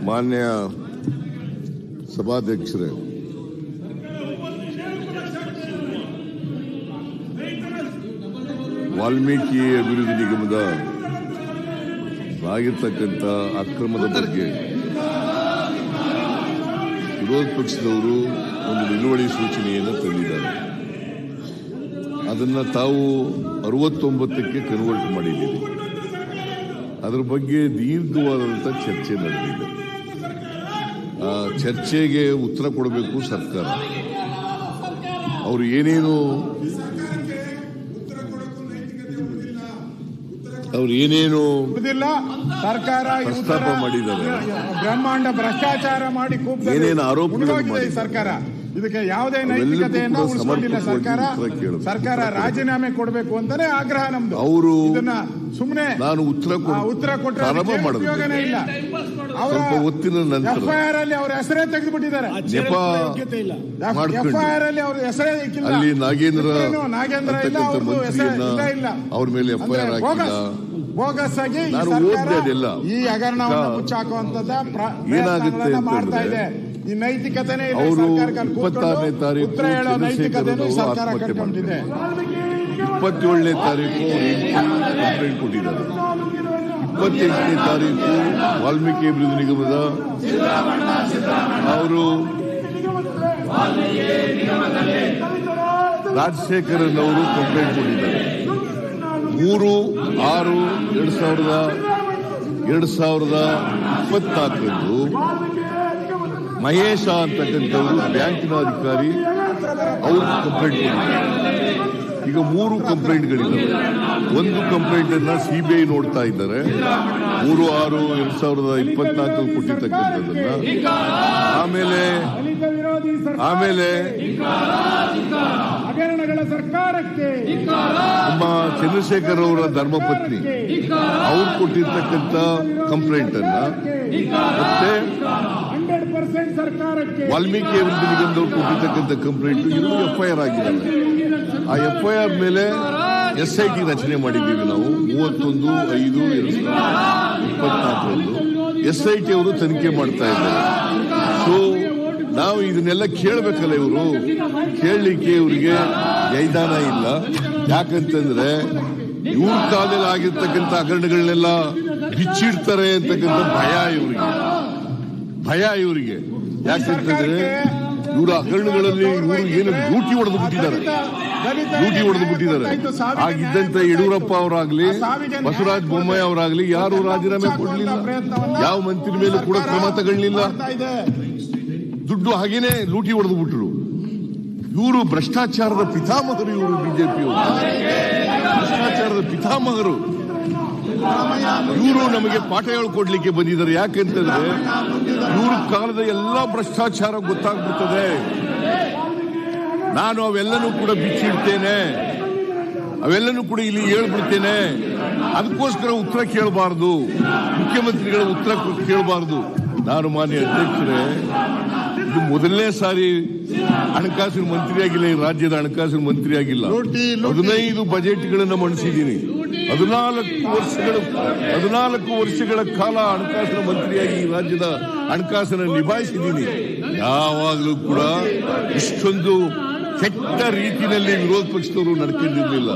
ಮಾನ್ಯ ಸಭಾಧ್ಯಕ್ಷರೇ, ವಾಲ್ಮೀಕಿ ಅಭಿವೃದ್ಧಿ ನಿಗಮದ ಆಗಿರ್ತಕ್ಕಂಥ ಅಕ್ರಮದ ಬಗ್ಗೆ ವಿರೋಧ ಪಕ್ಷದವರು ಒಂದು ನಿಲುವಳಿ ಸೂಚನೆಯನ್ನು ತಂದಿದ್ದಾರೆ. ಅದನ್ನು ತಾವು 69ಕ್ಕೆ ಕನ್ವರ್ಟ್ ಮಾಡಿದ್ದೀರಿ. ಅದರ ಬಗ್ಗೆ ದೀರ್ಘವಾದಂಥ ಚರ್ಚೆ ನಡೆದಿದೆ. ಆ ಚರ್ಚೆಗೆ ಉತ್ತರ ಕೊಡಬೇಕು ಸರ್ಕಾರ. ಅವರು ಏನೇನು ಸರ್ಕಾರ ಪ್ರಸ್ತಾಪ ಮಾಡಿದ್ದಾರೆ, ಬ್ರಹ್ಮಾಂಡ ಭ್ರಷ್ಟಾಚಾರ ಮಾಡಿ ಏನೇನು ಆರೋಪಗಳು ಸರ್ಕಾರ ಇದಕ್ಕೆ ಯಾವುದೇ ನೈತಿಕತೆಯನ್ನು ಉಳಿಸಿಕೊಂಡಿಲ್ಲ. ಸರ್ಕಾರ ರಾಜೀನಾಮೆ ಕೊಡಬೇಕು ಅಂತಾನೆ ಆಗ್ರಹ ನಮ್ದು. ಅವರು ಇದನ್ನ ಸುಮ್ಮನೆ ನಾನು ಉತ್ತರ ಕೊಟ್ಟರೆ ಉಪಯೋಗನೇ ಇಲ್ಲ. ಒತ್ತಿನ ನಂತರ ಎಫ್ಐಆರ್ ಅಲ್ಲಿ ಅವ್ರ ಹೆಸರೇ ತೆಗೆದುಬಿಟ್ಟಿದ್ದಾರೆ. ಎಫ್ಐಆರ್ ಅಲ್ಲಿ ಅವ್ರ ಹೆಸರೇ ಅಲ್ಲಿ ನಾಗೇಂದ್ರ ಇಲ್ಲ, ಅವ್ರದ್ದು ಹೆಸರೇ ಇಲ್ಲ. ಅವ್ರ ಮೇಲೆ ಎಫ್ಐಆರ್ ಹಾಕಿಲ್ಲ. ಬೋಗಸ್ ಆಗಿ ಈ ಹಗರಣವನ್ನು ಮುಚ್ಚಾಕುವಂತದ ಏನಾಗುತ್ತೆ ಮಾಡ್ತಾ ಇದೆ. ಈ ನೈತಿಕತೆನೇ ಅವರು 26ನೇ ತಾರೀಕು ಉತ್ತರ ಹೇಳೋ ನೈತಿಕತೆಯನ್ನು ಸರ್ಕಾರ ಕಟ್ಕೊಂಡಿದೆ. 27ನೇ ತಾರೀಕು ಕಂಪ್ಲೇಂಟ್ ಕೊಟ್ಟಿದ್ದಾರೆ. 28ನೇ ತಾರೀಕು ವಾಲ್ಮೀಕಿ ಅಭಿವೃದ್ಧಿ ನಿಗಮದ ಅವರು ರಾಜಶೇಖರನ್ ಅವರು ಕಂಪ್ಲೇಂಟ್ ಕೊಟ್ಟಿದ್ದಾರೆ. 3/6/2024 ಮಹೇಶ ಅಂತಕ್ಕಂಥವರು ಬ್ಯಾಂಕಿನ ಅಧಿಕಾರಿ ಅವರು ಕಂಪ್ಲೇಂಟ್ ಕೊಟ್ಟಿದ್ದಾರೆ. ಈಗ 3 ಕಂಪ್ಲೇಂಟ್ಗಳಿದ್ದಾವೆ. ಒಂದು ಕಂಪ್ಲೇಂಟ್ ಅನ್ನ ಸಿಬಿಐ ನೋಡ್ತಾ ಇದ್ದಾರೆ. 3/6/2024 ಕೊಟ್ಟಿರ್ತಕ್ಕಂಥದ್ದನ್ನ. ಆಮೇಲೆ ನಮ್ಮ ಚಂದ್ರಶೇಖರ್ ಅವರ ಧರ್ಮಪತ್ನಿ ಅವ್ರು ಕೊಟ್ಟಿರ್ತಕ್ಕಂಥ ಕಂಪ್ಲೇಂಟ್ ಅನ್ನ, ಮತ್ತೆ ವಾಲ್ಮೀಕಿ ಅಭಿವೃದ್ಧಿ ನಿಗಮದವ್ರು ಕೊಟ್ಟಿರ್ತಕ್ಕಂಥ ಕಂಪ್ಲೇಂಟ್ ಇವು ಎಫ್ಐಆರ್ ಆಗಿದ್ದಾವೆ. ಆ ಎಫ್ಐಆರ್ ಮೇಲೆ SIT ರಚನೆ ಮಾಡಿದ್ದೀವಿ ನಾವು 31/5/2024 SIT ಅವರು ತನಿಖೆ ಮಾಡ್ತಾ ಇದ್ದಾರೆ. ಸೊ ನಾವು ಇದನ್ನೆಲ್ಲ ಕೇಳಬೇಕಲ್ಲ. ಇವರು ಕೇಳಲಿಕ್ಕೆ ಇವರಿಗೆ ಜೈದಾನ ಇಲ್ಲ. ಯಾಕಂತಂದ್ರೆ ಇವ್ರ ಕಾಲದಲ್ಲಿ ಆಗಿರ್ತಕ್ಕಂಥ ಹಗರಣಗಳನ್ನೆಲ್ಲ ಬಿಚ್ಚಿಡ್ತಾರೆ ಅಂತಕ್ಕಂಥ ಭಯ ಇವರಿಗೆ. ಯಾಕಂತಂದ್ರೆ ಇವರ ಹಗರಣಗಳಲ್ಲಿ ಇವರು ಏನು ಲೂಟಿ ಹೊಡೆದು ಬಿಟ್ಟಿದ್ದಾರೆ. ಆಗಿದ್ದಂತ ಯಡಿಯೂರಪ್ಪ ಅವರಾಗ್ಲಿ, ಬಸವರಾಜ ಬೊಮ್ಮಾಯಿ ಅವರಾಗ್ಲಿ ಯಾರು ರಾಜೀನಾಮೆ ಕೊಡಲಿಲ್ಲ. ಯಾವ ಮಂತ್ರಿ ಮೇಲೂ ಕೂಡ ಕ್ರಮ ತಗೊಳ್ಳಿಲ್ಲ. ದುಡ್ಡು ಹಾಗೇನೆ ಲೂಟಿ ಹೊಡೆದು ಬಿಟ್ಟರು. ಇವರು ಭ್ರಷ್ಟಾಚಾರದ ಪಿತಾಮಹರು. ಇವರು ಬಿಜೆಪಿಯವರು ಭ್ರಷ್ಟಾಚಾರದ ಪಿತಾಮಹರು. ಇವರು ನಮಗೆ ಪಾಠ ಹೇಳ್ಕೊಡ್ಲಿಕ್ಕೆ ಬಂದಿದ್ದಾರೆ. ಯಾಕೆಂತಂದ್ರೆ ಇವ್ರ ಕಾಲದ ಎಲ್ಲ ಭ್ರಷ್ಟಾಚಾರ ಗೊತ್ತಾಗ್ಬಿಡ್ತದೆ. ನಾನು ಅವೆಲ್ಲನೂ ಕೂಡ ಬಿಚ್ಚಿಡ್ತೇನೆ, ಅವೆಲ್ಲನೂ ಕೂಡ ಇಲ್ಲಿ ಹೇಳ್ಬಿಡ್ತೇನೆ. ಅದಕ್ಕೋಸ್ಕರ ಉತ್ತರ ಕೇಳಬಾರದು, ಮುಖ್ಯಮಂತ್ರಿಗಳ ಉತ್ತರ ಕೇಳಬಾರದು. ನಾನು ಮಾನ್ಯ ಅಧ್ಯಕ್ಷರೇ, ಇದು ಮೊದಲನೇ ಸಾರಿ ಹಣಕಾಸಿನ ಮಂತ್ರಿ ಆಗಿಲ್ಲ. ಈ ರಾಜ್ಯದ ಹಣಕಾಸಿನ ಮಂತ್ರಿ ಆಗಿಲ್ಲ. 15 ಬಜೆಟ್ಗಳನ್ನು ಮಂಡಿಸಿದ್ದೀನಿ. 14 ವರ್ಷಗಳ ಕಾಲ ಹಣಕಾಸಿನ ಮಂತ್ರಿಯಾಗಿ ಈ ರಾಜ್ಯದ ಹಣಕಾಸನ್ನು ನಿಭಾಯಿಸಿದ್ದೀನಿ. ಯಾವಾಗಲೂ ಕೂಡ ಇಷ್ಟೊಂದು ಕೆಟ್ಟ ರೀತಿಯಲ್ಲಿ ವಿರೋಧ ಪಕ್ಷದವರು ನಡ್ಕೊಂಡಿರಲಿಲ್ಲ.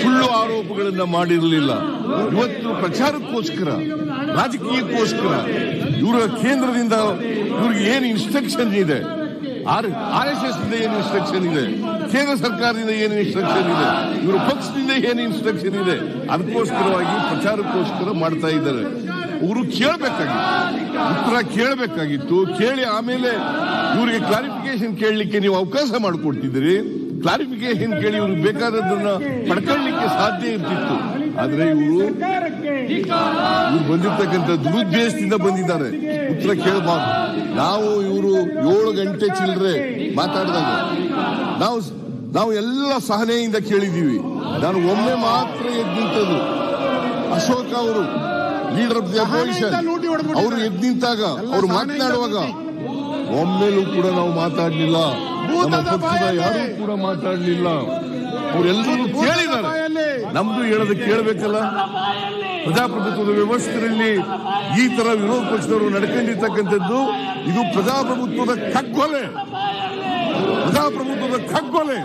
ಸುಳ್ಳು ಆರೋಪಗಳನ್ನ ಮಾಡಿರಲಿಲ್ಲ. ಇವತ್ತು ಪ್ರಚಾರಕ್ಕೋಸ್ಕರ, ರಾಜಕೀಯಕ್ಕೋಸ್ಕರ ಇವರ ಕೇಂದ್ರದಿಂದ ಇವ್ರಿಗೆ ಏನು ಇನ್ಸ್ಟ್ರಕ್ಷನ್ ಇದೆ, RSS ಇಂದ ಏನು ಇನ್ಸ್ಟ್ರಕ್ಷನ್ ಇದೆ, ಕೇಂದ್ರ ಸರ್ಕಾರದಿಂದ ಏನು ಇನ್ಸ್ಟ್ರಕ್ಷನ್ ಇದೆ, ಇವರ ಪಕ್ಷದಿಂದ ಏನು ಇನ್ಸ್ಟ್ರಕ್ಷನ್ ಇದೆ, ಅದಕ್ಕೋಸ್ಕರವಾಗಿ ಪ್ರಚಾರಕ್ಕೋಸ್ಕರ ಮಾಡ್ತಾ ಇದ್ದಾರೆ. ಅವರು ಉತ್ತರ ಕೇಳಬೇಕಾಗಿತ್ತು. ಕೇಳಿ ಆಮೇಲೆ ಇವರಿಗೆ ಕ್ಲಾರಿಫಿಕೇಶನ್ ಕೇಳಲಿಕ್ಕೆ ನೀವು ಅವಕಾಶ ಮಾಡಿಕೊಡ್ತಿದ್ದೀರಿ. ಕ್ಲಾರಿಫಿಕೇಶನ್ ಕೇಳಿ ಇವ್ರಿಗೆ ಬೇಕಾದದನ್ನ ಪಡ್ಕೊಳ್ಳಿಕ್ಕೆ ಸಾಧ್ಯ ಇರ್ತಿತ್ತು. ಆದ್ರೆ ಇವರು ಬಂದಿರ್ತಕ್ಕಂಥ ದುರುದ್ದೇಶದಿಂದ ಬಂದಿದ್ದಾರೆ. ಉತ್ತರ ಕೇಳಬಾರ್ದು. ನಾವು ಇವರು 7 ಗಂಟೆ ಚಿಲ್ಲರೆ ಮಾತಾಡಿದಾಗ ನಾವು ಎಲ್ಲ ಸಹನೆಯಿಂದ ಕೇಳಿದ್ದೀವಿ. ನಾನು ಒಮ್ಮೆ ಮಾತ್ರ ಎದ್ದಿಂತದ್ದು ಅಶೋಕ್ ಅವರು, ಲೀಡರ್ ಆಫ್ ದಿ ಅಪೋಸಿಷನ್, ಅವರು ಎದ್ದಿಂತಾಗ ಅವರು ಮಾತನಾಡುವಾಗ ಒಮ್ಮೆಲೂ ಕೂಡ ನಾವು ಮಾತಾಡಲಿಲ್ಲ. ನಮ್ಮ ಪಕ್ಷದ ಯಾರೂ ಕೂಡ ಮಾತಾಡಲಿಲ್ಲ. ಅವರೆಲ್ಲರೂ ಕೇಳಿದ್ದಾರೆ. ನಮ್ದು ಹೇಳೋದು ಕೇಳಬೇಕಲ್ಲ. ಪ್ರಜಾಪ್ರಭುತ್ವದ ವ್ಯವಸ್ಥೆಯಲ್ಲಿ ಈ ತರ ವಿರೋಧ ಪಕ್ಷದವರು ನಡ್ಕೊಂಡಿರ್ತಕ್ಕಂಥದ್ದು ಇದು ಪ್ರಜಾಪ್ರಭುತ್ವದ ಕಗ್ಗೊಲೆ, ಪ್ರಜಾಪ್ರಭುತ್ವದ ಕಗ್ಗೊಲೆ,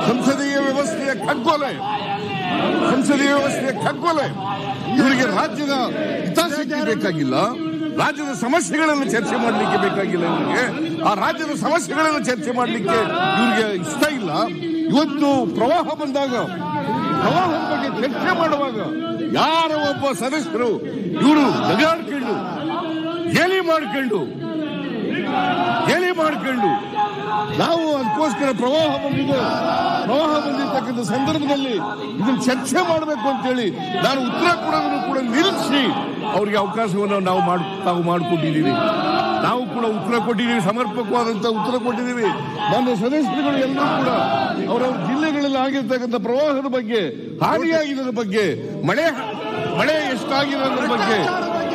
ಸಂಸದೀಯ ವ್ಯವಸ್ಥೆಯ ಕಗ್ಗೊಲೆ, ಸಂಸದೀಯ ವ್ಯವಸ್ಥೆಯ ಕಗ್ಗೊಲೆ. ಇವರಿಗೆ ರಾಜ್ಯದ ಹಿತಾಸಕ್ತಿ ಬೇಕಾಗಿಲ್ಲ, ರಾಜ್ಯದ ಸಮಸ್ಯೆಗಳನ್ನು ಚರ್ಚೆ ಮಾಡಲಿಕ್ಕೆ ಬೇಕಾಗಿಲ್ಲ. ಇವರಿಗೆ ಆ ರಾಜ್ಯದ ಸಮಸ್ಯೆಗಳನ್ನು ಚರ್ಚೆ ಮಾಡಲಿಕ್ಕೆ ಇವರಿಗೆ ಇಷ್ಟ ಇಲ್ಲ. ಇವತ್ತು ಪ್ರವಾಹ ಬಂದಾಗ ಪ್ರವಾಹದ ಬಗ್ಗೆ ಚರ್ಚೆ ಮಾಡುವಾಗ ಯಾರ ಒಬ್ಬ ಸದಸ್ಯರು ಇವರು ನಗಾಡ್ಕೊಂಡು ಗೇಲಿ ಮಾಡ್ಕೊಂಡು ನಾವು ಅದಕ್ಕೋಸ್ಕರ ಪ್ರವಾಹ ಬಂದಿರ್ತಕ್ಕಂಥ ಸಂದರ್ಭದಲ್ಲಿ ಇದನ್ನು ಚರ್ಚೆ ಮಾಡಬೇಕು ಅಂತೇಳಿ ನಾನು ಉತ್ತರ ಕೊಡೋದನ್ನು ಕೂಡ ನಿಲ್ಲಿಸಿ ಅವರಿಗೆ ಅವಕಾಶವನ್ನು ನಾವು ಮಾಡಿಕೊಟ್ಟಿದ್ದೀವಿ. ನಾವು ಕೂಡ ಉತ್ತರ ಕೊಟ್ಟಿದ್ದೀವಿ, ಸಮರ್ಪಕವಾದಂತ ಉತ್ತರ ಕೊಟ್ಟಿದ್ದೀವಿ. ನನ್ನ ಸದಸ್ಯರುಗಳು ಎಲ್ಲರೂ ಕೂಡ ಅವರವ್ರ ಜಿಲ್ಲೆಗಳಲ್ಲಿ ಆಗಿರ್ತಕ್ಕಂಥ ಪ್ರವಾಹದ ಬಗ್ಗೆ, ಹಾನಿಯಾಗಿರೋದ್ರ ಬಗ್ಗೆ, ಮಳೆ ಎಷ್ಟಾಗಿರೋದ್ರ ಬಗ್ಗೆ,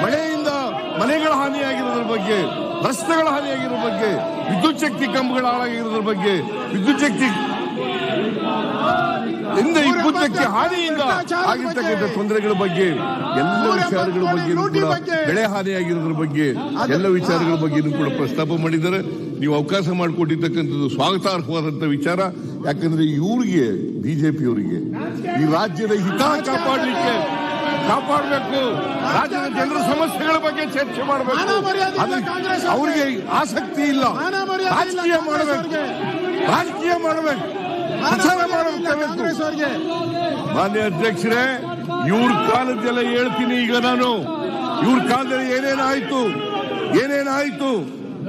ಮಳೆಯಿಂದ ಮನೆಗಳ ಹಾನಿಯಾಗಿರೋದ್ರ ಬಗ್ಗೆ, ರಸ್ತೆಗಳ ಹಾನಿಯಾಗಿರೋ ಬಗ್ಗೆ, ವಿದ್ಯುತ್ ಶಕ್ತಿ ಕಂಬಗಳ ಹಾಳಾಗಿರೋದ್ರ ಬಗ್ಗೆ, ವಿದ್ಯುತ್ ಶಕ್ತಿ ಹಾನಿಯಿಂದ ಆಗಿರ್ತಕ್ಕಂಥ ತೊಂದರೆಗಳ ಬಗ್ಗೆ, ಎಲ್ಲ ವಿಚಾರಗಳ ಬಗ್ಗೆ ಕೂಡ, ಬೆಳೆ ಹಾನಿಯಾಗಿರೋದ್ರ ಬಗ್ಗೆ ಎಲ್ಲ ವಿಚಾರಗಳ ಬಗ್ಗೆ ಕೂಡ ಪ್ರಸ್ತಾಪ ಮಾಡಿದ್ದಾರೆ. ನೀವು ಅವಕಾಶ ಮಾಡಿಕೊಟ್ಟಿರ್ತಕ್ಕಂಥದ್ದು ಸ್ವಾಗತಾರ್ಹವಾದಂತ ವಿಚಾರ. ಯಾಕಂದ್ರೆ ಇವ್ರಿಗೆ, ಬಿಜೆಪಿಯವರಿಗೆ ಈ ರಾಜ್ಯದ ಹಿತ ಕಾಪಾಡಬೇಕು, ರಾಜ್ಯದ ಜನರ ಸಮಸ್ಯೆಗಳ ಬಗ್ಗೆ ಚರ್ಚೆ ಮಾಡಬೇಕು. ಅವರಿಗೆ ಆಸಕ್ತಿ ಇಲ್ಲ. ರಾಜಕೀಯ ಮಾಡಬೇಕು, ಪ್ರಚಾರ ಮಾಡಬೇಕು. ಮಾನ್ಯ ಅಧ್ಯಕ್ಷರೇ, ಇವ್ರ ಕಾಲದೆಲ್ಲ ಹೇಳ್ತೀನಿ. ಈಗ ನಾನು ಇವ್ರ ಕಾಲದಲ್ಲಿ ಏನೇನಾಯ್ತು,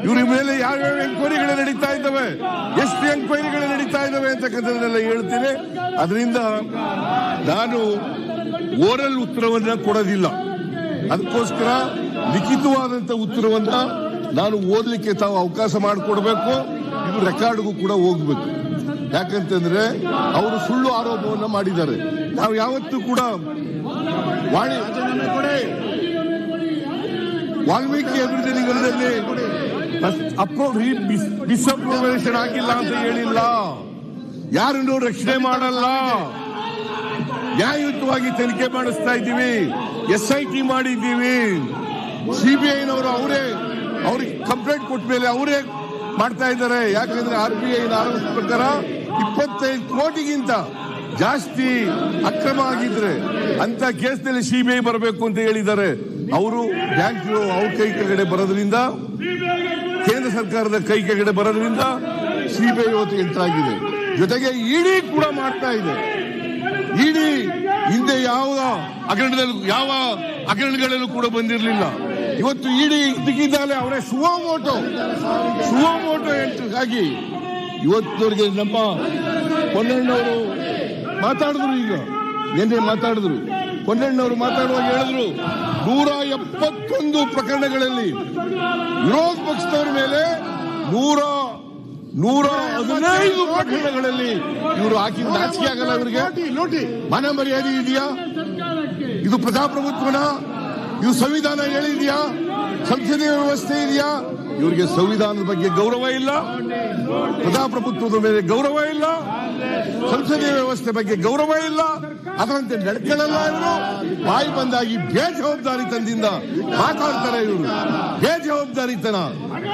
ಇವ್ರ ಮೇಲೆ ಯಾವ್ಯಾವ ಎಂಕ್ವೈರಿಗಳು ನಡೀತಾ ಇದ್ದಾವೆ, ಎಷ್ಟು ಎಂಕ್ವೈರಿಗಳು ನಡೀತಾ ಇದ್ದಾವೆ ಅಂತಕ್ಕಂಥದ್ದನ್ನೆಲ್ಲ ಹೇಳ್ತೀನಿ. ಅದರಿಂದ ನಾನು ಓರಲ್ ಉತ್ತರವನ್ನ ಕೊಡೋದಿಲ್ಲ. ಅದಕ್ಕೋಸ್ಕರ ಲಿಖಿತವಾದಂತ ಉತ್ತರವನ್ನ ನಾನು ಓದಲಿಕ್ಕೆ ತಾವು ಅವಕಾಶ ಮಾಡಿಕೊಡ್ಬೇಕು. ಇದು ರೆಕಾರ್ಡ್ಗೂ ಕೂಡ ಹೋಗ್ಬೇಕು. ಯಾಕಂತಂದ್ರೆ ಅವರು ಸುಳ್ಳು ಆರೋಪವನ್ನ ಮಾಡಿದ್ದಾರೆ. ನಾವು ಯಾವತ್ತೂ ಕೂಡ ವಾಲ್ಮೀಕಿ ಅಭಿವೃದ್ಧಿ ನಿಗಮದಲ್ಲಿ ಡಿಸ್ಅಪ್ರೂವೇಷನ್ ಆಗಿಲ್ಲ ಅಂತ ಹೇಳಿಲ್ಲ. ಯಾರನ್ನು ರಕ್ಷಣೆ ಮಾಡಲ್ಲ. ನ್ಯಾಯಯುತವಾಗಿ ತನಿಖೆ ಮಾಡಿಸ್ತಾ ಇದ್ದೀವಿ. SIT ಮಾಡಿದ್ದೀವಿ. CBIನವರು ಅವ್ರಿಗೆ ಕಂಪ್ಲೇಂಟ್ ಕೊಟ್ಟ ಮೇಲೆ ಅವರೇ ಮಾಡ್ತಾ ಇದ್ದಾರೆ. ಯಾಕಂದ್ರೆ RBI ಆರೋಪದ ಪ್ರಕಾರ 25 ಕೋಟಿಗಿಂತ ಜಾಸ್ತಿ ಅಕ್ರಮ ಆಗಿದ್ರೆ ಅಂತ ಕೇಸ್ನಲ್ಲಿ CBI ಬರಬೇಕು ಅಂತ ಹೇಳಿದ್ದಾರೆ. ಅವರು ಬ್ಯಾಂಕ್ ಅವ್ರ ಕೈ ಕೆಳಗಡೆ ಬರೋದ್ರಿಂದ, ಕೇಂದ್ರ ಸರ್ಕಾರದ ಕೈ ಕೆಳಗಡೆ ಬರೋದ್ರಿಂದ CBI ಇವತ್ತು ಎಂಟರ್ ಆಗಿದೆ. ಜೊತೆಗೆ ಇಡಿ ಕೂಡ ಮಾಡ್ತಾ ಇದೆ. ಇಡಿ ಹಿಂದೆ ಯಾವ ಹಗರಣಗಳಲ್ಲೂ ಕೂಡ ಬಂದಿರಲಿಲ್ಲ. ಇವತ್ತು ಇಡಿ ಇದಕ್ಕಿದ್ದಾಲೆ ಅವರೇ ಸುವೋಮೋಟೋ ಎಂಟ್ರಿ ಆಗಿ ಇವತ್ತವರಿಗೆ ನಮ್ಮ ಪೊನ್ನಣ್ಣವರು ಮಾತಾಡಿದ್ರು. ಈಗ ನಿನ್ನೆ ಮಾತಾಡಿದ್ರು. ಪೊನ್ನಣ್ಣವರು ಮಾತಾಡುವಾಗ ಹೇಳಿದ್ರು 171 ಪ್ರಕರಣಗಳಲ್ಲಿ ವಿರೋಧ ಪಕ್ಷದವರ ಮೇಲೆ 115 ಪ್ರಕರಣಗಳಲ್ಲಿ ಇವರು ಹಾಕಿದ ನಾಚಿಕೆ ಆಗಲ್ಲ. ಇವರಿಗೆ ಮನ ಮರ್ಯಾದೆ ಇದೆಯಾ? ಇದು ಪ್ರಜಾಪ್ರಭುತ್ವನ? ಇದು ಸಂವಿಧಾನ ಹೇಳಿದೆಯಾ? ಸಂಸದೀಯ ವ್ಯವಸ್ಥೆ ಇದೆಯಾ? ಇವರಿಗೆ ಸಂವಿಧಾನದ ಬಗ್ಗೆ ಗೌರವ ಇಲ್ಲ, ಪ್ರಜಾಪ್ರಭುತ್ವದ ಮೇಲೆ ಗೌರವ ಇಲ್ಲ, ಸಂಸದೀಯ ವ್ಯವಸ್ಥೆ ಬಗ್ಗೆ ಗೌರವ ಇಲ್ಲ. ಅದರಂತೆ ನಡ್ಕೊಳ್ಳಲ್ಲ. ಇವರು ಬಾಯಿ ಬಂದಾಗಿ ಬೇಜವಾಬ್ದಾರಿತನದಿಂದ ಮಾತಾಡ್ತಾರೆ. ಇವರು ಬೇಜವಾಬ್ದಾರಿತನ.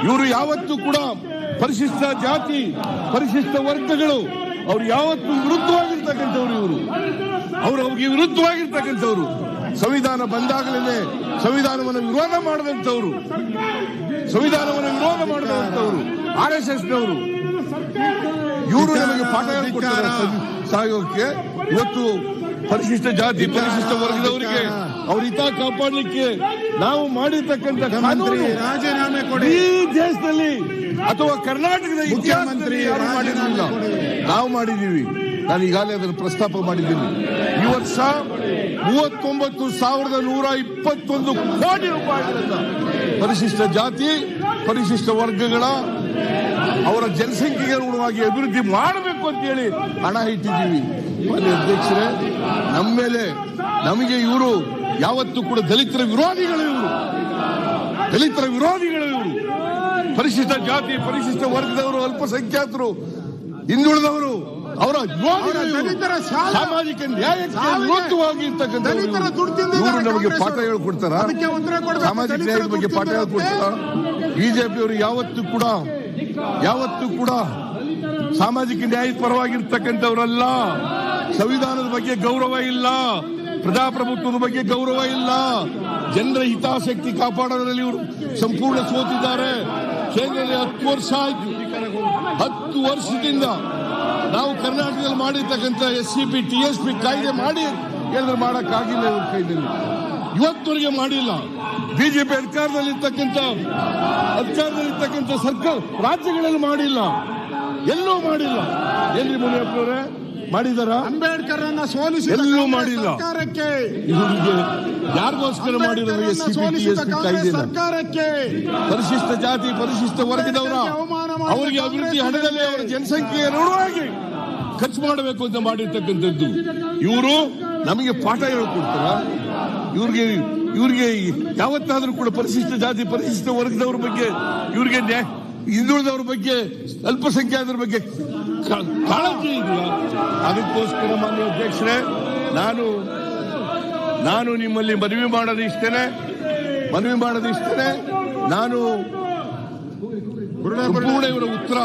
ಇವರು ಯಾವತ್ತೂ ಕೂಡ ಪರಿಶಿಷ್ಟ ಜಾತಿ, ಪರಿಶಿಷ್ಟ ವರ್ಗಗಳು ಅವ್ರು ಯಾವತ್ತೂ ವಿರುದ್ಧವಾಗಿರ್ತಕ್ಕಂಥವ್ರು. ಅವ್ರಿಗೆ ವಿರುದ್ಧವಾಗಿರ್ತಕ್ಕಂಥವ್ರು. ಸಂವಿಧಾನ ಬಂದಾಗಲೇ ಸಂವಿಧಾನವನ್ನು ವಿರೋಧ ಮಾಡಿದಂಥವ್ರು, RSSನವರು. ಇವರು ನಮಗೆ ಪಾಠ ಹೇಳ್ಕೊಡ್ತಾರೆ ಸಾಯೋಕೆ. ಇವತ್ತು ಪರಿಶಿಷ್ಟ ಜಾತಿ, ಪರಿಶಿಷ್ಟ ವರ್ಗದವರಿಗೆ ಅವ್ರ ಹಿತ ಕಾಪಾಡಲಿಕ್ಕೆ ನಾವು ಮಾಡಿರ್ತಕ್ಕಂಥ ರಾಜೀನಾಮೆ ಕೊಡಿ. ಈ ದೇಶದಲ್ಲಿ ಅಥವಾ ಕರ್ನಾಟಕದ ಮುಖ್ಯಮಂತ್ರಿ ಯಾರು ಮಾಡಿರಲಿಲ್ಲ, ನಾವು ಮಾಡಿದ್ದೀವಿ. ನಾನು ಈಗಾಗಲೇ ಅದನ್ನು ಪ್ರಸ್ತಾಪ ಮಾಡಿದ್ದೀನಿ. ಈ ವರ್ಷ 39,121 ಕೋಟಿ ರೂಪಾಯಿಗಳಿಂದ ಪರಿಶಿಷ್ಟ ಜಾತಿ, ಪರಿಶಿಷ್ಟ ವರ್ಗಗಳ ಅವರ ಜನಸಂಖ್ಯೆಗೆ ಅನುಗುಣವಾಗಿ ಅಭಿವೃದ್ಧಿ ಮಾಡಬೇಕು ಅಂತ ಹೇಳಿ ಹಣ ಇಟ್ಟಿದ್ದೀವಿ. ಅಧ್ಯಕ್ಷರೇ, ನಮ್ಮ ಮೇಲೆ ನಮಗೆ ಇವರು ಯಾವತ್ತೂ ಕೂಡ ದಲಿತರ ವಿರೋಧಿಗಳು. ಇವರು ಪರಿಶಿಷ್ಟ ಜಾತಿ, ಪರಿಶಿಷ್ಟ ವರ್ಗದವರು, ಅಲ್ಪಸಂಖ್ಯಾತರು, ಹಿಂದುಳಿದವರು ಅವರ ದಲಿತರ ಸಾಮಾಜಿಕ ನ್ಯಾಯಕ್ಕೆ ವಿರುದ್ಧವಾಗಿರ್ತಕ್ಕಂಥ ನಮಗೆ ಪಾಠ ಹೇಳ್ಕೊಡ್ತಾರ? ಸಾಮಾಜಿಕ ನ್ಯಾಯದ ಬಗ್ಗೆ ಪಾಠ ಹೇಳ್ಕೊಡ್ತಾರ? ಬಿಜೆಪಿಯವರು ಯಾವತ್ತೂ ಕೂಡ ಸಾಮಾಜಿಕ ನ್ಯಾಯದ ಪರವಾಗಿರ್ತಕ್ಕಂಥವರಲ್ಲ. ಸಂವಿಧಾನದ ಬಗ್ಗೆ ಗೌರವ ಇಲ್ಲ, ಪ್ರಜಾಪ್ರಭುತ್ವದ ಬಗ್ಗೆ ಗೌರವ ಇಲ್ಲ, ಜನರ ಹಿತಾಸಕ್ತಿ ಕಾಪಾಡೋದ್ರಲ್ಲಿ ಇವರು ಸಂಪೂರ್ಣ ಸೋತಿದ್ದಾರೆ. ಕೇಂದ್ರದಲ್ಲಿ 10 ವರ್ಷ ಆಯ್ತು. 10 ವರ್ಷದಿಂದ ನಾವು ಕರ್ನಾಟಕದಲ್ಲಿ ಮಾಡಿರ್ತಕ್ಕಂಥ SCP TSP ಕಾಯ್ದೆ ಮಾಡಿ ಹೇಳಿದ್ರೆ ಮಾಡಕ್ಕಾಗಿಲ್ಲ ಇವ್ರ ಕೈದಲ್ಲಿ, ಇವತ್ತವರೆಗೆ ಮಾಡಿಲ್ಲ. ಬಿಜೆಪಿ ಅಧಿಕಾರದಲ್ಲಿರ್ತಕ್ಕಂಥ ಸರ್ಕಾರ ರಾಜ್ಯಗಳಲ್ಲಿ ಮಾಡಿಲ್ಲ, ಎಲ್ಲೂ ಮಾಡಿಲ್ಲ. ಎಲ್ಲಿ ಮುನಿಯಪ್ಪನವರೇ ಮಾಡಿದಾರ? ಅಂಬೇಡ್ಕರ್ ಅನ್ನ ಸೋಲಿಸಿದ ಎಲ್ಲೂ ಮಾಡಿಲ್ಲ. ಇವರಿಗೆ ಯಾರಿಗೋಸ್ಕರ ಮಾಡಿರೋದು SCP TSP ಕಾಯ್ದೆ? ಸರ್ಕಾರಕ್ಕೆ ಪರಿಶಿಷ್ಟ ಜಾತಿ ಪರಿಶಿಷ್ಟ ವರ್ಗದವರ ಅವರಿಗೆ ಅಭಿವೃದ್ಧಿ ಹಣದಲ್ಲಿ ಅವರ ಜನಸಂಖ್ಯೆಯ ಋಣವಾಗಿ ಖರ್ಚು ಮಾಡಬೇಕು ಅಂತ ಮಾಡಿರ್ತಕ್ಕಂಥದ್ದು. ಇವರು ನಮಗೆ ಪಾಠ ಹೇಳ್ಕೊಡ್ತಾರ? ಇವ್ರಿಗೆ ಯಾವತ್ತಾದ್ರೂ ಕೂಡ ಪರಿಶಿಷ್ಟ ಜಾತಿ ಪರಿಶಿಷ್ಟ ವರ್ಗದವ್ರ ಬಗ್ಗೆ, ಇವ್ರಿಗೆ ಹಿಂದುಳಿದವ್ರ ಬಗ್ಗೆ, ಅಲ್ಪಸಂಖ್ಯಾತರ ಬಗ್ಗೆ ಕಾಳಜಿ ಇದೆಯಾ? ಅದಕ್ಕೋಸ್ಕರ ಮಾನ್ಯ ಅಧ್ಯಕ್ಷರೇ, ನಾನು ನಿಮ್ಮಲ್ಲಿ ಮನವಿ ಮಾಡೋದಿಷ್ಟೇನೆ, ನಾನು ಸಂಪೂರ್ಣ ಇವರ ಉತ್ತರ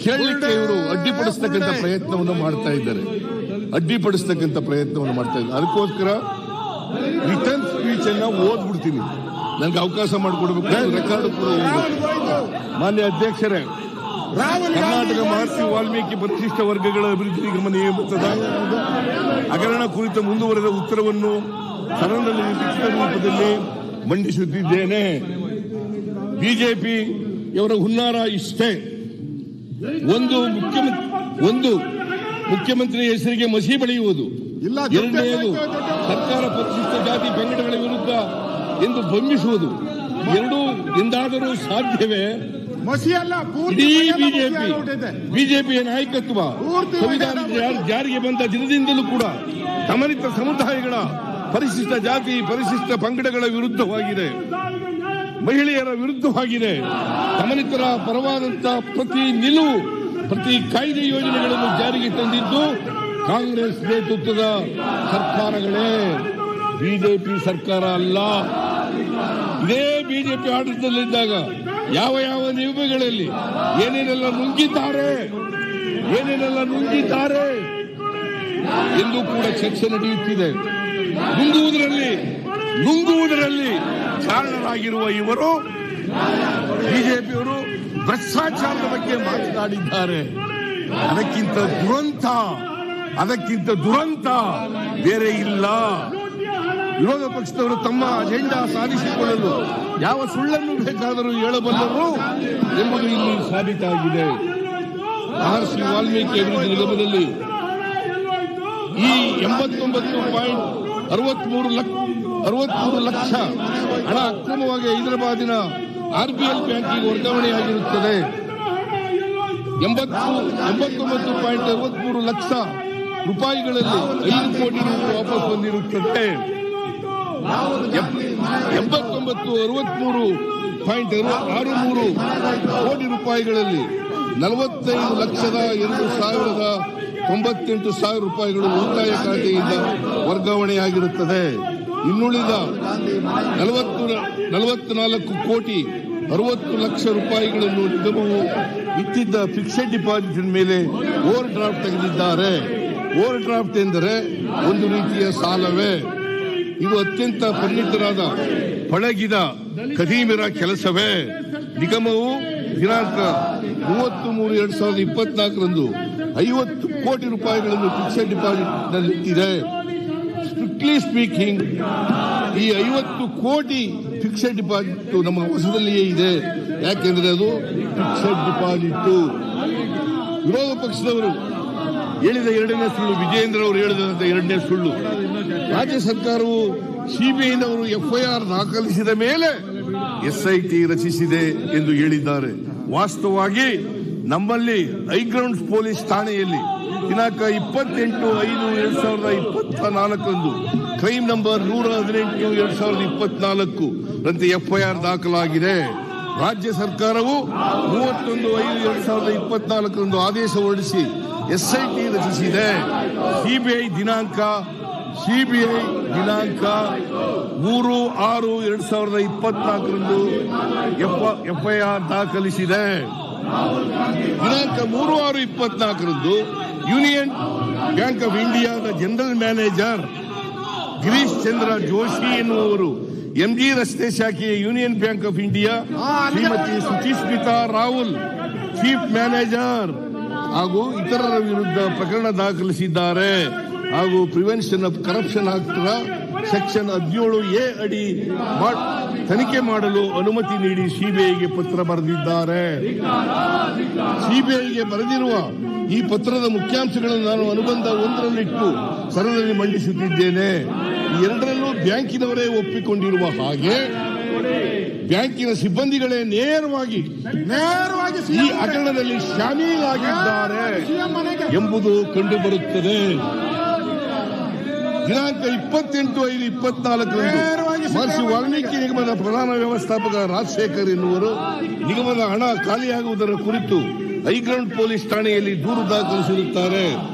ಕೇಳಲಿಕ್ಕೆ ಇವರು ಅಡ್ಡಿಪಡಿಸ್ತಕ್ಕಂಥ ಪ್ರಯತ್ನವನ್ನು ಮಾಡ್ತಾ ಇದ್ದಾರೆ. ಅದಕ್ಕೋಸ್ಕರ ರಿಟರ್ನ್ ಸ್ಪೀಚ್ ಅನ್ನ ಓದ್ಬಿಡ್ತೀನಿ, ನನಗೆ ಅವಕಾಶ ಮಾಡಿಕೊಡ್ಬೇಕು, ರೆಕಾರ್ಡ್ ಕೂಡ. ಮಾನ್ಯ ಅಧ್ಯಕ್ಷರೇ, ಕರ್ನಾಟಕ ಮಹರ್ಷಿ ವಾಲ್ಮೀಕಿ ಪರಿಶಿಷ್ಟ ವರ್ಗಗಳ ಅಭಿವೃದ್ಧಿ ನಿಗಮ ನೇಮಕದ ಹಗರಣ ಕುರಿತ ಮುಂದುವರೆದ ಉತ್ತರವನ್ನು ಸದನದಲ್ಲಿ ಲಿಖಿತ ರೂಪದಲ್ಲಿ ಮಂಡಿಸುತ್ತಿದ್ದೇನೆ. ಬಿಜೆಪಿಯವರ ಹುನ್ನಾರ ಇಷ್ಟೇ. ಒಂದು ಮುಖ್ಯಮಂತ್ರಿ ಹೆಸರಿಗೆ ಮಸಿ ಬಳಿಯುವುದು, ಎರಡನೆಯದು ಸರ್ಕಾರ ಪರಿಶಿಷ್ಟ ಜಾತಿ ಪಂಗಡಗಳ ವಿರುದ್ಧ ಎಂದು ಬಂಧಿಸುವುದು. ಎರಡೂ ಎಂದಾದರೂ ಸಾಧ್ಯವೇ? ಇಡೀ ಬಿಜೆಪಿಯ ನಾಯಕತ್ವ ಸಂವಿಧಾನ ಜಾರಿಗೆ ಬಂದ ದಿನದಿಂದಲೂ ಕೂಡ ದಮನಿತ ಸಮುದಾಯಗಳ ಪರಿಶಿಷ್ಟ ಜಾತಿ ಪರಿಶಿಷ್ಟ ಪಂಗಡಗಳ ವಿರುದ್ಧವಾಗಿದೆ, ಮಹಿಳೆಯರ ವಿರುದ್ಧವಾಗಿದೆ. ದಮನಿತರ ಪರವಾದಂತ ಪ್ರತಿ ಕಾಯ್ದೆ ಯೋಜನೆಗಳನ್ನು ಜಾರಿಗೆ ತಂದಿದ್ದು ಕಾಂಗ್ರೆಸ್ ನೇತೃತ್ವದ ಸರ್ಕಾರಗಳೇ, ಬಿಜೆಪಿ ಸರ್ಕಾರ ಅಲ್ಲ. ಇದೇ ಬಿಜೆಪಿ ಆಡಳಿತದಲ್ಲಿದ್ದಾಗ ಯಾವ ನಿಯಮಗಳಲ್ಲಿ ಏನೇನೆಲ್ಲ ನುಂಗಿದ್ದಾರೆ ಎಂದು ಕೂಡ ಚರ್ಚೆ ನಡೆಯುತ್ತಿದೆ. ನುಂಗುವುದರಲ್ಲಿ ಕಾರಣರಾಗಿರುವ ಇವರು ಬಿಜೆಪಿಯವರು ಭ್ರಷ್ಟಾಚಾರದ ಬಗ್ಗೆ ಮಾತನಾಡಿದ್ದಾರೆ. ಅದಕ್ಕಿಂತ ದುರಂತ ಬೇರೆ ಇಲ್ಲ. ವಿರೋಧ ಪಕ್ಷದವರು ತಮ್ಮ ಅಜೆಂಡಾ ಸಾಧಿಸಿಕೊಳ್ಳಲು ಯಾವ ಸುಳ್ಳನ್ನು ಬೇಕಾದರೂ ಹೇಳಬಲ್ಲರು ಎಂಬುದು ಇಲ್ಲಿ ಸಾಬೀತಾಗಿದೆ. ಮಹರ್ಷಿ ವಾಲ್ಮೀಕಿ ಅಭಿವೃದ್ಧಿ ನಿಗಮದಲ್ಲಿ ಈ 89.63 ಲಕ್ಷ ಹಣ ಅಕ್ರಮವಾಗಿ ಹೈದರಾಬಾದಿನ RBL ಬ್ಯಾಂಕಿಗೆ ವರ್ಗಾವಣೆಯಾಗಿರುತ್ತದೆ. 89.63 ಲಕ್ಷ ರೂಪಾಯಿಗಳಲ್ಲಿ 5 ಕೋಟಿ ರೂಪಾಯಿ ವಾಪಸ್ ಬಂದಿರುತ್ತದೆ. 63.63 ಕೋಟಿ ರೂಪಾಯಿಗಳಲ್ಲಿ 45,02,98,000 ರೂಪಾಯಿಗಳು ಉಳಿತಾಯ ಖಾತೆಯಿಂದ ವರ್ಗಾವಣೆಯಾಗಿರುತ್ತದೆ. ಇನ್ನುಳಿದ 44 ಕೋಟಿ 60 ಲಕ್ಷ ರೂಪಾಯಿಗಳನ್ನು ನಿಗಮವು ಇಟ್ಟಿದ್ದ ಫಿಕ್ಸೆಡ್ ಡಿಪಾಸಿಟ್ ಮೇಲೆ ಓವರ್ ಡ್ರಾಫ್ಟ್ ತೆಗೆದಿದ್ದಾರೆ. ಓವರ್ ಡ್ರಾಫ್ಟ್ ಎಂದರೆ ಒಂದು ರೀತಿಯ ಸಾಲವೇ. ಇದು ಅತ್ಯಂತ ಪರಿಣಿತರಾದ ಪಳಗಿದ ಖದೀಮರ ಕೆಲಸವೇ. ನಿಗಮವು ದಿನಾಂಕ 30/3/2024 50 ಕೋಟಿ ರೂಪಾಯಿಗಳನ್ನು ಫಿಕ್ಸೆಡ್ ಡಿಪಾಸಿಟ್ ನಲ್ಲಿಟ್ಟಿದೆ. ಸ್ಟ್ರಿಕ್ಟ್ಲಿ ಸ್ಪೀಕಿಂಗ್ ಈ 50 ಕೋಟಿ ಫಿಕ್ಸೆಡ್ ಡಿಪಾಸಿಟ್ ನಮ್ಮ ವಶದಲ್ಲಿಯೇ ಇದೆ. ಯಾಕೆಂದ್ರೆ ಅದು ಫಿಕ್ಸೆಡ್ ಡಿಪಾಸಿಟ್. ವಿರೋಧ ಪಕ್ಷದವರು ಹೇಳಿದ ಎರಡನೇ ಸುಳ್ಳು, ವಿಜಯೇಂದ್ರ ಅವರು ಹೇಳಿದಂತ ಎರಡನೇ ಸುಳ್ಳು. ರಾಜ್ಯ ಸರ್ಕಾರವು ಸಿಬಿಐನವರು FIR ದಾಖಲಿಸಿದ ಮೇಲೆ SIT ರಚಿಸಿದೆ ಎಂದು ಹೇಳಿದ್ದಾರೆ. ವಾಸ್ತವವಾಗಿ ನಮ್ಮಲ್ಲಿ ಹೈಗ್ರೌಂಡ್ಸ್ ಪೊಲೀಸ್ ಠಾಣೆಯಲ್ಲಿ ದಿನಾಂಕ 28/5/2024 ಕ್ರೈಮ್ ನಂಬರ್ 118/2024 ರಂತೆ FIR ದಾಖಲಾಗಿದೆ. ರಾಜ್ಯ ಸರ್ಕಾರವು 31/5/2024 ಆದೇಶ ಹೊರಡಿಸಿ SIT ರಚಿಸಿದೆ. ಸಿಬಿಐ ದಿನಾಂಕ 3/6/2024 FIR ದಾಖಲಿಸಿದೆ. ದಿನಾಂಕ 3/6/24 ಯೂನಿಯನ್ ಬ್ಯಾಂಕ್ ಆಫ್ ಇಂಡಿಯಾದ ಜನರಲ್ ಮ್ಯಾನೇಜರ್ ಗಿರೀಶ್ ಚಂದ್ರ ಜೋಶಿ ಎನ್ನುವರು MG ರಸ್ತೆ ಶಾಖೆಯ union bank of India Shrimati Suchismita Rahul chief manager ಹಾಗೂ ಇತರರ ವಿರುದ್ಧ ಪ್ರಕರಣ ದಾಖಲಿಸಿದ್ದಾರೆ. ಹಾಗೂ prevention of corruption act section 17A ಅಡಿ ತನಿಖೆ ಮಾಡಲು ಅನುಮತಿ ನೀಡಿ ಸಿಬಿಐಗೆ ಪತ್ರ ಬರೆದಿದ್ದಾರೆ. ಸಿಬಿಐಗೆ ಬರೆದಿರುವ ಈ ಪತ್ರದ ಮುಖ್ಯಾಂಶಗಳನ್ನು ನಾನು ಅನುಬಂಧ 1ರಲ್ಲಿಟ್ಟು ಸರಳಲ್ಲಿ ಮಂಡಿಸುತ್ತಿದ್ದೇನೆ. ಈ 2ರಲ್ಲೂ ಬ್ಯಾಂಕಿನವರೇ ಒಪ್ಪಿಕೊಂಡಿರುವ ಹಾಗೆ ಬ್ಯಾಂಕಿನ ಸಿಬ್ಬಂದಿಗಳೇ ನೇರವಾಗಿ ಈ ಹಗರಣದಲ್ಲಿ ಶಾಮೀಲಾಗಿದ್ದಾರೆ ಎಂಬುದು ಕಂಡುಬರುತ್ತದೆ. ದಿನಾಂಕ 28/5/24 ಮಹರ್ಷಿ ವಾಲ್ಮೀಕಿ ನಿಗಮದ ಪ್ರಧಾನ ವ್ಯವಸ್ಥಾಪಕ ರಾಜಶೇಖರ್ ಎನ್ನುವರು ನಿಗಮದ ಹಣ ಖಾಲಿಯಾಗುವುದರ ಕುರಿತು ಹೈಗ್ರೌಂಡ್ ಪೊಲೀಸ್ ಠಾಣೆಯಲ್ಲಿ ದೂರು ದಾಖಲಿಸಿರುತ್ತಾರೆ.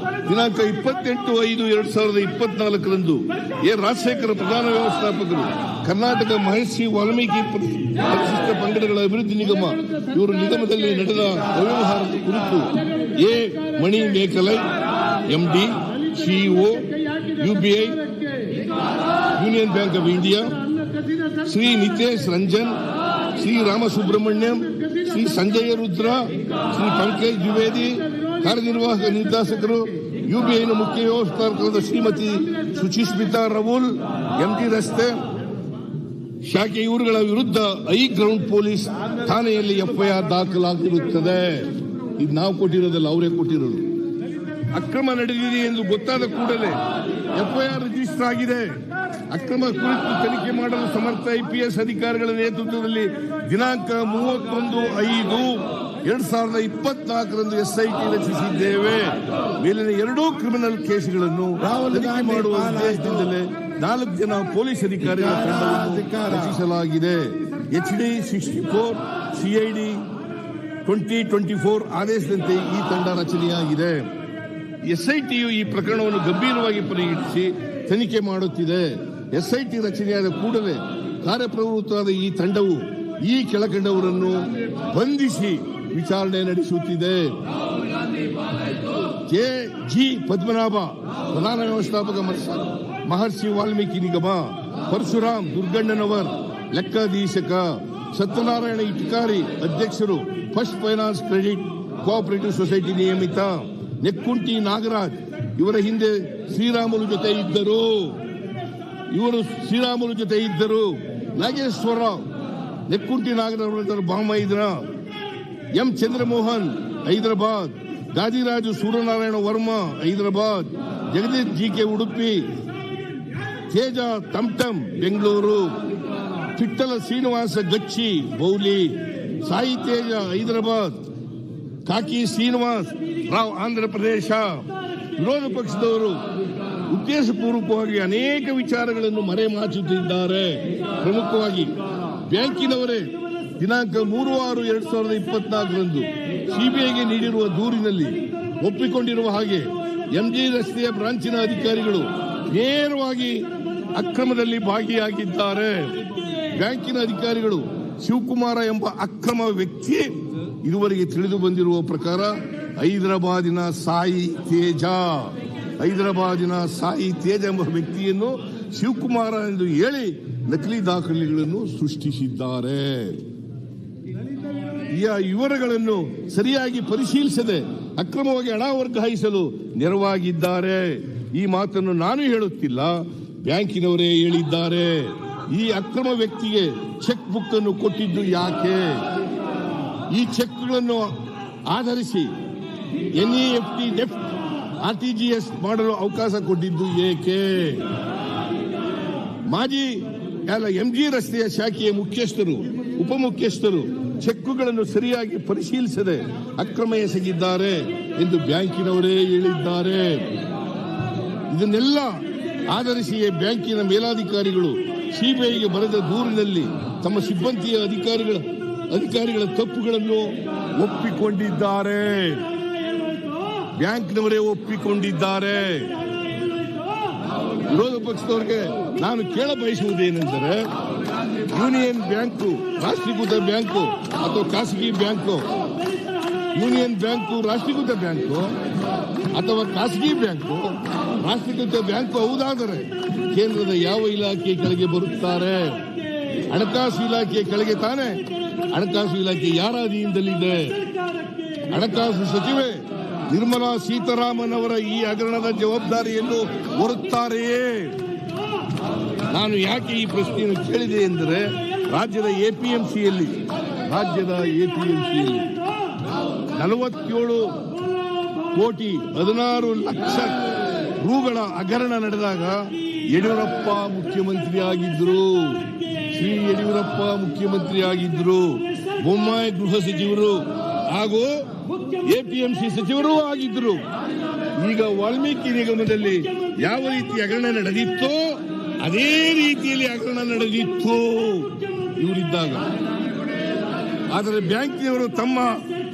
ದಿನಾಂಕ 28/5/2024 ರಾಜಶೇಖರ ಪ್ರಧಾನ ವ್ಯವಸ್ಥಾಪಕರು ಕರ್ನಾಟಕ ಮಹರ್ಷಿ ವಾಲ್ಮೀಕಿ ಪರಿಶಿಷ್ಟ ಪಂಗಡಗಳ ಅಭಿವೃದ್ಧಿ ನಿಗಮ ಇವರು ನಿಗಮದಲ್ಲಿ ನಡೆದ ಅವ್ಯವಹಾರದ ಕುರಿತು A Mani Mekalai MD CEO UBI union bank of India, Shri Nitesh Ranjan, Shri Ramasubramaniam, Shri Sanjaya Rudra, Shri Pankaj Dwivedi, ಕಾರ್ಯನಿರ್ವಾಹಕ ನಿರ್ದೇಶಕರು UBIನ ಮುಖ್ಯ ವ್ಯವಸ್ಥಾಪಕರಾದ ಶ್ರೀಮತಿ ಸುಚಿಸ್ಮಿತಾ ರಾಹುಲ್ MG ರಸ್ತೆ ಶಾಖೆ ಇವರುಗಳ ವಿರುದ್ಧ ಹೈಗ್ರೌಂಡ್ ಪೊಲೀಸ್ ಠಾಣೆಯಲ್ಲಿ FIR ದಾಖಲಾಗಿರುತ್ತದೆ. ಇದು ನಾವು ಕೊಟ್ಟಿರೋದಲ್ಲ, ಅವರೇ ಕೊಟ್ಟಿರೋದು. ಅಕ್ರಮ ನಡೆದಿದೆ ಎಂದು ಗೊತ್ತಾದ ಕೂಡಲೇ FIR ರಿಜಿಸ್ಟರ್ ಆಗಿದೆ. ಅಕ್ರಮ ಕುರಿತು ತನಿಖೆ ಮಾಡಲು ಸಮರ್ಥ IPS ಅಧಿಕಾರಿಗಳ ನೇತೃತ್ವದಲ್ಲಿ ದಿನಾಂಕ 31/5/2024 SIT ರಚಿಸಿದ್ದೇವೆ. ಮೇಲಿನ 2 ಕ್ರಿಮಿನಲ್ ಕೇಸ್ಗಳನ್ನು ತನಿಖೆ ಮಾಡುವ ಉದ್ದೇಶದಿಂದಲೇ 4 ಜನ ಪೊಲೀಸ್ ಅಧಿಕಾರಿಗಳ ತಂಡವನ್ನು ರಚಿಸಲಾಗಿದೆ. HD 64 CID 2024 ಆದೇಶದಂತೆ ಈ ತಂಡ ರಚನೆಯಾಗಿದೆ. SITಯು ಈ ಪ್ರಕರಣವನ್ನು ಗಂಭೀರವಾಗಿ ಪರಿಗಣಿಸಿ ತನಿಖೆ ಮಾಡುತ್ತಿದೆ. SIT ರಚನೆಯಾದ ಕೂಡಲೇ ಕಾರ್ಯಪ್ರವೃತ್ತವಾದ ಈ ತಂಡವು ಈ ಕೆಳಕಂಡವರನ್ನು ಬಂಧಿಸಿ ವಿಚಾರಣೆ ನಡೆಸುತ್ತಿದೆ. G ಪದ್ಮನಾಭ ಪ್ರಧಾನ ವ್ಯವಸ್ಥಾಪಕ ಮಹರ್ಷಿ ವಾಲ್ಮೀಕಿ ನಿಗಮ, ಪರಶುರಾಮ್ ದುರ್ಗಣ್ಣನವರ್ ಲೆಕ್ಕಾಧೀಶಕ, ಸತ್ಯನಾರಾಯಣ ಇಟ್ಕಾರಿ ಅಧ್ಯಕ್ಷರು first finance credit cooperative society ನಿಯಮಿತ, ನೆಕ್ಕುಂಟಿ ನಾಗರಾಜ್ ಇವರ ಹಿಂದೆ ಶ್ರೀರಾಮುಲು ಜೊತೆ ಇದ್ದರು. ನಾಗೇಶ್ವರರಾವ್ ನೆಕ್ಕುಂಟಿ ನಾಗರಾಜ್ ಬಾಮೈದ್ರ, M ಚಂದ್ರಮೋಹನ್ ಹೈದರಾಬಾದ್, ಗಾದಿರಾಜು ಸೂರ್ಯನಾರಾಯಣ ವರ್ಮಾ ಹೈದರಾಬಾದ್, ಜಗದೀಶ್ GK ಉಡುಪಿ, ತೇಜ ಟಮ್ಟಮ್ ಬೆಂಗಳೂರು, ಚಿಟ್ಟಲ ಶ್ರೀನಿವಾಸ ಗಚ್ಚಿ ಬೌಲಿ, ಸಾಯಿ ತೇಜ ಹೈದರಾಬಾದ್, ಕಾಕಿ ಶ್ರೀನಿವಾಸ್ ರಾವ್ ಆಂಧ್ರಪ್ರದೇಶ. ವಿರೋಧ ಪಕ್ಷದವರು ಉದ್ದೇಶಪೂರ್ವಕವಾಗಿ ಅನೇಕ ವಿಚಾರಗಳನ್ನು ಮರೆಮಾಚುತ್ತಿದ್ದಾರೆ. ಪ್ರಮುಖವಾಗಿ ಬ್ಯಾಂಕಿನವರೇ ದಿನಾಂಕ 3/6/2024 ಸಿಬಿಐಗೆ ನೀಡಿರುವ ದೂರಿನಲ್ಲಿ ಒಪ್ಪಿಕೊಂಡಿರುವ ಹಾಗೆ MG ರಸ್ತೆಯ ಬ್ರಾಂಚಿನ ಅಧಿಕಾರಿಗಳು ನೇರವಾಗಿ ಅಕ್ರಮದಲ್ಲಿ ಭಾಗಿಯಾಗಿದ್ದಾರೆ. ಬ್ಯಾಂಕಿನ ಅಧಿಕಾರಿಗಳು ಶಿವಕುಮಾರ ಎಂಬ ಅಕ್ರಮ ವ್ಯಕ್ತಿ ಇದುವರೆಗೆ ತಿಳಿದು ಬಂದಿರುವ ಪ್ರಕಾರ ಹೈದರಾಬಾದಿನ ಸಾಯಿ ತೇಜ ಎಂಬ ವ್ಯಕ್ತಿಯನ್ನು ಶಿವಕುಮಾರ ಎಂದು ಹೇಳಿ ನಕಲಿ ದಾಖಲೆಗಳನ್ನು ಸೃಷ್ಟಿಸಿದ್ದಾರೆ. ಈ ವಿವರಗಳನ್ನು ಸರಿಯಾಗಿ ಪರಿಶೀಲಿಸದೆ ಅಕ್ರಮವಾಗಿ ಹಣ ವರ್ಗಾಯಿಸಲು ನೆರವಾಗಿದ್ದಾರೆ. ಈ ಮಾತನ್ನು ನಾನು ಹೇಳುತ್ತಿಲ್ಲ, ಬ್ಯಾಂಕಿನವರೇ ಹೇಳಿದ್ದಾರೆ. ಈ ಅಕ್ರಮ ವ್ಯಕ್ತಿಗೆ ಚೆಕ್ ಬುಕ್ ಅನ್ನು ಕೊಟ್ಟಿದ್ದು ಯಾಕೆ? ಈ ಚೆಕ್ಗಳನ್ನು ಆಧರಿಸಿ NEFT ನೆಫ್ಟ್ RTGS ಮಾಡಲು ಅವಕಾಶ ಕೊಟ್ಟಿದ್ದು ಏಕೆ? MG ರಸ್ತೆಯ ಶಾಖೆಯ ಮುಖ್ಯಸ್ಥರು ಉಪಮುಖ್ಯಸ್ಥರು ಚೆಕ್ಗಳನ್ನು ಸರಿಯಾಗಿ ಪರಿಶೀಲಿಸದೆ ಅಕ್ರಮ ಎಸಗಿದ್ದಾರೆ ಎಂದು ಬ್ಯಾಂಕಿನವರೇ ಹೇಳಿದ್ದಾರೆ. ಇದನ್ನೆಲ್ಲ ಆಧರಿಸಿ ಬ್ಯಾಂಕಿನ ಮೇಲಾಧಿಕಾರಿಗಳು ಸಿಬಿಐಗೆ ಬರೆದ ದೂರಿನಲ್ಲಿ ತಮ್ಮ ಸಿಬ್ಬಂದಿಯ ಅಧಿಕಾರಿಗಳ ತಪ್ಪುಗಳನ್ನು ಒಪ್ಪಿಕೊಂಡಿದ್ದಾರೆ. ಬ್ಯಾಂಕ್ನವರೇ ಒಪ್ಪಿಕೊಂಡಿದ್ದಾರೆ. ವಿರೋಧ ಪಕ್ಷದವರಿಗೆ ನಾನು ಕೇಳ ಬಯಸುವುದೇನೆಂದರೆ, ಯೂನಿಯನ್ ಬ್ಯಾಂಕು ರಾಷ್ಟ್ರೀಕೃತ ಬ್ಯಾಂಕು ಅಥವಾ ಖಾಸಗಿ ಬ್ಯಾಂಕು, ಯೂನಿಯನ್ ಬ್ಯಾಂಕು ರಾಷ್ಟ್ರೀಕೃತ ಬ್ಯಾಂಕು ಅಥವಾ ಖಾಸಗಿ ಬ್ಯಾಂಕು ರಾಷ್ಟ್ರೀಕೃತ ಬ್ಯಾಂಕು ಹೌದಾದರೆ ಕೇಂದ್ರದ ಯಾವ ಇಲಾಖೆ ಕೆಳಗೆ ಬರುತ್ತಾರೆ? ಹಣಕಾಸು ಇಲಾಖೆ ಕೆಳಗೆ ತಾನೆ. ಹಣಕಾಸು ಇಲಾಖೆ ಯಾರ ಅಧೀನದಲ್ಲಿದೆ? ಹಣಕಾಸು ಸಚಿವೆ ನಿರ್ಮಲಾ ಸೀತಾರಾಮನ್ ಅವರ ಈ ಹಗರಣದ ಜವಾಬ್ದಾರಿಯನ್ನು ಹೊರುತ್ತಾರೆಯೇ? ನಾನು ಯಾಕೆ ಈ ಪ್ರಶ್ನೆಯನ್ನು ಕೇಳಿದೆ ಎಂದರೆ, ರಾಜ್ಯದ ಎಪಿಎಂಸಿಯಲ್ಲಿ 47 ಕೋಟಿ 16 ಲಕ್ಷ ರೂಗಳ ಹಗರಣ ನಡೆದಾಗ ಯಡಿಯೂರಪ್ಪ ಮುಖ್ಯಮಂತ್ರಿ ಆಗಿದ್ದರು. ಶ್ರೀ ಯಡಿಯೂರಪ್ಪ ಮುಖ್ಯಮಂತ್ರಿ ಆಗಿದ್ದರು. ಬೊಮ್ಮಾಯಿ ಗೃಹ ಸಚಿವರು ಹಾಗೂ ಎಪಿಎಂಸಿ ಸಚಿವರೂ ಆಗಿದ್ದರು. ಈಗ ವಾಲ್ಮೀಕಿ ನಿಗಮದಲ್ಲಿ ಯಾವ ರೀತಿ ಹಗರಣ ನಡೆದಿತ್ತೋ ಅದೇ ರೀತಿಯಲ್ಲಿ ಹಗರಣ ನಡೆದಿತ್ತು ಇವರಿದ್ದಾಗ. ಆದರೆ ಬ್ಯಾಂಕಿನವರು ತಮ್ಮ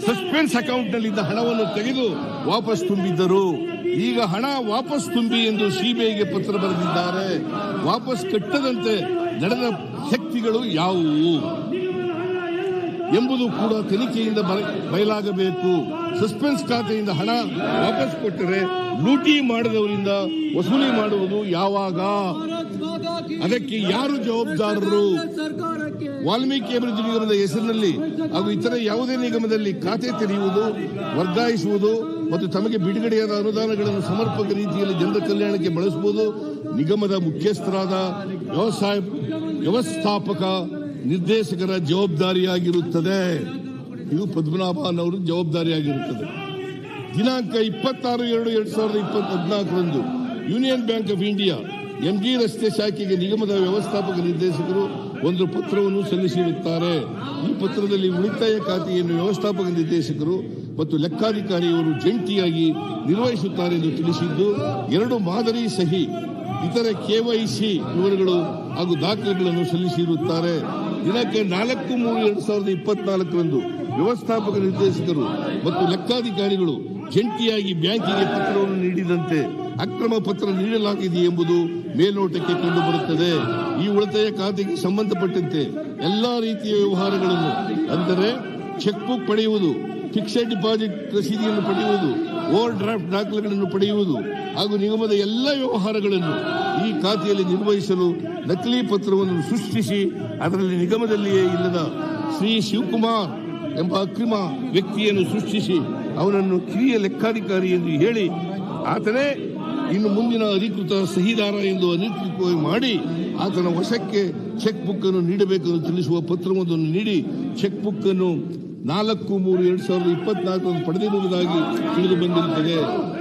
ಸಸ್ಪೆನ್ಸ್ ಅಕೌಂಟ್ನಲ್ಲಿದ್ದ ಹಣವನ್ನು ತೆಗೆದು ವಾಪಸ್ ತುಂಬಿದ್ದರು. ಈಗ ಹಣ ವಾಪಸ್ ತುಂಬಿ ಎಂದು ಸಿಬಿಐಗೆ ಪತ್ರ ಬರೆದಿದ್ದಾರೆ. ವಾಪಸ್ ಕಟ್ಟದಂತೆ ನಡೆದ ಶಕ್ತಿಗಳು ಯಾವುವು ಎಂಬುದು ಕೂಡ ತನಿಖೆಯಿಂದ ಬಯಲಾಗಬೇಕು. ಸಸ್ಪೆನ್ಸ್ ಖಾತೆಯಿಂದ ಹಣ ವಾಪಸ್ ಕೊಟ್ಟರೆ ಲೂಟಿ ಮಾಡಿದವರಿಂದ ವಸೂಲಿ ಮಾಡುವುದು ಯಾವಾಗ? ಅದಕ್ಕೆ ಯಾರು ಜವಾಬ್ದಾರರು? ವಾಲ್ಮೀಕಿ ಅಭಿವೃದ್ಧಿ ನಿಗಮದ ಹೆಸರಿನಲ್ಲಿ ಹಾಗೂ ಇತರ ಯಾವುದೇ ನಿಗಮದಲ್ಲಿ ಖಾತೆ ತೆರೆಯುವುದು, ವರ್ಗಾಯಿಸುವುದು ಮತ್ತು ತಮಗೆ ಬಿಡುಗಡೆಯಾದ ಅನುದಾನಗಳನ್ನು ಸಮರ್ಪಕ ರೀತಿಯಲ್ಲಿ ಜನರ ಕಲ್ಯಾಣಕ್ಕೆ ಬಳಸುವುದು ನಿಗಮದ ಮುಖ್ಯಸ್ಥರಾದ ವ್ಯವಸ್ಥಾಪಕ ನಿರ್ದೇಶಕರ ಜವಾಬ್ದಾರಿಯಾಗಿರುತ್ತದೆ. ಇದು ಪದ್ಮನಾಭನ್ ಅವರ ಜವಾಬ್ದಾರಿಯಾಗಿರುತ್ತದೆ. ದಿನಾಂಕ 26/2/2014 Union bank of India MG ರಸ್ತೆ ಶಾಖೆಗೆ ನಿಗಮದ ವ್ಯವಸ್ಥಾಪಕ ನಿರ್ದೇಶಕರು ಒಂದು ಪತ್ರವನ್ನು ಸಲ್ಲಿಸಿರುತ್ತಾರೆ. ಈ ಪತ್ರದಲ್ಲಿ ಉಳಿತಾಯ ಖಾತೆಯನ್ನು ವ್ಯವಸ್ಥಾಪಕ ನಿರ್ದೇಶಕರು ಮತ್ತು ಲೆಕ್ಕಾಧಿಕಾರಿಯವರು ಜಂಟಿಯಾಗಿ ನಿರ್ವಹಿಸುತ್ತಾರೆ ಎಂದು ತಿಳಿಸಿದ್ದು, 2 ಮಾದರಿ ಸಹಿ, ಇತರ ಕೆವೈಸಿ ವಿವರಗಳು ಹಾಗೂ ದಾಖಲೆಗಳನ್ನು ಸಲ್ಲಿಸಿರುತ್ತಾರೆ. ದಿನಾಂಕ 4/3/2024 ವ್ಯವಸ್ಥಾಪಕ ನಿರ್ದೇಶಕರು ಮತ್ತು ಲೆಕ್ಕಾಧಿಕಾರಿಗಳು ಜಂಟಿಯಾಗಿ ಬ್ಯಾಂಕಿಗೆ ಪತ್ರವನ್ನು ನೀಡಿದಂತೆ ಅಕ್ರಮ ಪತ್ರ ನೀಡಲಾಗಿದೆ ಎಂಬುದು ಮೇಲ್ನೋಟಕ್ಕೆ ಕಂಡುಬರುತ್ತದೆ. ಈ ಉಳಿತಾಯ ಖಾತೆಗೆ ಸಂಬಂಧಪಟ್ಟಂತೆ ಎಲ್ಲಾ ರೀತಿಯ ವ್ಯವಹಾರಗಳನ್ನು, ಅಂದರೆ ಚೆಕ್ ಬುಕ್ ಪಡೆಯುವುದು, ಫಿಕ್ಸೆಡ್ ಡಿಪಾಸಿಟ್ ರಸೀದಿಯನ್ನು ಪಡೆಯುವುದು, ಓವರ್ ಡ್ರಾಫ್ಟ್ ದಾಖಲೆಗಳನ್ನು ಪಡೆಯುವುದು ಹಾಗೂ ನಿಗಮದ ಎಲ್ಲ ವ್ಯವಹಾರಗಳನ್ನು ಈ ಖಾತೆಯಲ್ಲಿ ನಿರ್ವಹಿಸಲು ನಕಲಿ ಪತ್ರವನ್ನು ಸೃಷ್ಟಿಸಿ ಅದರಲ್ಲಿ ನಿಗಮದಲ್ಲಿಯೇ ಇಲ್ಲದ ಶ್ರೀ ಶಿವಕುಮಾರ್ ಎಂಬ ಅಕ್ರಮ ವ್ಯಕ್ತಿಯನ್ನು ಸೃಷ್ಟಿಸಿ ಅವನನ್ನು ಕಿರಿಯ ಲೆಕ್ಕಾಧಿಕಾರಿ ಎಂದು ಹೇಳಿ ಆತನೇ ಇನ್ನು ಮುಂದಿನ ಅಧಿಕೃತ ಸಹಿದಾರ ಎಂದು ಅನಧಿಕೃತವಾಗಿ ಮಾಡಿ ಆತನ ವಶಕ್ಕೆ ಚೆಕ್ ಬುಕ್ ಅನ್ನು ನೀಡಬೇಕೆಂದು ತಿಳಿಸುವ ಪತ್ರವೊಂದನ್ನು ನೀಡಿ ಚೆಕ್ ಬುಕ್ ಅನ್ನು 4/3/2024 ಪಡೆದಿರುವುದಾಗಿ ತಿಳಿದು ಬಂದಿರುತ್ತದೆ.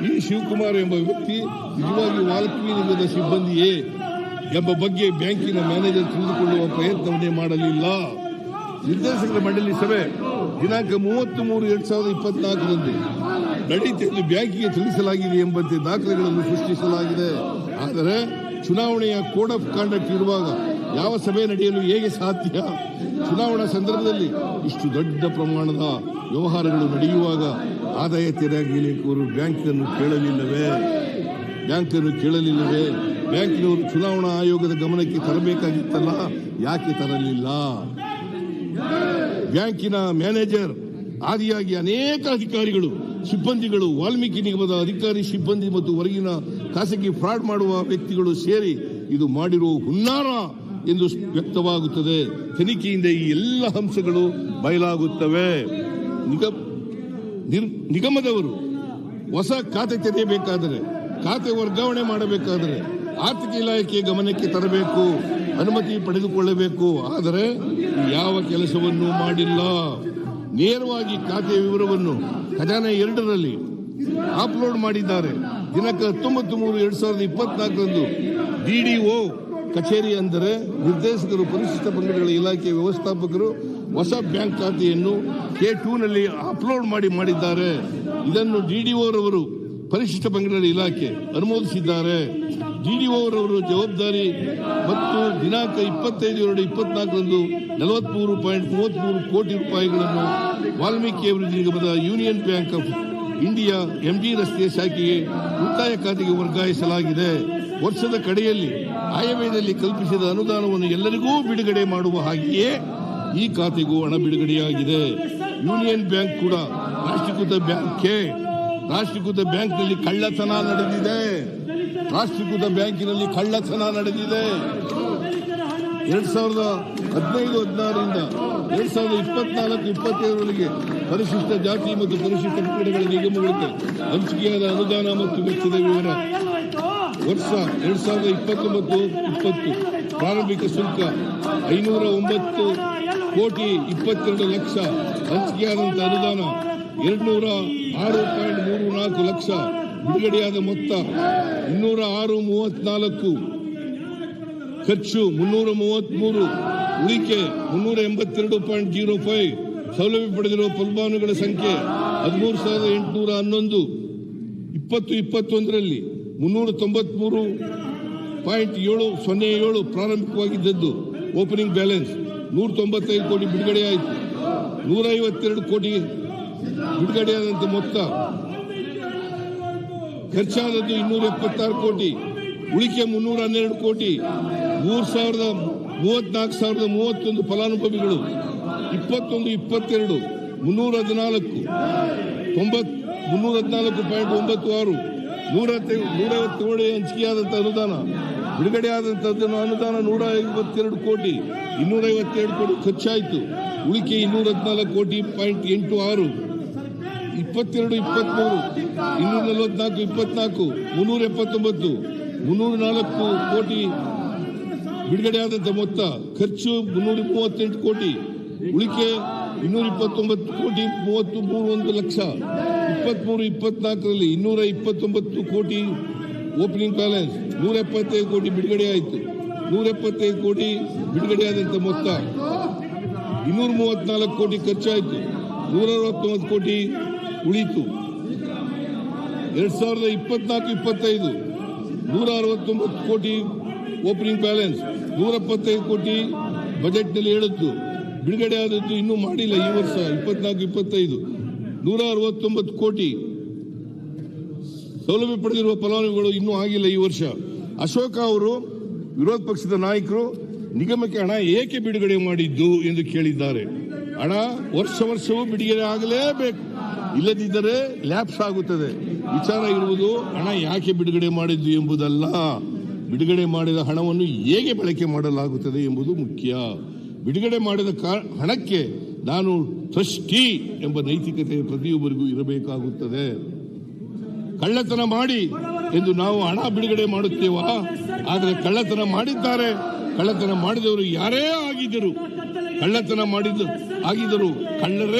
ಈ ಶಿವಕುಮಾರ್ ಎಂಬ ವ್ಯಕ್ತಿ ನಿಜವಾಗಿ ವಾಲ್ಮೀಕಿ ನಿಗಮದ ಸಿಬ್ಬಂದಿಯೇ ಎಂಬ ಬಗ್ಗೆ ಬ್ಯಾಂಕಿನ ಮ್ಯಾನೇಜರ್ ತಿಳಿದುಕೊಳ್ಳುವ ಪ್ರಯತ್ನವನ್ನೇ ಮಾಡಲಿಲ್ಲ. ನಿರ್ದೇಶಕರ ಮಂಡಳಿ ಸಭೆ ದಿನಾಂಕ 30/3/2024 ನಡೆಯುತ್ತಿದ್ದು ಬ್ಯಾಂಕಿಗೆ ತಿಳಿಸಲಾಗಿದೆ ಎಂಬಂತೆ ದಾಖಲೆಗಳನ್ನು ಸೃಷ್ಟಿಸಲಾಗಿದೆ. ಆದರೆ ಚುನಾವಣೆಯ ಕೋಡ್ ಆಫ್ ಕಾಂಡಕ್ಟ್ ಇರುವಾಗ ಯಾವ ಸಭೆ ನಡೆಯಲು ಹೇಗೆ ಸಾಧ್ಯ? ಚುನಾವಣಾ ಸಂದರ್ಭದಲ್ಲಿ ಇಷ್ಟು ದೊಡ್ಡ ಪ್ರಮಾಣದ ವ್ಯವಹಾರಗಳು ನಡೆಯುವಾಗ ಆದಾಯ ತೆರಿಗೆಯವರು ಬ್ಯಾಂಕನ್ನು ಕೇಳಲಿಲ್ಲವೇ? ಬ್ಯಾಂಕಿನವರು ಚುನಾವಣಾ ಆಯೋಗದ ಗಮನಕ್ಕೆ ತರಬೇಕಾಗಿತ್ತಲ್ಲ, ಯಾಕೆ ತರಲಿಲ್ಲ? ಬ್ಯಾಂಕಿನ ಮ್ಯಾನೇಜರ್ ಆದಿಯಾಗಿ ಅನೇಕ ಅಧಿಕಾರಿಗಳು, ಸಿಬ್ಬಂದಿಗಳು, ವಾಲ್ಮೀಕಿ ನಿಗಮದ ಅಧಿಕಾರಿ ಸಿಬ್ಬಂದಿ ಮತ್ತು ಹೊರಗಿನ ಖಾಸಗಿ ಫ್ರಾಡ್ ಮಾಡುವ ವ್ಯಕ್ತಿಗಳು ಸೇರಿ ಇದು ಮಾಡಿರುವ ಹುನ್ನಾರ ಎಂದು ವ್ಯಕ್ತವಾಗುತ್ತದೆ. ತನಿಖೆಯಿಂದ ಈ ಎಲ್ಲ ಅಂಶಗಳು ಬಯಲಾಗುತ್ತವೆ. ನಿಗಮದವರು ಹೊಸ ಖಾತೆ ತೆರೆಯಬೇಕಾದರೆ, ಖಾತೆ ವರ್ಗಾವಣೆ ಮಾಡಬೇಕಾದರೆ ಆರ್ಥಿಕ ಇಲಾಖೆ ಗಮನಕ್ಕೆ ತರಬೇಕು, ಅನುಮತಿ ಪಡೆದುಕೊಳ್ಳಬೇಕು. ಆದರೆ ಯಾವ ಕೆಲಸವನ್ನೂ ಮಾಡಿಲ್ಲ. ನೇರವಾಗಿ ಖಾತೆಯ ವಿವರವನ್ನು ಖಜಾನೆ 2ರಲ್ಲಿ ಅಪ್ಲೋಡ್ ಮಾಡಿದ್ದಾರೆ. ದಿನಾಂಕ 19/3/2024 ಡಿಡಿಒ ಕಚೇರಿ, ಅಂದರೆ ನಿರ್ದೇಶಕರು ಪರಿಶಿಷ್ಟ ಪಂಗಡಗಳ ಇಲಾಖೆ ವ್ಯವಸ್ಥಾಪಕರು ಹೊಸ ಬ್ಯಾಂಕ್ ಖಾತೆಯನ್ನು K2ನಲ್ಲಿ ಅಪ್ಲೋಡ್ ಮಾಡಿದ್ದಾರೆ. ಇದನ್ನು ಡಿಡಿಒರವರು ಪರಿಶಿಷ್ಟ ಪಂಗಡಗಳ ಇಲಾಖೆ ಅನುಮೋದಿಸಿದ್ದಾರೆ. ಡಿಡಿಒರವರು ಜವಾಬ್ದಾರಿ ಮತ್ತು ದಿನಾಂಕ 25/2/2024 43.33 ಕೋಟಿ ರೂಪಾಯಿಗಳನ್ನು ವಾಲ್ಮೀಕಿ ಅಭಿವೃದ್ಧಿ ನಿಗಮದ Union bank of India MG ರಸ್ತೆಯ ಶಾಖೆಗೆ ಉಳಿತಾಯ ಖಾತೆಗೆ ವರ್ಗಾಯಿಸಲಾಗಿದೆ. ವರ್ಷದ ಕಡೆಯಲ್ಲಿ ಆಯವ್ಯಯದಲ್ಲಿ ಕಲ್ಪಿಸಿದ ಅನುದಾನವನ್ನು ಎಲ್ಲರಿಗೂ ಬಿಡುಗಡೆ ಮಾಡುವ ಹಾಗೆಯೇ ಈ ಖಾತೆಗೂ ಹಣ ಬಿಡುಗಡೆಯಾಗಿದೆ. ಯೂನಿಯನ್ ಬ್ಯಾಂಕ್ ಕೂಡ ರಾಷ್ಟ್ರೀಕೃತ ಬ್ಯಾಂಕ್ನಲ್ಲಿ ಕಳ್ಳತನ ನಡೆದಿದೆ. ರಾಷ್ಟ್ರೀಕೃತ ಬ್ಯಾಂಕಿನಲ್ಲಿ ಕಳ್ಳತನ ನಡೆದಿದೆ. 2015-16ರಿಂದ 2024-25ರವರೆಗೆ ಪರಿಶಿಷ್ಟ ಜಾತಿ ಮತ್ತು ಪರಿಶಿಷ್ಟ ಪಂಗಡಗಳ ನಿಗಮಗಳಿಗೆ ಹಂಚಿಕೆಯಾದ ಅನುದಾನ ಮತ್ತು ವೆಚ್ಚದ ವಿವರ. ವರ್ಷ 2019-20 ಪ್ರಾರಂಭಿಕ ಶುಲ್ಕ 509 ಕೋಟಿ 22 ಲಕ್ಷ. ಹಂಚಿಕೆಯಾದಂತಹ ಅನುದಾನ 206.34 ಲಕ್ಷ. ಬಿಡುಗಡೆಯಾದ ಮೊತ್ತ 206.34. ಖರ್ಚು 333. ಉಳಿಕೆ 382.05. ಸೌಲಭ್ಯ ಪಡೆದಿರುವ ಫಲಾನುಭವಿಗಳ ಸಂಖ್ಯೆ 13,811. 2021ರಲ್ಲಿ 393.707 ಪ್ರಾರಂಭಿಕವಾಗಿದ್ದದ್ದು. ಓಪನಿಂಗ್ ಬ್ಯಾಲೆನ್ಸ್ 195 ಕೋಟಿ ಬಿಡುಗಡೆಯಾಯಿತು. 152 ಕೋಟಿ ಬಿಡುಗಡೆಯಾದಂಥ ಮೊತ್ತ. ಖರ್ಚಾದದ್ದು 276 ಕೋಟಿ. ಉಳಿಕೆ 312 ಕೋಟಿ. 34,031 ಫಲಾನುಭವಿಗಳು. 21-22 314.96. 157 ಹಂಚಿಕೆಯಾದಂಥ ಅನುದಾನ. ಬಿಡುಗಡೆಯಾದಂಥದ್ದು ಅನುದಾನ 152 ಕೋಟಿ. 252 ಕೋಟಿ ಖರ್ಚಾಯಿತು. ಉಳಿಕೆ 214 ಕೋಟಿ .86. 22-23 244-24 379 304 ಕೋಟಿ ಬಿಡುಗಡೆಯಾದಂಥ ಮೊತ್ತ. ಖರ್ಚು 338 ಕೋಟಿ. ಉಳಿಕೆ 229 ಕೋಟಿ 31 ಲಕ್ಷ. 23-24ರಲ್ಲಿ 229 ಕೋಟಿ ಓಪನಿಂಗ್ ಬ್ಯಾಲೆನ್ಸ್. 175 ಕೋಟಿ ಬಿಡುಗಡೆಯಾಯಿತು. 175 ಕೋಟಿ ಬಿಡುಗಡೆಯಾದಂಥ ಮೊತ್ತ. 234 ಕೋಟಿ ಖರ್ಚಾಯಿತು. 169 ಕೋಟಿ ಉಳಿತು. 2024-25 169 ಕೋಟಿ ಓಪನಿಂಗ್ ಬ್ಯಾಲೆನ್ಸ್. 175 ಕೋಟಿ ಬಜೆಟ್ನಲ್ಲಿ ಹೇಳಿದ್ದು. ಬಿಡುಗಡೆಯಾದದ್ದು ಇನ್ನೂ ಮಾಡಿಲ್ಲ. ಈ ವರ್ಷ 24-25 169 ಕೋಟಿ. ಸೌಲಭ್ಯ ಪಡೆದಿರುವ ಫಲಾನುಭವಿಗಳು ಇನ್ನೂ ಆಗಿಲ್ಲ ಈ ವರ್ಷ. ಅಶೋಕ ಅವರು ವಿರೋಧ ಪಕ್ಷದ ನಾಯಕರು ನಿಗಮಕ್ಕೆ ಹಣ ಏಕೆ ಬಿಡುಗಡೆ ಮಾಡಿದ್ದು ಎಂದು ಕೇಳಿದ್ದಾರೆ. ಹಣ ವರ್ಷವೂ ಬಿಡುಗಡೆ ಆಗಲೇಬೇಕು, ಇಲ್ಲದಿದ್ದರೆ ಲ್ಯಾಪ್ಸ್ ಆಗುತ್ತದೆ. ವಿಚಾರ ಇರುವುದು ಹಣ ಯಾಕೆ ಬಿಡುಗಡೆ ಮಾಡಿದ್ದು ಎಂಬುದಲ್ಲ, ಬಿಡುಗಡೆ ಮಾಡಿದ ಹಣವನ್ನು ಹೇಗೆ ಬಳಕೆ ಮಾಡಲಾಗುತ್ತದೆ ಎಂಬುದು ಮುಖ್ಯ. ಬಿಡುಗಡೆ ಮಾಡಿದ ಹಣಕ್ಕೆ ನಾನು ಟ್ರಸ್ಟಿ ಎಂಬ ನೈತಿಕತೆ ಪ್ರತಿಯೊಬ್ಬರಿಗೂ ಇರಬೇಕಾಗುತ್ತದೆ. ಕಳ್ಳತನ ಮಾಡಿ ಎಂದು ನಾವು ಹಣ ಬಿಡುಗಡೆ ಮಾಡುತ್ತೇವಾ? ಆದರೆ ಕಳ್ಳತನ ಮಾಡಿದ್ದಾರೆ. ಕಳ್ಳತನ ಮಾಡಿದವರು ಯಾರೇ ಆಗಿದ್ದರು, ಕಳ್ಳತನ ಆಗಿದ್ದರು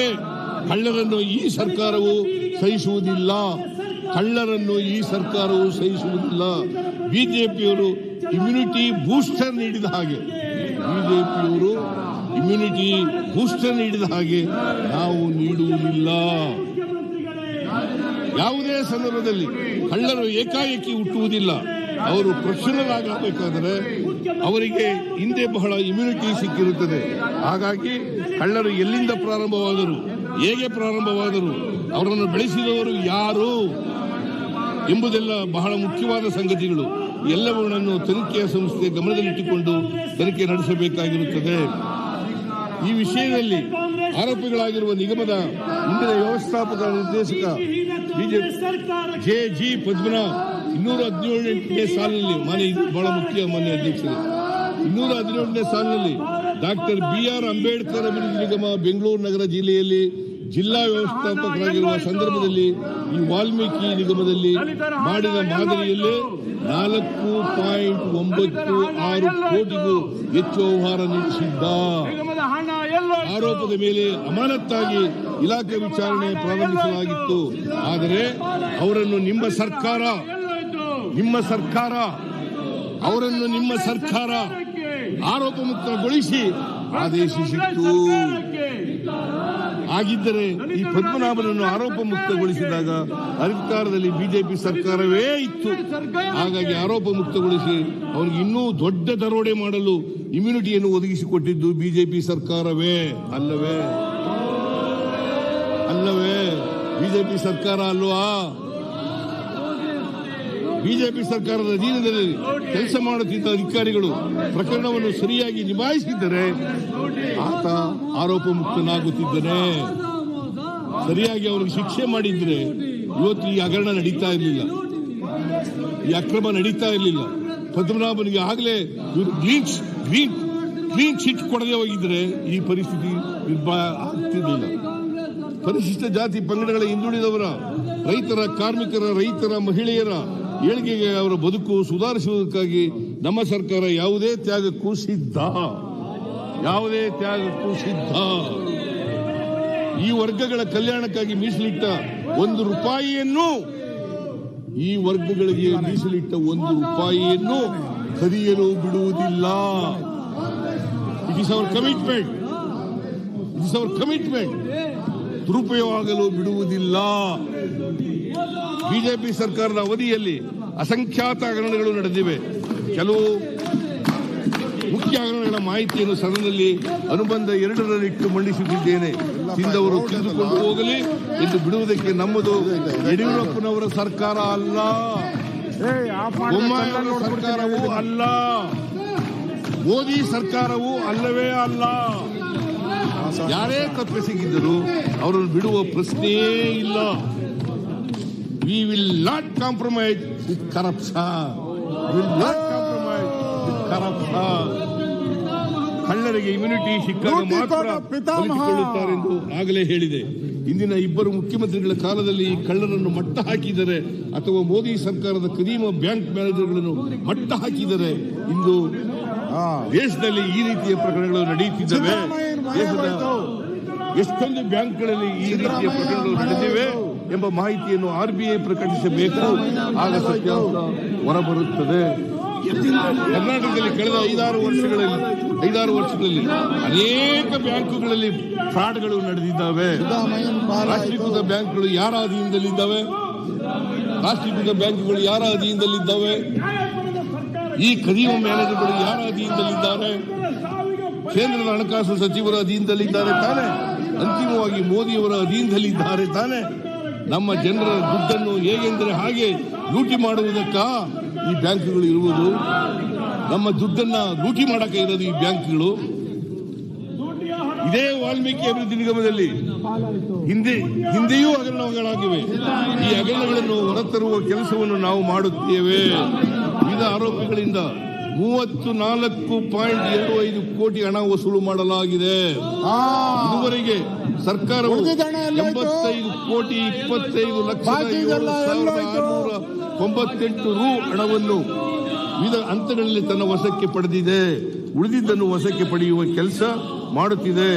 ಕಳ್ಳರನ್ನು ಈ ಸರ್ಕಾರವು ಸಹಿಸುವುದಿಲ್ಲ. ಕಳ್ಳರನ್ನು ಈ ಸರ್ಕಾರವು ಸಹಿಸುವುದಿಲ್ಲ. ಬಿಜೆಪಿಯವರು ಇಮ್ಯುನಿಟಿ ಬೂಸ್ಟರ್ ನೀಡಿದ ಹಾಗೆ ನಾವು ನೀಡುವುದಿಲ್ಲ. ಯಾವುದೇ ಸಂದರ್ಭದಲ್ಲಿ ಕಳ್ಳರು ಏಕಾಏಕಿ ಹುಟ್ಟುವುದಿಲ್ಲ. ಅವರು ಪ್ರೊಫೆಷನಲ್ ಆಗಬೇಕಾದರೆ ಅವರಿಗೆ ಹಿಂದೆ ಬಹಳ ಇಮ್ಯುನಿಟಿ ಸಿಕ್ಕಿರುತ್ತದೆ. ಹಾಗಾಗಿ ಕಳ್ಳರು ಎಲ್ಲಿಂದ ಪ್ರಾರಂಭವಾದರು, ಹೇಗೆ ಪ್ರಾರಂಭವಾದರು, ಅವರನ್ನು ಬೆಳೆಸಿದವರು ಯಾರು ಎಂಬುದೆಲ್ಲ ಬಹಳ ಮುಖ್ಯವಾದ ಸಂಗತಿಗಳು. ಎಲ್ಲವನ್ನೂ ತನಿಖೆಯ ಸಂಸ್ಥೆ ಗಮನದಲ್ಲಿಟ್ಟುಕೊಂಡು ತನಿಖೆ ನಡೆಸಬೇಕಾಗಿರುತ್ತದೆ. ಈ ವಿಷಯದಲ್ಲಿ ಆರೋಪಿಗಳಾಗಿರುವ ನಿಗಮದ ಇಂದಿನ ವ್ಯವಸ್ಥಾಪಕ ನಿರ್ದೇಶಕ ಜೆ.ಜಿ. ಪದ್ಮನಾಭ್ 217ನೇ ಸಾಲಿನಲ್ಲಿ ಬಹಳ ಮುಖ್ಯ ಮಾನ್ಯ ಅಧ್ಯಕ್ಷರೇ, 217ನೇ ಸಾಲಿನಲ್ಲಿ ಡಾಕ್ಟರ್ ಬಿ.ಆರ್. ಅಂಬೇಡ್ಕರ್ ಅಭಿವೃದ್ಧಿ ನಿಗಮ ಬೆಂಗಳೂರು ನಗರ ಜಿಲ್ಲೆಯಲ್ಲಿ ಜಿಲ್ಲಾ ವ್ಯವಸ್ಥಾಪಕರಾಗಿರುವ ಸಂದರ್ಭದಲ್ಲಿ ಈ ವಾಲ್ಮೀಕಿ ನಿಗಮದಲ್ಲಿ ಮಾಡಿದ ಮಾದರಿಯಲ್ಲೇ 4.96 ಕೋಟಿಗೂ ಹೆಚ್ಚು ವ್ಯವಹಾರ ನಡೆಸಿದ್ದ ಆರೋಪದ ಮೇಲೆ ಅಮಾನತ್ತಾಗಿ ಇಲಾಖೆ ವಿಚಾರಣೆ ಪ್ರಾರಂಭಿಸಲಾಗಿತ್ತು. ಆದರೆ ಅವರನ್ನು ನಿಮ್ಮ ಸರ್ಕಾರ ಆರೋಪ ಮುಕ್ತಗೊಳಿಸಿ ಆದೇಶಿಸಿತ್ತು. ಆಗಿದ್ದರೆ ಈ ಪದ್ಮನಾಭನನ್ನು ಆರೋಪ ಮುಕ್ತಗೊಳಿಸಿದಾಗ ಅಧಿಕಾರದಲ್ಲಿ ಬಿಜೆಪಿ ಸರ್ಕಾರವೇ ಇತ್ತು. ಹಾಗಾಗಿ ಆರೋಪ ಮುಕ್ತಗೊಳಿಸಿ ಅವರಿಗೆ ಇನ್ನೂ ದೊಡ್ಡ ದರೋಡೆ ಮಾಡಲು ಇಮ್ಯುನಿಟಿಯನ್ನು ಒದಗಿಸಿಕೊಟ್ಟಿದ್ದು ಬಿಜೆಪಿ ಸರ್ಕಾರವೇ ಅಲ್ಲವೇ? ಬಿಜೆಪಿ ಸರ್ಕಾರ ಅಲ್ವಾ? ಬಿಜೆಪಿ ಸರ್ಕಾರದ ಅಧೀನದಲ್ಲಿ ಕೆಲಸ ಮಾಡುತ್ತಿದ್ದ ಅಧಿಕಾರಿಗಳು ಪ್ರಕರಣವನ್ನು ಸರಿಯಾಗಿ ನಿಭಾಯಿಸಿದ್ದರೆ ಆತ ಆರೋಪ ಮುಕ್ತನಾಗುತ್ತಿದ್ದನೆ. ಸರಿಯಾಗಿ ಅವರಿಗೆ ಶಿಕ್ಷೆ ಮಾಡಿದ್ರೆ ಇವತ್ತು ಈ ಹಗರಣ ನಡೀತಾ ಇರಲಿಲ್ಲ, ಈ ಅಕ್ರಮ ನಡೀತಾ ಇರಲಿಲ್ಲ. ಪದ್ಮನಾಭನಿಗೆ ಆಗಲೇ ಇವರು ಕ್ಲೀನ್ ಚಿಟ್ ಕೊಡದೆ ಹೋಗಿದ್ರೆ ಈ ಪರಿಸ್ಥಿತಿ ಆಗ್ತಿರ್ಲಿಲ್ಲ. ಪರಿಶಿಷ್ಟ ಜಾತಿ ಪಂಗಡಗಳ ಹಿಂದುಳಿದವರ, ರೈತರ, ಕಾರ್ಮಿಕರ, ರೈತರ, ಮಹಿಳೆಯರ ಏಳಿಗೆಗೆ ಅವರ ಬದುಕು ಸುಧಾರಿಸುವುದಕ್ಕಾಗಿ ನಮ್ಮ ಸರ್ಕಾರ ಯಾವುದೇ ತ್ಯಾಗಕ್ಕೂ ಸಿದ್ಧ. ಈ ವರ್ಗಗಳ ಕಲ್ಯಾಣಕ್ಕಾಗಿ ಮೀಸಲಿಟ್ಟ 1 ರೂಪಾಯಿಯನ್ನು, ಈ ವರ್ಗಗಳಿಗೆ ಮೀಸಲಿಟ್ಟ 1 ರೂಪಾಯಿಯನ್ನು ಕದಿಯಲು ಬಿಡುವುದಿಲ್ಲ. It is our commitment. ದುರುಪಯೋಗವಾಗಲು ಬಿಡುವುದಿಲ್ಲ. ಬಿಜೆಪಿ ಸರ್ಕಾರದ ಅವಧಿಯಲ್ಲಿ ಅಸಂಖ್ಯಾತ ಹಗರಣಗಳು ನಡೆದಿವೆ. ಕೆಲವು ಮುಖ್ಯ ಹಗರಣಗಳ ಮಾಹಿತಿಯನ್ನು ಸದನದಲ್ಲಿ ಅನುಬಂಧ 2ರಲ್ಲಿಟ್ಟು ಮಂಡಿಸುತ್ತಿದ್ದೇನೆ. ತಿಂದವರು ತಿಂದುಕೊಂಡು ಹೋಗಲಿ ಎಂದು ಬಿಡುವುದಕ್ಕೆ ನಮ್ಮದು ಯಡಿಯೂರಪ್ಪನವರ ಸರ್ಕಾರ ಅಲ್ಲ, ಬೊಮ್ಮಾಯಿಯವರ ಸರ್ಕಾರವೂ ಅಲ್ಲ, ಮೋದಿ ಸರ್ಕಾರವೂ ಅಲ್ಲವೇ ಅಲ್ಲ. ಯಾರೇ ತಪ್ಪಿಸಿದ್ದರೂ ಅವರನ್ನು ಬಿಡುವ ಪ್ರಶ್ನೆಯೇ ಇಲ್ಲ. We will not compromise with corruption. ಕಳ್ಳರಿಗೆ ಇಮ್ಯುನಿಟಿ ಸಿಕ್ಕಾಗ ಮಾತ್ರ ಬಲಿಸಿಕೊಳ್ಳುತ್ತಾರೆಂದು ಆಗಲೇ ಹೇಳಿದೆ. ಇಂದಿನ ಇಬ್ಬರು ಮುಖ್ಯಮಂತ್ರಿಗಳ ಕಾಲದಲ್ಲಿ ಕಳ್ಳರನ್ನು ಮಟ್ಟ ಹಾಕಿದರೆ ಅಥವಾ ಮೋದಿ ಸರ್ಕಾರದ ಕದೀಮ ಬ್ಯಾಂಕ್ ಮ್ಯಾನೇಜರ್ಗಳನ್ನು ಮಟ್ಟ ಹಾಕಿದರೆ ಇಂದು ದೇಶದಲ್ಲಿ ಈ ರೀತಿಯ ಪ್ರಕರಣಗಳು ನಡೆಯುತ್ತಿದ್ದಾವೆ. ದೇಶದ ಎಷ್ಟೊಂದು ಬ್ಯಾಂಕ್ಗಳಲ್ಲಿ ಈ ರೀತಿಯ ಪ್ರಕರಣಗಳು ನಡೆದಿವೆ ಎಂಬ ಮಾಹಿತಿಯನ್ನು RBI ಪ್ರಕಟಿಸಬೇಕು. ಆಗ ಸತ್ಯಾಂಶ ಹೊರಬರುತ್ತದೆ. ಕರ್ನಾಟಕದಲ್ಲಿ ಕಳೆದ 5-6 ವರ್ಷಗಳಲ್ಲಿ ಅನೇಕ ಬ್ಯಾಂಕುಗಳಲ್ಲಿ ಫ್ರಾಡ್ಗಳು ನಡೆದಿದ್ದಾವೆ. ರಾಷ್ಟ್ರೀಕೃತ ಬ್ಯಾಂಕ್ಗಳು ಯಾರ ಅಧೀನದಲ್ಲಿದ್ದಾವೆ? ಈ ಕದೀಮ ಮ್ಯಾನೇಜರ್ಗಳು ಯಾರ ಅಧೀನದಲ್ಲಿದ್ದಾರೆ? ಕೇಂದ್ರದ ಹಣಕಾಸು ಸಚಿವರ ಅಧೀನದಲ್ಲಿದ್ದಾರೆ ತಾನೆ? ಅಂತಿಮವಾಗಿ ಮೋದಿಯವರ ಅಧೀನದಲ್ಲಿದ್ದಾರೆ ತಾನೆ? ನಮ್ಮ ಜನರ ದುಡ್ಡನ್ನು ಹೇಗೆಂದರೆ ಹಾಗೆ ಲೂಟಿ ಮಾಡುವುದಕ್ಕ ಈ ಬ್ಯಾಂಕ್ಗಳು ಇರುವುದು. ನಮ್ಮ ದುಡ್ಡನ್ನ ಲೂಟಿ ಮಾಡಕ್ಕೆ ಇರೋದು ಈ ಬ್ಯಾಂಕ್ಗಳು. ಇದೇ ವಾಲ್ಮೀಕಿ ಅಭಿವೃದ್ಧಿ ನಿಗಮದಲ್ಲಿ ಹಿಂದೆಯೂ ಹಗರಣಗಳಾಗಿವೆ. ಈ ಹಗರಣಗಳನ್ನು ಹೊರತರುವ ಕೆಲಸವನ್ನು ನಾವು ಮಾಡುತ್ತೇವೆ. ವಿವಿಧ ಆರೋಪಿಗಳಿಂದ 34.25 ಕೋಟಿ ಹಣ ವಸೂಲು ಮಾಡಲಾಗಿದೆ. ಇದುವರೆಗೆ ಸರ್ಕಾರವು 85,25,7,698 ರು ಹಣವನ್ನು ವಿವಿಧ ಹಂತಗಳಲ್ಲಿ ತನ್ನ ವಶಕ್ಕೆ ಪಡೆದಿದೆ. ಉಳಿದಿದ್ದನ್ನು ವಶಕ್ಕೆ ಪಡೆಯುವ ಕೆಲಸ ಮಾಡುತ್ತಿದೆ.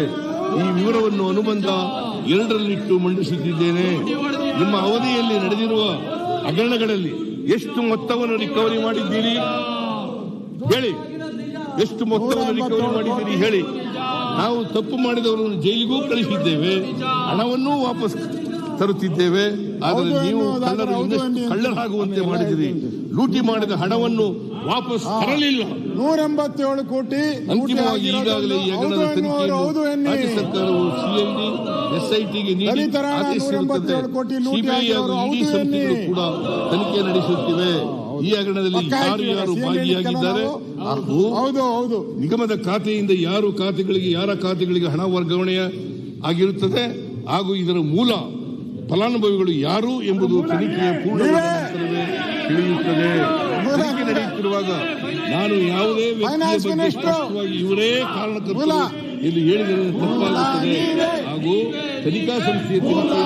ಈ ವಿವರವನ್ನು ಅನುಬಂಧ 2ರಲ್ಲಿಟ್ಟು ಮಂಡಿಸುತ್ತಿದ್ದೇನೆ. ನಿಮ್ಮ ಅವಧಿಯಲ್ಲಿ ನಡೆದಿರುವ ಹಗರಣಗಳಲ್ಲಿ ಎಷ್ಟು ಮೊತ್ತವನ್ನು ರಿಕವರಿ ಮಾಡಿದ್ದೀರಿ ಹೇಳಿ. ಎಷ್ಟು ಮೊತ್ತವನ್ನು ರಿಕವರಿ ಮಾಡಿದ್ದೀರಿ ಹೇಳಿ. ನಾವು ತಪ್ಪು ಮಾಡಿದವರನ್ನು ಜೈಲಿಗೂ ಕಳಿಸಿದ್ದೇವೆ, ಹಣವನ್ನೂ ವಾಪಸ್ ತರುತ್ತಿದ್ದೇವೆ. ಆದರೆ ನೀವು ಕಳ್ಳರಾಗುವಂತೆ ಮಾಡಿದಿರಿ. ಲೂಟಿ ಮಾಡಿದ ಹಣವನ್ನು ವಾಪಸ್ ತರಲಿಲ್ಲ. 187 ಕೋಟಿ. ಅಂತಿಮವಾಗಿ ಈಗಾಗಲೇ ಈ ಹಗರಣದ ತನಿಖೆಯನ್ನು ರಾಜ್ಯ ಸರ್ಕಾರವು CID, SITಗೆ ನೀಡಿ ಆದೇಶಿಸಿರುತ್ತದೆ. CBI ಹಾಗೂ ED ಸಂಸ್ಥೆಗಳು ಕೂಡ ತನಿಖೆ ನಡೆಸುತ್ತಿವೆ. ಈ ಹಗರಣದಲ್ಲಿ ಯಾರು ಭಾಗಿಯಾಗಿದ್ದಾರೆ ಹಾಗೂ ನಿಗಮದ ಖಾತೆಯಿಂದ ಯಾರ ಖಾತೆಗಳಿಗೆ ಹಣ ವರ್ಗಾವಣೆ ಆಗಿರುತ್ತದೆ ಹಾಗೂ ಇದರ ಮೂಲ ಫಲಾನುಭವಿಗಳು ಯಾರು ಎಂಬುದು ತನಿಖೆಯ ಪೂರ್ಣವಾದ ನಂತರವೇ ತಿಳಿಯುತ್ತದೆ. ತನಿಖೆ ನಡೆಯುತ್ತಿರುವಾಗ ನಾನು ಯಾವುದೇ ವ್ಯಕ್ತಿಯ ಬಗ್ಗೆ ಸ್ಪಷ್ಟವಾಗಿ ಇವರೇ ಕಾರಣಕರ್ತರು ಎಂದು ಹೇಳಿದರೆ ತಪ್ಪಾಗುತ್ತದೆ ಹಾಗೂ ತನಿಖಾ ಸಂಸ್ಥೆಯ ತನಿಖೆಯನ್ನು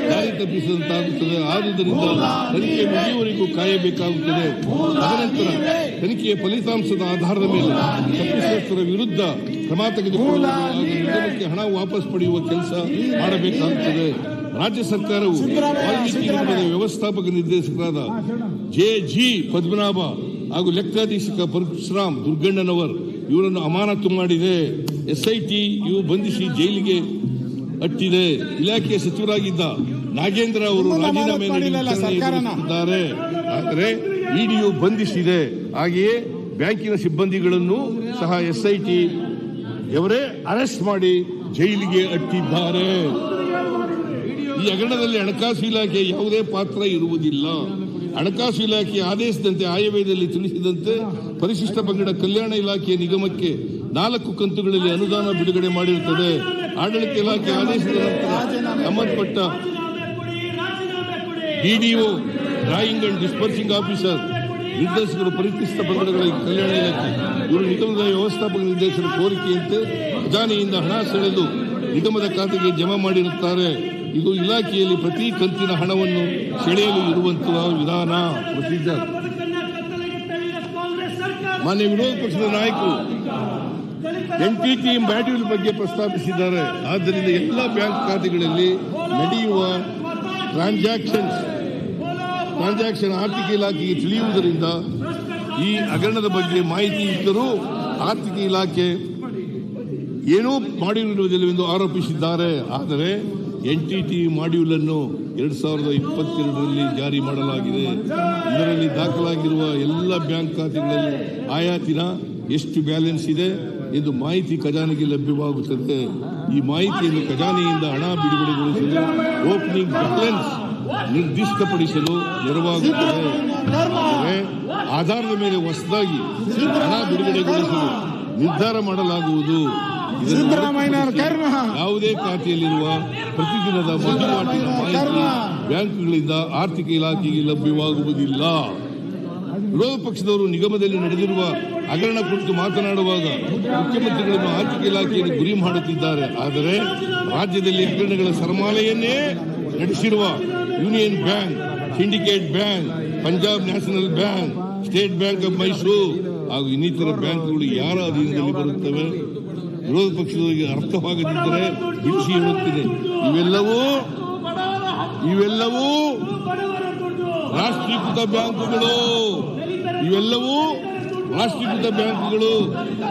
ದಾರಿ ತಪ್ಪಿಸಿದಂತಾಗುತ್ತದೆ. ಆದುದರಿಂದ ತನಿಖೆ ಮುಗಿಯುವವರೆಗೂ ಕಾಯಬೇಕಾಗುತ್ತದೆ. ತದನಂತರ ತನಿಖೆಯ ಫಲಿತಾಂಶದ ಆಧಾರದ ಮೇಲೆ ತಪ್ಪಿತಸ್ಥರ ವಿರುದ್ಧ ಕ್ರಮ ತೆಗೆದುಕೊಳ್ಳುವ ನಿಗಮಕ್ಕೆ ಹಣ ವಾಪಸ್ ಪಡೆಯುವ ಕೆಲಸ ಮಾಡಬೇಕಾಗುತ್ತದೆ. ರಾಜ್ಯ ಸರ್ಕಾರವು ವಾಲ್ಮೀಕಿ ನಿಗಮದ ವ್ಯವಸ್ಥಾಪಕ ನಿರ್ದೇಶಕರಾದ JG ಪದ್ಮನಾಭ ಹಾಗೂ ಲೆಕ್ಕಾಧೀಶಕ ಪರಶುರಾಮ್ ದುರ್ಗಣ್ಣನವರ್ ಇವರನ್ನು ಅಮಾನತು ಮಾಡಿದೆ. SIT ಬಂಧಿಸಿ ಜೈಲಿಗೆ ಅಟ್ಟಿದೆ. ಇಲಾಖೆಯ ಸಚಿವರಾಗಿದ್ದ ನಾಗೇಂದ್ರ ಅವರು ರಾಜೀನಾಮೆ ನೀಡಿದ್ದಾರೆ. ಆದರೆ EDU ಬಂಧಿಸಿದೆ. ಹಾಗೆಯೇ ಬ್ಯಾಂಕಿನ ಸಿಬ್ಬಂದಿಗಳನ್ನು ಸಹ SIT ಅವರೇ ಅರೆಸ್ಟ್ ಮಾಡಿ ಜೈಲಿಗೆ ಅಟ್ಟಿದ್ದಾರೆ. ಈ ಈ ಹಗರಣದಲ್ಲಿ ಹಣಕಾಸು ಇಲಾಖೆ ಯಾವುದೇ ಪಾತ್ರ ಇರುವುದಿಲ್ಲ. ಹಣಕಾಸು ಇಲಾಖೆ ಆದೇಶದಂತೆ ಆಯವ್ಯಯದಲ್ಲಿ ತಿಳಿಸಿದಂತೆ ಪರಿಶಿಷ್ಟ ಪಂಗಡ ಕಲ್ಯಾಣ ಇಲಾಖೆಯ ನಿಗಮಕ್ಕೆ 4 ಕಂತುಗಳಲ್ಲಿ ಅನುದಾನ ಬಿಡುಗಡೆ ಮಾಡಿರುತ್ತದೆ. ಆಡಳಿತ ಇಲಾಖೆ ಆದೇಶದ ನಂತರ ಸಂಬಂಧಪಟ್ಟ DDO, drawing and dispersing officer, ನಿರ್ದೇಶಕರು, ಪರಿಶಿಷ್ಟ ಪಂಗಡಗಳ ಕಲ್ಯಾಣ ಇಲಾಖೆ ಇವರು ನಿಗಮದ ವ್ಯವಸ್ಥಾಪಕ ನಿರ್ದೇಶಕರ ಕೋರಿಕೆಯಂತೆ ಖಜಾನೆಯಿಂದ ಹಣ ಸೆಳೆದು ನಿಗಮದ ಖಾತೆಗೆ ಜಮಾ ಮಾಡಿರುತ್ತಾರೆ. ಇದು ಇಲಾಖೆಯಲ್ಲಿ ಪ್ರತಿ ಕಂತಿನ ಹಣವನ್ನು ಸೆಳೆಯಲು ಇರುವಂತಹ ವಿಧಾನ, ಪ್ರೊಸೀಜರ್. ಮಾನ್ಯ ವಿರೋಧ ಪಕ್ಷದ ನಾಯಕರು NTT ಮಾಡ್ಯೂಲ್ ಬಗ್ಗೆ ಪ್ರಸ್ತಾಪಿಸಿದ್ದಾರೆ. ಆದ್ದರಿಂದ ಎಲ್ಲ ಬ್ಯಾಂಕ್ ಖಾತೆಗಳಲ್ಲಿ ನಡೆಯುವ ಟ್ರಾನ್ಸಾಕ್ಷನ್ ಆರ್ಥಿಕ ಇಲಾಖೆಗೆ ತಿಳಿಯುವುದರಿಂದ ಈ ಹಗರಣದ ಬಗ್ಗೆ ಮಾಹಿತಿ ಇದ್ದರೂ ಆರ್ಥಿಕ ಇಲಾಖೆ ಏನೂ ಮಾಡಿರುವುದಿಲ್ಲವೆಂದು ಆರೋಪಿಸಿದ್ದಾರೆ. ಆದರೆ NTT ಮಾಡ್ಯೂಲ್ ಅನ್ನು 2022ರಲ್ಲಿ ಜಾರಿ ಮಾಡಲಾಗಿದೆ. ಇದರಲ್ಲಿ ದಾಖಲಾಗಿರುವ ಎಲ್ಲ ಬ್ಯಾಂಕ್ ಖಾತೆಗಳಲ್ಲಿ ಆಯಾತಿನ ಎಷ್ಟು ಬ್ಯಾಲೆನ್ಸ್ ಇದೆ ಎಂದು ಮಾಹಿತಿ ಖಜಾನೆಗೆ ಲಭ್ಯವಾಗುತ್ತದೆ. ಈ ಮಾಹಿತಿಯನ್ನು ಖಜಾನೆಯಿಂದ ಹಣ ಬಿಡುಗಡೆಗೊಳಿಸಲು ಓಪನಿಂಗ್ ಬ್ಯಾಲೆನ್ಸ್ ನಿರ್ದಿಷ್ಟಪಡಿಸಲು ನೆರವಾಗುತ್ತದೆ. ಆದರೆ ಆಧಾರದ ಮೇಲೆ ಹೊಸದಾಗಿ ಹಣ ಬಿಡುಗಡೆಗೊಳಿಸಲು ನಿರ್ಧಾರ ಮಾಡಲಾಗುವುದು. ಯಾವುದೇ ಖಾತೆಯಲ್ಲಿರುವ ಪ್ರತಿದಿನದ ವಹಿವಾಟಿನ ಮಾಹಿತಿ ಬ್ಯಾಂಕ್ಗಳಿಂದ ಆರ್ಥಿಕ ಇಲಾಖೆಗೆ ಲಭ್ಯವಾಗುವುದಿಲ್ಲ. ವಿರೋಧ ಪಕ್ಷದವರು ನಿಗಮದಲ್ಲಿ ನಡೆದಿರುವ ಹಗರಣ ಕುರಿತು ಮಾತನಾಡುವಾಗ ಮುಖ್ಯಮಂತ್ರಿಗಳನ್ನು ಆರ್ಥಿಕ ಇಲಾಖೆಯನ್ನು ಗುರಿ ಮಾಡುತ್ತಿದ್ದಾರೆ. ಆದರೆ ರಾಜ್ಯದಲ್ಲಿ ಹಗರಣಗಳ ಸರಮಾಲೆಯನ್ನೇ ನಡೆಸಿರುವ union bank, syndicate bank, Punjab national bank, state bank of Mysuru ಹಾಗೂ ಇನ್ನಿತರ ಬ್ಯಾಂಕ್ಗಳು ಯಾರ ಅಧೀನದಲ್ಲಿ ಬರುತ್ತವೆ? ವಿರೋಧ ಪಕ್ಷದವರಿಗೆ ಅರ್ಥವಾಗದಿದ್ದರೆ ಬಿಡಿಸಿ ಹೇಳುತ್ತಿದೆ. ಇವೆಲ್ಲವೂ ರಾಷ್ಟ್ರೀಕೃತ ಬ್ಯಾಂಕುಗಳು.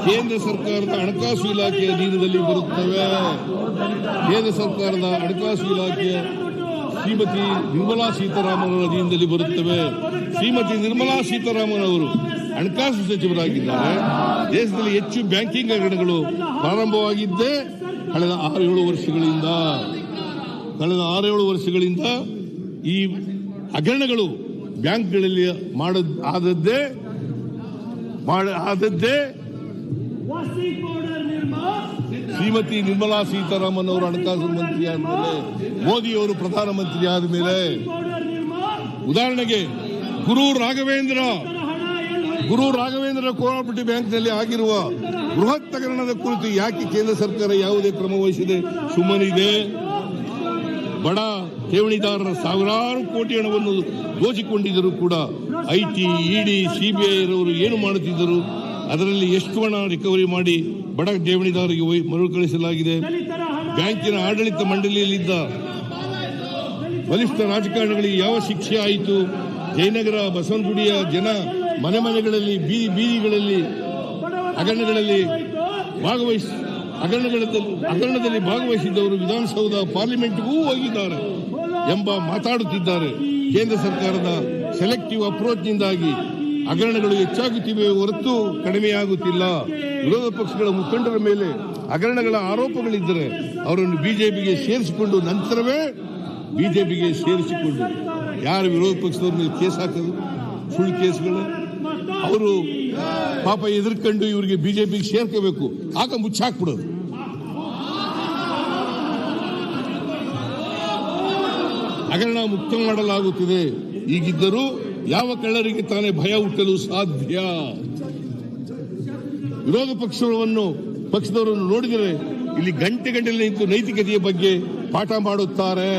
ಕೇಂದ್ರ ಸರ್ಕಾರದ ಹಣಕಾಸು ಇಲಾಖೆಯ ಅಧೀನದಲ್ಲಿ ಬರುತ್ತವೆ. ಕೇಂದ್ರ ಸರ್ಕಾರದ ಹಣಕಾಸು ಇಲಾಖೆಯ ಶ್ರೀಮತಿ ನಿರ್ಮಲಾ ಸೀತಾರಾಮನ್ ಅವರ ಅಧೀನದಲ್ಲಿ ಬರುತ್ತವೆ. ಶ್ರೀಮತಿ ನಿರ್ಮಲಾ ಸೀತಾರಾಮನ್ ಅವರು ಹಣಕಾಸು ಸಚಿವರಾಗಿದ್ದಾರೆ. ದೇಶದಲ್ಲಿ ಹೆಚ್ಚು ಬ್ಯಾಂಕಿಂಗ್ ಹಗರಣಗಳು ಪ್ರಾರಂಭವಾಗಿದ್ದೇ ಕಳೆದ 6-7 ವರ್ಷಗಳಿಂದ ಈ ಹಗರಣಗಳು ಬ್ಯಾಂಕ್ಗಳಲ್ಲಿ ಆದದ್ದೇ ಶ್ರೀಮತಿ ನಿರ್ಮಲಾ ಸೀತಾರಾಮನ್ ಅವರು ಹಣಕಾಸು ಮಂತ್ರಿ ಆದಮೇಲೆ, ಮೋದಿಯವರು ಪ್ರಧಾನಮಂತ್ರಿ ಆದಮೇಲೆ. ಉದಾಹರಣೆಗೆ ಗುರು ರಾಘವೇಂದ್ರ ಕೋಆಪರೇಟಿವ್ ಬ್ಯಾಂಕ್ನಲ್ಲಿ ಆಗಿರುವ ಬೃಹತ್ ಹಗರಣದ ಕುರಿತು ಯಾಕೆ ಕೇಂದ್ರ ಸರ್ಕಾರ ಯಾವುದೇ ಕ್ರಮ ವಹಿಸದೆ ಸುಮ್ಮನಿದೆ? ಬಡ ಠೇವಣಿದಾರರ ಸಾವಿರಾರು ಕೋಟಿ ಹಣವನ್ನು ದೋಚಿಕೊಂಡಿದ್ದರೂ ಕೂಡ ಐಟಿ, ಇಡಿ, ಸಿಬಿಐ ರವರು ಏನು ಮಾಡುತ್ತಿದ್ದರು? ಅದರಲ್ಲಿ ಎಷ್ಟು ಹಣ ರಿಕವರಿ ಮಾಡಿ ಬಡ ಠೇವಣಿದಾರರಿಗೆ ಮರುಕಳಿಸಲಾಗಿದೆ? ಬ್ಯಾಂಕಿನ ಆಡಳಿತ ಮಂಡಳಿಯಲ್ಲಿದ್ದ ಬಲಿಷ್ಠ ರಾಜಕಾರಣಿಗಳಿಗೆ ಯಾವ ಶಿಕ್ಷೆ ಆಯಿತು? ಜಯನಗರ, ಬಸವನಗುಡಿಯ ಜನ ಮನೆಗಳಲ್ಲಿ, ಬೀದಿಗಳಲ್ಲಿ ಹಗರಣದಲ್ಲಿ ಭಾಗವಹಿಸಿದ್ದವರು ವಿಧಾನಸೌಧ, ಪಾರ್ಲಿಮೆಂಟ್ಗೂ ಹೋಗಿದ್ದಾರೆ ಎಂಬ ಮಾತಾಡುತ್ತಿದ್ದಾರೆ. ಕೇಂದ್ರ ಸರ್ಕಾರದ ಸೆಲೆಕ್ಟಿವ್ ಅಪ್ರೋಚ್ನಿಂದಾಗಿ ಹಗರಣಗಳು ಹೆಚ್ಚಾಗುತ್ತಿವೆ ಹೊರತು ಕಡಿಮೆಯಾಗುತ್ತಿಲ್ಲ. ವಿರೋಧ ಪಕ್ಷಗಳ ಮುಖಂಡರ ಮೇಲೆ ಹಗರಣಗಳ ಆರೋಪಗಳಿದ್ದರೆ ಅವರನ್ನು ಬಿಜೆಪಿಗೆ ಸೇರಿಸಿಕೊಂಡು ನಂತರವೇ ಯಾರು ವಿರೋಧ ಪಕ್ಷದವ್ರ ಮೇಲೆ ಕೇಸ್ ಹಾಕೋದು? ಸುಳ್ಳು ಕೇಸ್ಗಳು. ಅವರು ಪಾಪ ಎದುರ್ಕೊಂಡು ಇವರಿಗೆ ಬಿಜೆಪಿಗೆ ಸೇರ್ಕೋಬೇಕು, ಆಗ ಮುಚ್ಚಾಕ್ಬಿಡೋದು. ಹಗರಣ ಮುಕ್ತ ಮಾಡಲಾಗುತ್ತಿದೆ. ಹೀಗಿದ್ದರೂ ಯಾವ ಕಳ್ಳರಿಗೆ ತಾನೇ ಭಯ ಹುಟ್ಟಲು ಸಾಧ್ಯ? ವಿರೋಧ ಪಕ್ಷದವರನ್ನು ನೋಡಿದರೆ ಇಲ್ಲಿ ಗಂಟೆ ನಿಂತು ನೈತಿಕತೆಯ ಬಗ್ಗೆ ಪಾಠ ಮಾಡುತ್ತಾರೆ.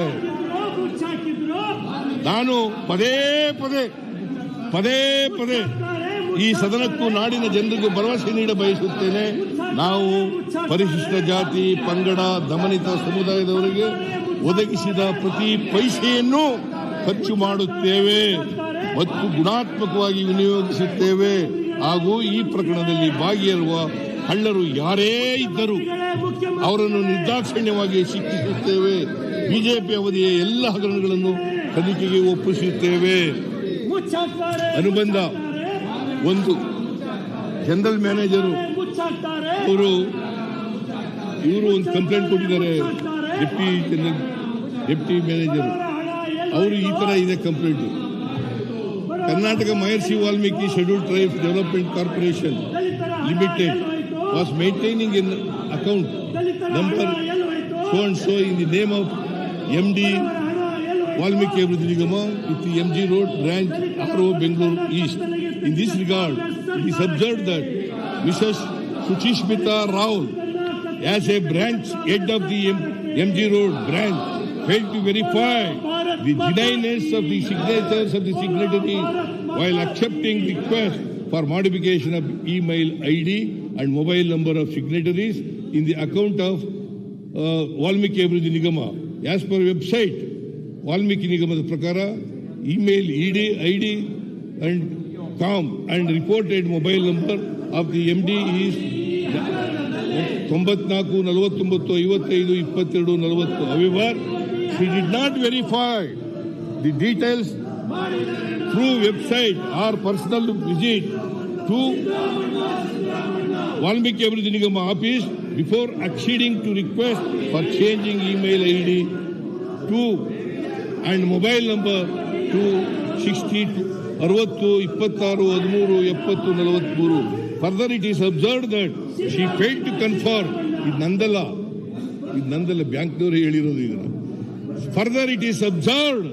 ನಾನು ಪದೇ ಪದೇ ಈ ಸದನಕ್ಕೂ ನಾಡಿನ ಜನರಿಗೂ ಭರವಸೆ ನೀಡ ಬಯಸುತ್ತೇನೆ. ನಾವು ಪರಿಶಿಷ್ಟ ಜಾತಿ, ಪಂಗಡ, ದಮನಿತ ಸಮುದಾಯದವರಿಗೆ ಒದಗಿಸಿದ ಪ್ರತಿ ಪೈಸೆಯನ್ನು ಖರ್ಚು ಮಾಡುತ್ತೇವೆ ಮತ್ತು ಗುಣಾತ್ಮಕವಾಗಿ ವಿನಿಯೋಗಿಸುತ್ತೇವೆ. ಹಾಗೂ ಈ ಪ್ರಕರಣದಲ್ಲಿ ಭಾಗಿಯಾಗಿರುವ ಕಳ್ಳರು ಯಾರೇ ಇದ್ದರೂ ಅವರನ್ನು ನಿರ್ದಾಕ್ಷಿಣ್ಯವಾಗಿ ಶಿಕ್ಷಿಸುತ್ತೇವೆ. ಬಿಜೆಪಿ ಅವಧಿಯ ಎಲ್ಲ ಹಗರಣಗಳನ್ನು ತನಿಖೆಗೆ ಒಪ್ಪಿಸುತ್ತೇವೆ. ಅನುಬಂಧ 1, ಜನರಲ್ ಮ್ಯಾನೇಜರು ಇವರು ಒಂದು ಕಂಪ್ಲೇಂಟ್ ಕೊಟ್ಟಿದ್ದಾರೆ. ಡೆಪ್ಟಿ ಜನರಲ್ ಡೆಪ್ಟಿ ಮ್ಯಾನೇಜರ್ ಅವರು ಈ ತರ ಇದೆ complaint. Karnataka Maharshi Valmiki scheduled tribes development corporation limited was maintaining an account number so and so in the name of MD Valmiki Abhiruddhi Nigama with the MG Road branch RO Bengaluru East. In this regard, it is observed that Mrs. Suchishmita Rao as a branch head of the MG Road branch failed to verify the genuineness of the signatures of the signatories while accepting requests for modification of email ID and mobile number of signatories in the account of Valmiki Abhiruddhi Nigama. As per website, Valmiki Nigama's prakara, email ID and com and reported mobile number of the MD is 94 49 55 22 40. However, she did not verify the details through website or personal visit to Valmiki Abhiruddhi Nigama office before acceding to request for changing email ID to and mobile number to 60 60 26 13 70 70 Further, it is observed that she failed to confirm in Nandala Bangalore ಹೇಳಿರೋದು. Further, it is observed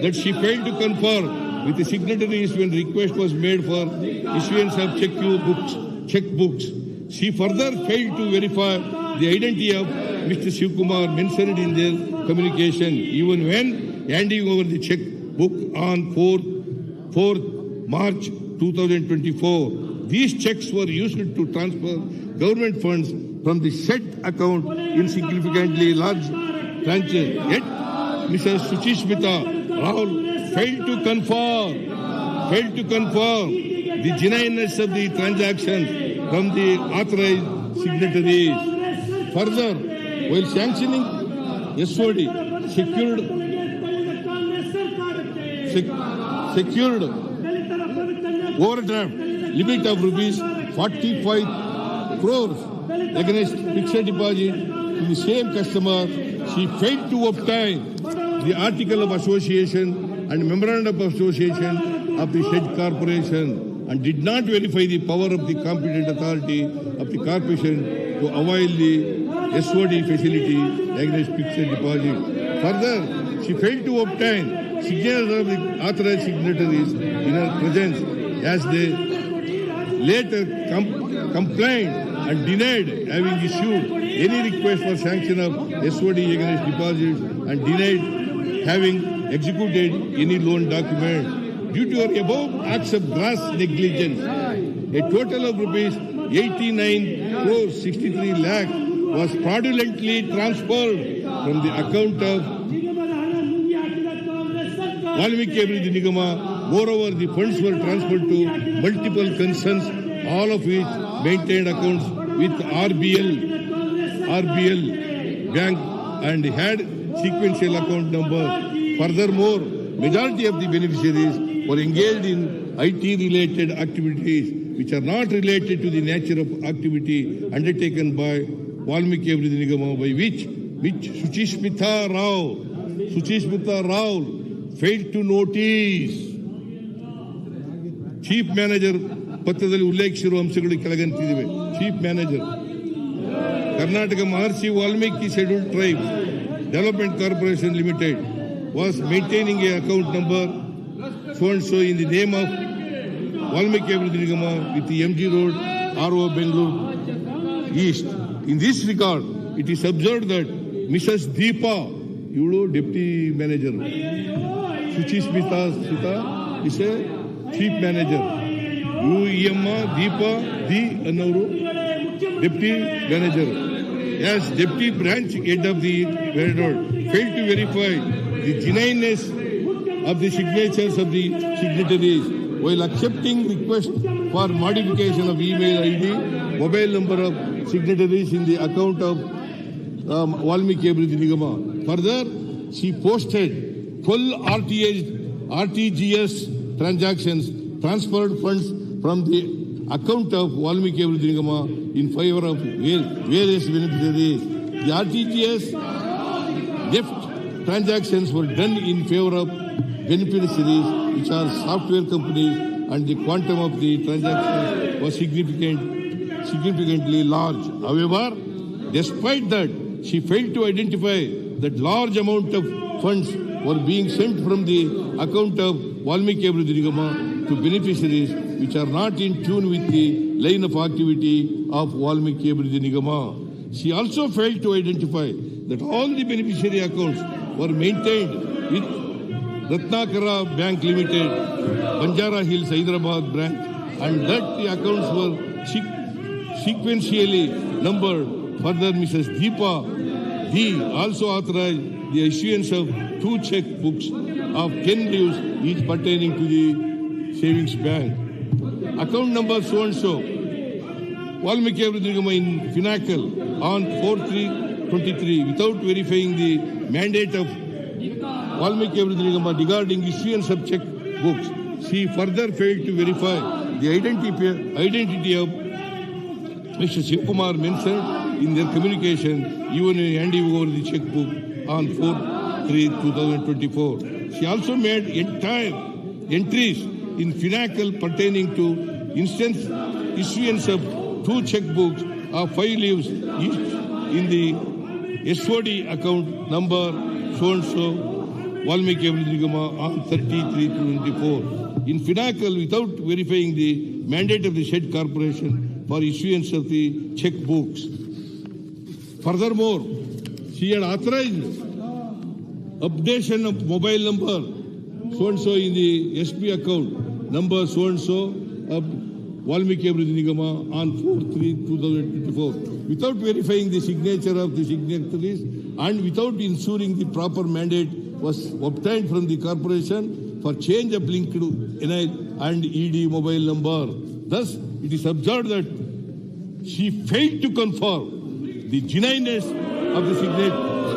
that she failed to confirm with the signatories when request was made for issuance of checkbooks. She further failed to verify the identity of Mr. Shivkumar mentioned in their communication, even when handing over the checkbook on 4th March 2024. These checks were used to transfer government funds from the said account in significantly large tranches. Yet, Mrs. Suchishmita Rao failed to confirm the genuineness of the transactions from the authorized signatories. Further, while sanctioning SOD secured overdraft limit of rupees 45 crores against fixed deposit to the same customer, she failed to obtain the article of association and memorandum of association of the said corporation and did not verify the power of the competent authority of the corporation to avail the SOD facility against fixed deposit. Further, she failed to obtain signatures of the authorized signatories in her presence as they later complained and denied having issued any request for sanction of SOD against deposits and denied having executed any loan documents. Due to her above acts of gross negligence, a total of rupees 89 crores 63 lakh was fraudulently transferred from the account of Valmiki Abhiruddhi Nigama. Moreover, the funds were transferred to multiple concerns, all of which maintained accounts with RBL Bank and had sequential account numbers. Furthermore, majority of the beneficiaries were engaged in IT-related activities which are not related to the nature of activity undertaken by Valmiki Abhiruddhi Nigama, by which Suchishmita Rao failed to notice. Chief manager ಪತ್ರದಲ್ಲಿ ಉಲ್ಲೇಖಿಸಿರುವ ಅಂಶಗಳು ಕೆಳಗಂತಿವೆ. Chief manager Karnataka Maharshi Valmiki scheduled tribes development corporation limited was maintaining a account number so and so in the name of Valmiki Abhiruddhi Nigama with the MG Road RO Bengaluru East. In this regard, it is observed that Mrs. Deepa, deputy manager, Suchishmita is a chief manager. Deepa Annauru, deputy manager. As deputy branch head of the railroad, failed to verify the genuineness of the signatures of the signatories while accepting request for modification of email ID, mobile number of signatories in the account of Valmiki Abhiruddhi Nigama. Further, she posted full RTGS transactions, transferred funds from the account of Valmiki Abhiruddhi Nigama in favor of various beneficiaries. The RTGS left transactions were done in favor of beneficiaries, which are software companies, and the quantum of the transactions was significantly large. However, despite that, she failed to identify that large amount of funds were being sent from the account of Valmiki Abhiruddhi Nigama to beneficiaries which are not in tune with the line of activity of Valmiki Abhiruddhi Nigama. She also failed to identify that all the beneficiary accounts were maintained with Ratnakara Bank Limited, Banjara Hills, Hyderabad branch, and that the accounts were sequentially numbered. Further, Mrs. Deepa D also authorized the issuance of 2 check books of 10 leaves, each pertaining to the savings bank. Account number so and so, Valmiki Abhiruddhi Nigama in Finacle on 4/3/23, without verifying the mandate of Valmiki Abhiruddhi Nigama regarding issuance of check books. She further failed to verify the identity of Mr. Shivkumar mentioned in their communication, even in handing over the checkbook on 4/3/2024. She also made entire entries in Finacle pertaining to issuance of 2 checkbooks of 5 leaves each in the SOD account number so and so Valmiki Abhiruddhi Nigama on 30/3/24. In Finacle, without verifying the mandate of the said corporation for issuance of the checkbooks. Furthermore, she had authorized updation of mobile number so and so in the SP account number so and so of Valmiki Abhiruddhi Nigama on 4/3/2024 without verifying the signature of the signatories and without ensuring the proper mandate was obtained from the corporation for change of linked NIL and ED mobile number. Thus, it is observed that she failed to confirm the genuineness of the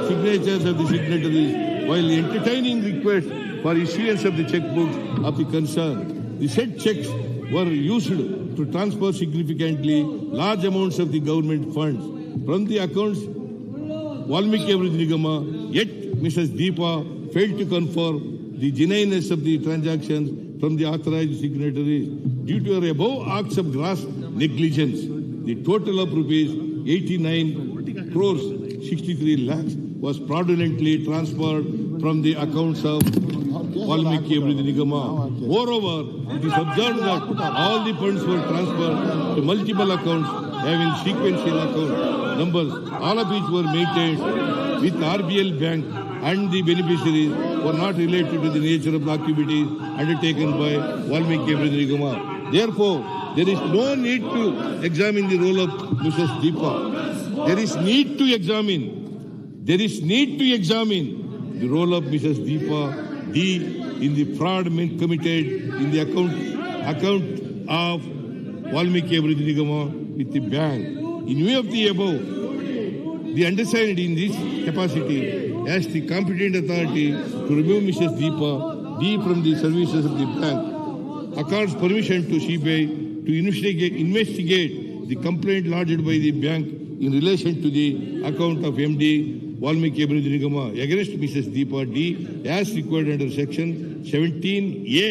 signatures of the signatories while entertaining requests for issuance of the checkbooks of the concern. The said checks were used to transfer significantly large amounts of the government funds from the accounts Valmiki Abhiruddhi Nigama, yet Mrs. Deepa failed to confirm the genuineness of the transactions from the authorized signatories. Due to her above acts of gross negligence, the total of rupees 89 crores 63 lakhs was fraudulently transferred from the accounts of Valmiki Abhiruddhi Nigama. Moreover, it is observed that all the funds were transferred to multiple accounts having sequential account numbers, all of which were maintained with RBL Bank, and the beneficiaries were not related to the nature of the activities undertaken by Valmiki Abhiruddhi Nigama. Therefore, there is no need to examine the role of Mrs. Deepa. There is need to examine the role of Mrs. Deepa D in the fraud committed in the account of Valmiki Abhiruddhi Nigama with the bank. In view of the above, the undersigned in this capacity as the competent authority to remove Mrs. Deepa D from the services of the bank accords permission to CBI to investigate the complaint lodged by the bank in relation to the account of MD Valmiki Abhiruddhi Nigama against Mrs. Deepa D as required under Section 17A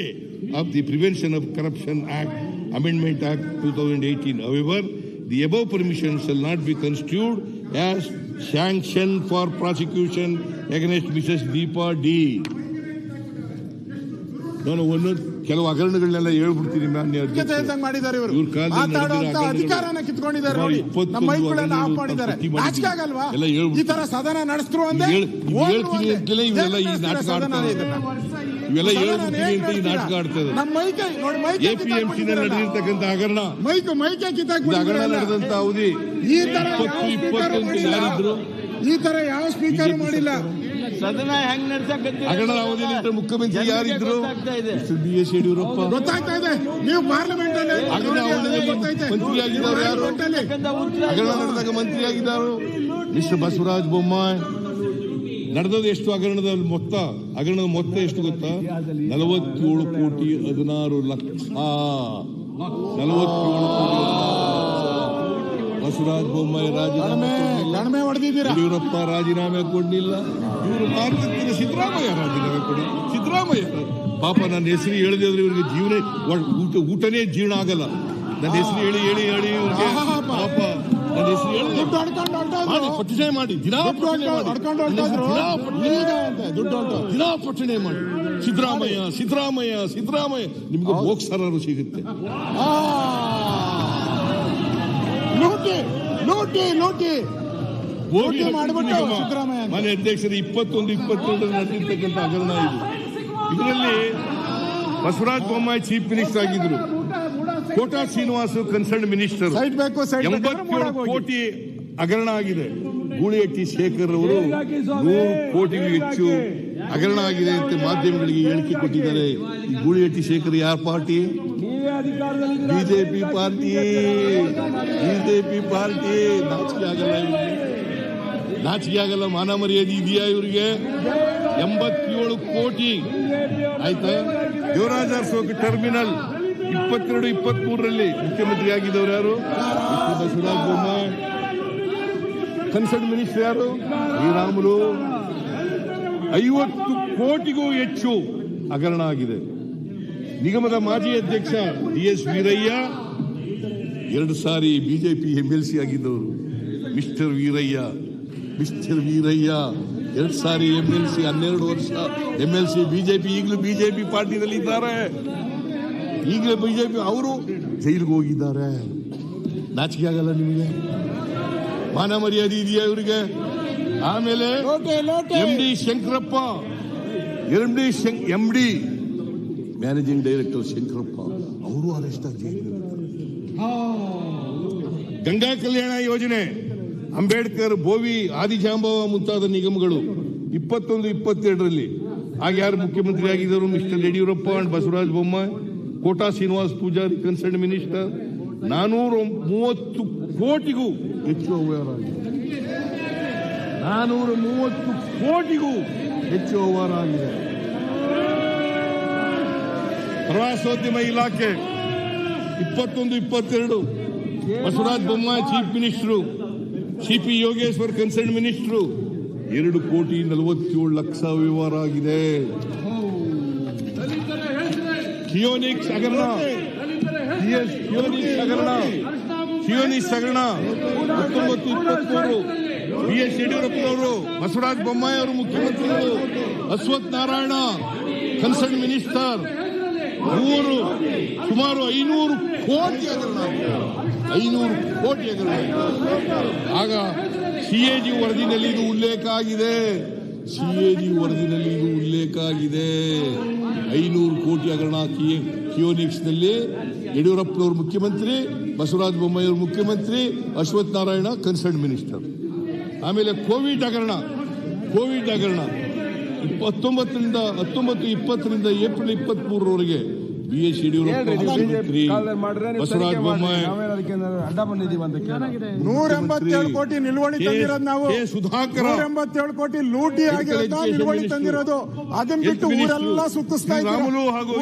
of the Prevention of Corruption Act, Amendment Act 2018. However, the above permission shall not be construed as sanction for prosecution against Mrs. Deepa D. ನಾನು ಕೆಲವು ಹಗರಣಗಳನ್ನೆಲ್ಲ ಹೇಳ್ಬಿಡ್ತೀನಿ ಮಾನ್ಯ ಮಾಡಿದ್ದಾರೆ ಇವರು ಮಾತಾಡುವಂತ ಅಧಿಕಾರನ ಕಿತ್ಕೊಂಡಿದ್ದಾರೆ ನೋಡಿ ನಮ್ಮ ಮೈಕ್ಗಳನ್ನ of ಮಾಡಿದ್ದಾರೆ ನಾಚಿಕೆ ಆಗಲ್ವಾ ಈ ತರ ಸದನ ನಡೆಸ್ರು ಅಂದ್ರೆ ಹೇಳ್ತೀನಿ ಅಂತಲೇ ಇವೆಲ್ಲ ಈ ನಾಟಕ ಆಡ್ತಾರೆ ಇವೆಲ್ಲ ಹೇಳ್ಬಿಡ್ತೀನಿ ಅಂತ ಈ ನಾಟಕ ಆಡ್ತಾರೆ ನಮ್ಮ ಮೈಕೆ ನೋಡಿ ಮೈಕೆ APMC ನಲ್ಲಿ ನಡೆದಿರ್ತಕ್ಕಂಥ ಹಗರಣ ಮೈಕೆ ಕಿತ್ತಾಕ್ಬಿಟ್ಟು ಹಗರಣ ನಡೆದಂತ ಅವಧಿ ಈ ತರ 20 ಯಾರಿದ್ರು ಈ ತರ ಯಾವ ಸ್ಪೀಕರ್ ಮಾಡಿಲ್ಲ ಸದನ ಹೆಂಗ್ ನಡೆಸಕ್ಕೆ ಹಗರಣ ಅವಧಿಯಲ್ಲಿ ಮುಖ್ಯಮಂತ್ರಿ ಯಾರಿದ್ರು BS ಯಡಿಯೂರಪ್ಪ ಗೊತ್ತಾಗ್ತಾ ಇದೆ ನೀವು ಪಾರ್ಲಿಮೆಂಟ್ ಅಲ್ಲಿ ಹಗರಣ ಅವಧಿಯಲ್ಲಿ ಮಂತ್ರಿಯಾಗಿದ್ದವರು ಯಾರು ಹಗರಣ ನಡೆದಾಗ ಮಂತ್ರಿಯಾಗಿದ್ದರು ಮಿಸ್ಟರ್ ಬಸವರಾಜ ಬೊಮ್ಮಾಯಿ ನಡೆದದ್ದು ಎಷ್ಟು ಹಗರಣದ ಮೊತ್ತ ಹಗರಣದ ಮೊತ್ತ ಎಷ್ಟು ಗೊತ್ತಾ 47,16,00,000 47,16,00,000 ಬಸವರಾಜ ಬೊಮ್ಮಾಯಿ ರಾಜೀನಾಮೆ ಕಡಿಮೆ ಹೊಡೆದಿದ್ದೀರಾ. ಯಡಿಯೂರಪ್ಪ ರಾಜೀನಾಮೆ ಕೊಡಲಿಲ್ಲ. ಇವರು ಮಾತುಕತೆ ಸಿದ್ದರಾಮಯ್ಯ ರಾಜೀನಾಮೆ ಕೊಡಿ. ಸಿದ್ದರಾಮಯ್ಯ ಪಾಪ ನನ್ನ ಹೆಸರು ಹೇಳಿದ್ರೆ ಇವರಿಗೆ ಊಟನೇ ಜೀರ್ಣ ಆಗಲ್ಲ. ನನ್ನ ಹೆಸರು ಹೇಳಿ ಹೇಳಿ ಹೇಳಿ ಇವ್ರಿಗೆ ಪಾಪ ನನ್ನ ಹೆಸರು ಹೇಳಿ ಪಠಣೆ ಮಾಡಿ ದಿನಾ ಪಠಣೆ ಮಾಡಿ ಸಿದ್ದರಾಮಯ್ಯ ಸಿದ್ದರಾಮಯ್ಯ ಸಿದ್ದರಾಮಯ್ಯ ನಿಮ್ಗೆ ಮೋಕ್ಷರರು ಸಿಗುತ್ತೆ. ಮನೆ ಅಧ್ಯಕ್ಷರು 21-22 ನಡೆದಿರ್ತಕ್ಕಂಥ ಹಗರಣ ಇದು. ಇದರಲ್ಲಿ ಬಸವರಾಜ ಬೊಮ್ಮಾಯಿ ಚೀಫ್ ಮಿನಿಸ್ಟರ್ ಆಗಿದ್ರು. Kota Srinivas concern minister. 87 ಕೋಟಿ ಹಗರಣ ಆಗಿದೆ. ಗೂಳಿಹಟ್ಟಿ ಶೇಖರ್ ಅವರು 100 ಕೋಟಿಗೂ ಹೆಚ್ಚು ಹಗರಣ ಆಗಿದೆ ಅಂತ ಮಾಧ್ಯಮಗಳಿಗೆ ಹೇಳಿಕೆ ಕೊಟ್ಟಿದ್ದಾರೆ. ಈ ಗೂಳಿಹಟ್ಟಿ ಶೇಖರ್ ಯಾರ ಪಾರ್ಟಿ? BJP party. ನಾಚಿಕೆ ಆಗಲ್ಲ ಇವರಿಗೆ, ನಾಚಿಕೆ ಆಗಲ್ಲ. ಮಾನ ಮರ್ಯಾದೆ ಇದೆಯಾ ಇವರಿಗೆ? 87 ಕೋಟಿ ಆಯ್ತಾ. ದೇವರಾಜ ಅರಸೋಗಿ ಟರ್ಮಿನಲ್ 22-23ರಲ್ಲಿ ಮುಖ್ಯಮಂತ್ರಿ ಆಗಿದ್ದವರು ಯಾರು? ಬಸವರಾಜ ಬೊಮ್ಮಾಯಿ. ಕನ್ಸರ್ನ್ ಮಿನಿಸ್ಟರ್ ಯಾರು? ಶ್ರೀರಾಮುಲು. 50 ಕೋಟಿಗೂ ಹೆಚ್ಚು ಹಗರಣ ಆಗಿದೆ. ನಿಗಮದ ಮಾಜಿ ಅಧ್ಯಕ್ಷ DS ವೀರಯ್ಯ 2 ಸಾರಿ ಬಿಜೆಪಿ MLC ಆಗಿದ್ದವರು. ಮಿಸ್ಟರ್ ವೀರಯ್ಯ 2 ಸಾರಿ MLC, 12 ವರ್ಷ MLC. ಬಿಜೆಪಿ ಈಗಲೂ ಬಿಜೆಪಿ ಪಾರ್ಟಿನಲ್ಲಿ ಇದ್ದಾರೆ. ಈಗಲೇ ಬಿಜೆಪಿ ಅವರು ಜೈಲಿಗೆ ಹೋಗಿದ್ದಾರೆ. ನಾಚಿಕೆ ಆಗಲ್ಲ ನಿಮಗೆ? ಮಾನ ಮರ್ಯಾದೆ ಇದೆಯಾ ಇವರಿಗೆ? ಆಮೇಲೆ MD Shankarappa, MD managing director Shankarappa ಅವರು ಅರೆಸ್ಟ್ ಆಗಿದ್ದಾರೆ. ಗಂಗಾ ಕಲ್ಯಾಣ ಯೋಜನೆ, ಅಂಬೇಡ್ಕರ್, ಬೋವಿ, ಆದಿಜಾಂಬವ ಮುಂತಾದ ನಿಗಮಗಳು 21-22ರಲ್ಲಿ ಆಗ ಯಾರು ಮುಖ್ಯಮಂತ್ರಿ ಆಗಿದ್ದರು? Mister Yediyurappa and Basavaraj Bommai. Kota Srinivas Poojari concern minister. 430 ಕೋಟಿಗೂ ಹೆಚ್ಚು ಅವ್ಯವಹಾರ ಆಗಿದೆ. 430 ಕೋಟಿಗೂ ಹೆಚ್ಚು ಅವ್ಯವಹಾರ ಆಗಿದೆ. ಪ್ರವಾಸೋದ್ಯಮ ಇಲಾಖೆ 21-22 Basavaraj Bommai chief minister, CP Yogeshwar concern minister. 2,47,00,000 ವ್ಯವಹಾರ ಆಗಿದೆ. ಕಿಯೋನಿಕ್ಸ್ ಹಗರಣ, ಕಿಯೋನಿಕ್ಸ್ ಹಗರಣ 19-23 BS ಯಡಿಯೂರಪ್ಪನವರು, ಬಸವರಾಜ ಬೊಮ್ಮಾಯಿ ಅವರು ಮುಖ್ಯಮಂತ್ರಿಗಳು, ಅಶ್ವಥ್ ನಾರಾಯಣ ಕನ್ಸರ್ನ್ ಮಿನಿಸ್ಟರ್. ಸುಮಾರು 500 ಕೋಟಿ ಹಗರಣ, 500 ಕೋಟಿ ಹಗರಣ. ಆಗ CAG ವರದಿನಲ್ಲಿ ಇದು ಉಲ್ಲೇಖ ಆಗಿದೆ. 500 ಕೋಟಿ ಹಗರಣ ಕಿಯೋನಿಕ್ಸ್ ನಲ್ಲಿ. ಯಡಿಯೂರಪ್ಪನವರು ಮುಖ್ಯಮಂತ್ರಿ, ಬಸವರಾಜ ಬೊಮ್ಮಾಯಿ ಅವರು ಮುಖ್ಯಮಂತ್ರಿ, ಅಶ್ವಥ್ ನಾರಾಯಣ ಕನ್ಸರ್ನ್ ಮಿನಿಸ್ಟರ್. ಆಮೇಲೆ ಕೋವಿಡ್ ಹಗರಣ 19-20ರಿಂದ ಏಪ್ರಿಲ್ 23ರವರೆಗೆ BS ಯಡಿಯೂರಪ್ಪ ಮುಖ್ಯಮಂತ್ರಿ, ಬಸವರಾಜ ಬೊಮ್ಮಾಯಿ 187 ಕೋಟಿ ನಿಲ್ವಳಿ ತಂದಿರೋದು ನಾವು. ಸುಧಾಕರ್ 187 ಕೋಟಿ ಲೂಟಿ ಆಗಿರೋದು ನಿಲ್ವಳಿ ತಂದಿರೋದು. ಅದನ್ನ ಬಿಟ್ಟು ಊರೆಲ್ಲ ಸುತ್ತಿಸ್ತಾ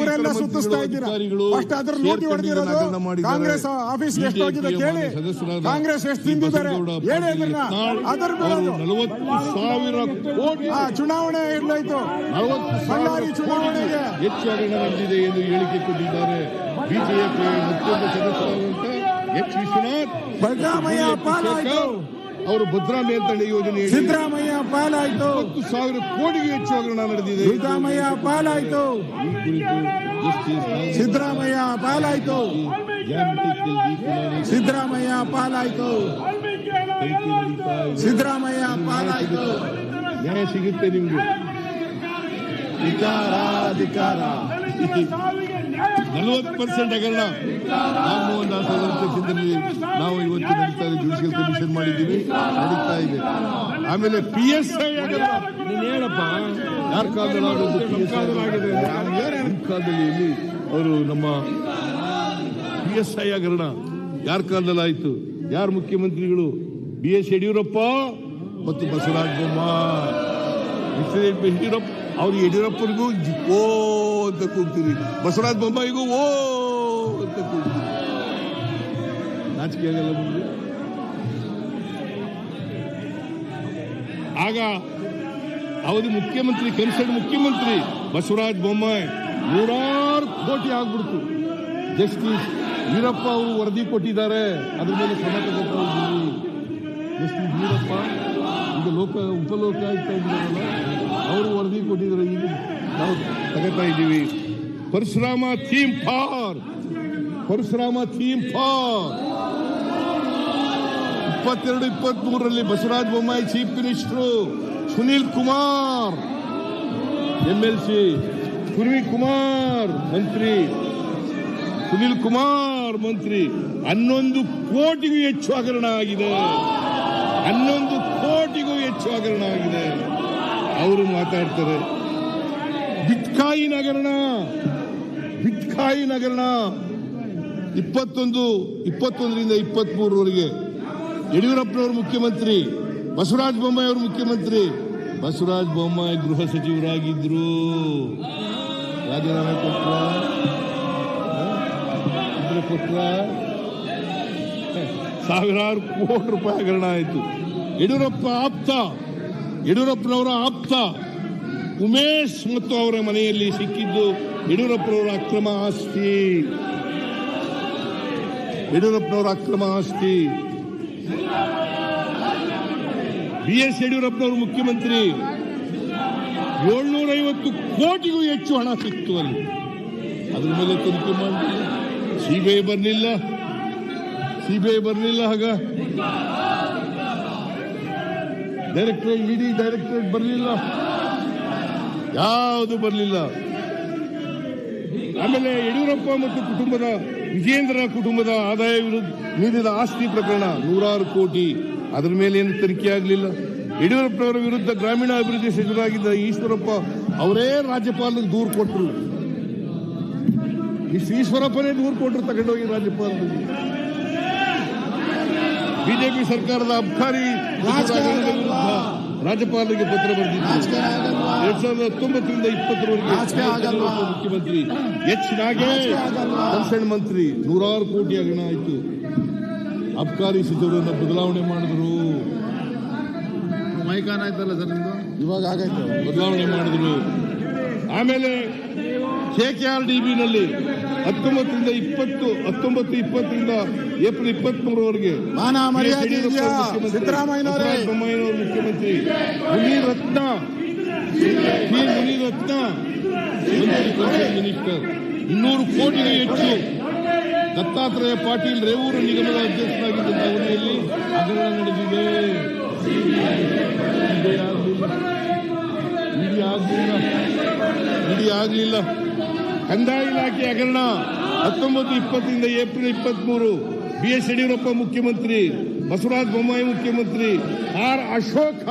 ಇದ್ದೀರಾ. ಅಷ್ಟು ಅದ್ರ ಲೂಟಿ ಹೊಡೆದಿರೋದು. ಕಾಂಗ್ರೆಸ್ ಆಫೀಸ್ ಎಷ್ಟು ಹೋಗಿದೆ ಕೇಳಿ. ಕಾಂಗ್ರೆಸ್ ಎಷ್ಟು ತಿಂದಿದ್ದಾರೆ ಹೇಳಿ. ಅದರ 40,000 ಕೋಟಿ ಚುನಾವಣೆ ಇರ್ಲಾಯ್ತು. ಬಳ್ಳಾರಿ ಚುನಾವಣೆಗೆ ಹೆಚ್ಚು ಹಗರಣ ನಡೆದಿದೆ ಎಂದು ಹೇಳಿಕೆ ಕೊಟ್ಟಿದ್ದಾರೆ. ಬಿಜೆಪಿ ಮತ್ತೊಬ್ಬ ಸದಸ್ಯರಾದಂತ H. ವಿಶ್ವನಾಥ್. ಸಿದ್ದರಾಮಯ್ಯ ಪಾಲಾಯ್ತು. ಅವರು ಭದ್ರಾ ಮೇಲ್ದಂಡೆ ಯೋಜನೆ ಸಿದ್ದರಾಮಯ್ಯ ಪಾಲಾಯ್ತು. 10,000 ಕೋಟಿಗೂ ಹೆಚ್ಚು ಹಗರಣ ನಡೆದಿದೆ. ಸಿದ್ದರಾಮಯ್ಯ ಪಾಲಾಯ್ತು. ಸಿದ್ದರಾಮಯ್ಯ ಪಾಲಾಯ್ತು. ಸಿದ್ದರಾಮಯ್ಯ ಪಾಲಾಯ್ತು. ಸಿದ್ದರಾಮಯ್ಯ ಪಾಲಾಯ್ತು. ನ್ಯಾಯ ಸಿಗುತ್ತೆ ನಿಮ್ಗೆ. ಅಧಿಕಾರ 40% ಹಗರಣ. ರಾಮಮೋಹನ್ ದಾಸ್ ಅವರ ಅಧ್ಯಕ್ಷತೆಯಲ್ಲಿ ನಾವು ಇವತ್ತು ನಡೀತಾ ಇದೆ, ಜುಡಿಷಿಯಲ್ ಕಮಿಷನ್ ಮಾಡಿದ್ದೀವಿ, ನಡೀತಾ ಇದೆ. ಆಮೇಲೆ PSI ಹಗರಣ ಹೇಳಪ್ಪ, ಯಾರ ಕಾಲದಲ್ಲಿ ಕಾಲದಲ್ಲಿ ಎಲ್ಲಿ ಅವರು ನಮ್ಮ PSI ಹಗರಣ ಯಾರ ಕಾಲದಲ್ಲಿ ಆಯ್ತು? ಯಾರು ಮುಖ್ಯಮಂತ್ರಿಗಳು? BS ಯಡಿಯೂರಪ್ಪ ಮತ್ತು ಬಸವರಾಜ ಬೊಮ್ಮಾಯಿ. ಯಡಿಯೂರಪ್ಪ ಅವ್ರು ಯಡಿಯೂರಪ್ಪನಿಗೂ ಓ ಅಂತ ಕೂಗ್ತೀರಿ, ಬಸವರಾಜ ಬೊಮ್ಮಾಯಿಗೂ ಓ ಅಂತ ಕೂಗ್ತೀರಿ. ನಾಚಿಕೆ ಆಗಲ್ಲ ನಿಮಗೆ? ಆಗ ಅವಧಿ ಮುಖ್ಯಮಂತ್ರಿ ಕನ್ಸರ್ನ್ ಮುಖ್ಯಮಂತ್ರಿ ಬಸವರಾಜ ಬೊಮ್ಮಾಯಿ 100 ಕೋಟಿ ಆಗ್ಬಿಡ್ತು. ಜಸ್ಟಿಸ್ ವೀರಪ್ಪ ಅವರು ವರದಿ ಕೊಟ್ಟಿದ್ದಾರೆ, ಅದ್ರ ಮೇಲೆ ಕ್ರಮ ತಗೋತಾ ಇದ್ದೀವಿ. ಜಸ್ಟಿಸ್ ವೀರಪ್ಪ ಈಗ ಉಪಲೋಕಾಯುಕ್ತ ಇದ್ದಾರಲ್ಲ, ಅವರು ವರದಿ ಕೊಟ್ಟಿದ್ದಾರೆ, ಈಗ ನಾವು ತಗೋತಾ ಇದ್ದೀವಿ. ಪರಶುರಾಮ ಥೀಮ್ ಫಾರ್ 22-23ರಲ್ಲಿ Basavaraja Bommai chief minister, Sunil Kumar MLC, Sunil Kumar ಮಂತ್ರಿ 11 ಕೋಟಿಗೂ ಹೆಚ್ಚು ಹಗರಣ ಆಗಿದೆ. 11 ಕೋಟಿಗೂ ಹೆಚ್ಚು ಹಗರಣ ಆಗಿದೆ. ಅವರು ಮಾತಾಡ್ತಾರೆ. ಬಿಟ್ಕಾಯಿನ್ ಹಗರಣ 21ರಿಂದ 23ರವರೆಗೆ ಯಡಿಯೂರಪ್ಪನವರು ಮುಖ್ಯಮಂತ್ರಿ, ಬಸವರಾಜ ಬೊಮ್ಮಾಯಿ ಅವರು ಮುಖ್ಯಮಂತ್ರಿ. ಬಸವರಾಜ ಬೊಮ್ಮಾಯಿ ಗೃಹ ಸಚಿವರಾಗಿದ್ರು, ರಾಜೀನಾಮೆ ಕೊಟ್ರ ಸಾವಿರಾರು ಕೋಟಿ ರೂಪಾಯಿ ಹಗರಣ ಆಯಿತು. ಯಡಿಯೂರಪ್ಪನವರ ಆಪ್ತ ಉಮೇಶ್ ಮತ್ತು ಅವರ ಮನೆಯಲ್ಲಿ ಸಿಕ್ಕಿದ್ದು ಯಡಿಯೂರಪ್ಪನವರ ಅಕ್ರಮ ಆಸ್ತಿ. BS ಯಡಿಯೂರಪ್ಪನವರು ಮುಖ್ಯಮಂತ್ರಿ, 750 ಕೋಟಿಗೂ ಹೆಚ್ಚು ಹಣ ಸಿಕ್ತು ಅಲ್ಲಿ. ಅದ್ರ ಮೇಲೆ ತನಿಖೆ ಮಾಡಲಿಲ್ಲ, ಸಿಬಿಐ ಬರಲಿಲ್ಲ. ಆಗ ಇಡಿ ಡೈರೆಕ್ಟರೇಟ್ ಬರಲಿಲ್ಲ, ಯಾವುದು ಬರಲಿಲ್ಲ. ಆಮೇಲೆ ಯಡಿಯೂರಪ್ಪ ಮತ್ತು ವಿಜೇಂದ್ರ ಕುಟುಂಬದ ಆದಾಯ ವಿರುದ್ಧ ಮೀರಿದ ಆಸ್ತಿ ಪ್ರಕರಣ 100 ಕೋಟಿ, ಅದರ ಮೇಲೆ ಏನು ತನಿಖೆ ಆಗಲಿಲ್ಲ. ಯಡಿಯೂರಪ್ಪನವರ ವಿರುದ್ಧ ಗ್ರಾಮೀಣಾಭಿವೃದ್ಧಿ ಸಚಿವರಾಗಿದ್ದ ಈಶ್ವರಪ್ಪ ಅವರೇ ರಾಜ್ಯಪಾಲರಿಗೆ ದೂರು ಕೊಟ್ಟರು. ಈಶ್ವರಪ್ಪನೇ ದೂರು ಕೊಟ್ಟರು, ತಗೊಂಡೋಗಿ ರಾಜ್ಯಪಾಲರಿಗೆ. ಬಿಜೆಪಿ ಸರ್ಕಾರದ ಅಬ್ಕಾರಿ ರಾಜ್ಯಪಾಲರಿಗೆ ಪತ್ರ ಬರೆದಿದ್ದಾರೆ. 2019ರಿಂದ 2020ರವರೆಗೆ ಮುಖ್ಯಮಂತ್ರಿ ಎಚ್ ನಾಗೇಶ್ ಕನ್ಸರ್ನ್ ಮಂತ್ರಿ 100 ಕೋಟಿ ಹಗರಣ ಆಯಿತು. ಅಬ್ಕಾರಿ ಸಚಿವರನ್ನು ಬದಲಾವಣೆ ಮಾಡಿದ್ರು. ಮೈಕಾನ್ ಆಯ್ತಲ್ಲ ಸರ್, ಇವಾಗ ಆಗೈತೆ, ಬದಲಾವಣೆ ಮಾಡಿದ್ರು. ಆಮೇಲೆ KKRDBನಲ್ಲಿ 19-20ರಿಂದ ಏಪ್ರಿಲ್ 23ರವರೆಗೆ ಸಿದ್ದರಾಮಯ್ಯನವರು ಮುಖ್ಯಮಂತ್ರಿ, ಮುನೀರ್ ರತ್ನ ಮಿನಿಸ್ಟರ್ 200 ಕೋಟಿಗೂ ಹೆಚ್ಚು. ದತ್ತಾತ್ರೇಯ ಪಾಟೀಲ್ ರೇವೂರು ನಿಗಮದ ಅಧ್ಯಕ್ಷರಾಗಿದ್ದ ಅವಧಿಯಲ್ಲಿ ಹಗರಣ ನಡೆದಿದೆ. ಇಡಿ ಆಗಲಿಲ್ಲ. ಕಂದಾಯ ಇಲಾಖೆ ಹಗರಣ 19-20ರಿಂದ ಏಪ್ರಿಲ್ 23, BS ಯಡಿಯೂರಪ್ಪ ಮುಖ್ಯಮಂತ್ರಿ, ಬಸವರಾಜ ಬೊಮ್ಮಾಯಿ ಮುಖ್ಯಮಂತ್ರಿ, ಆರ್ ಅಶೋಕ್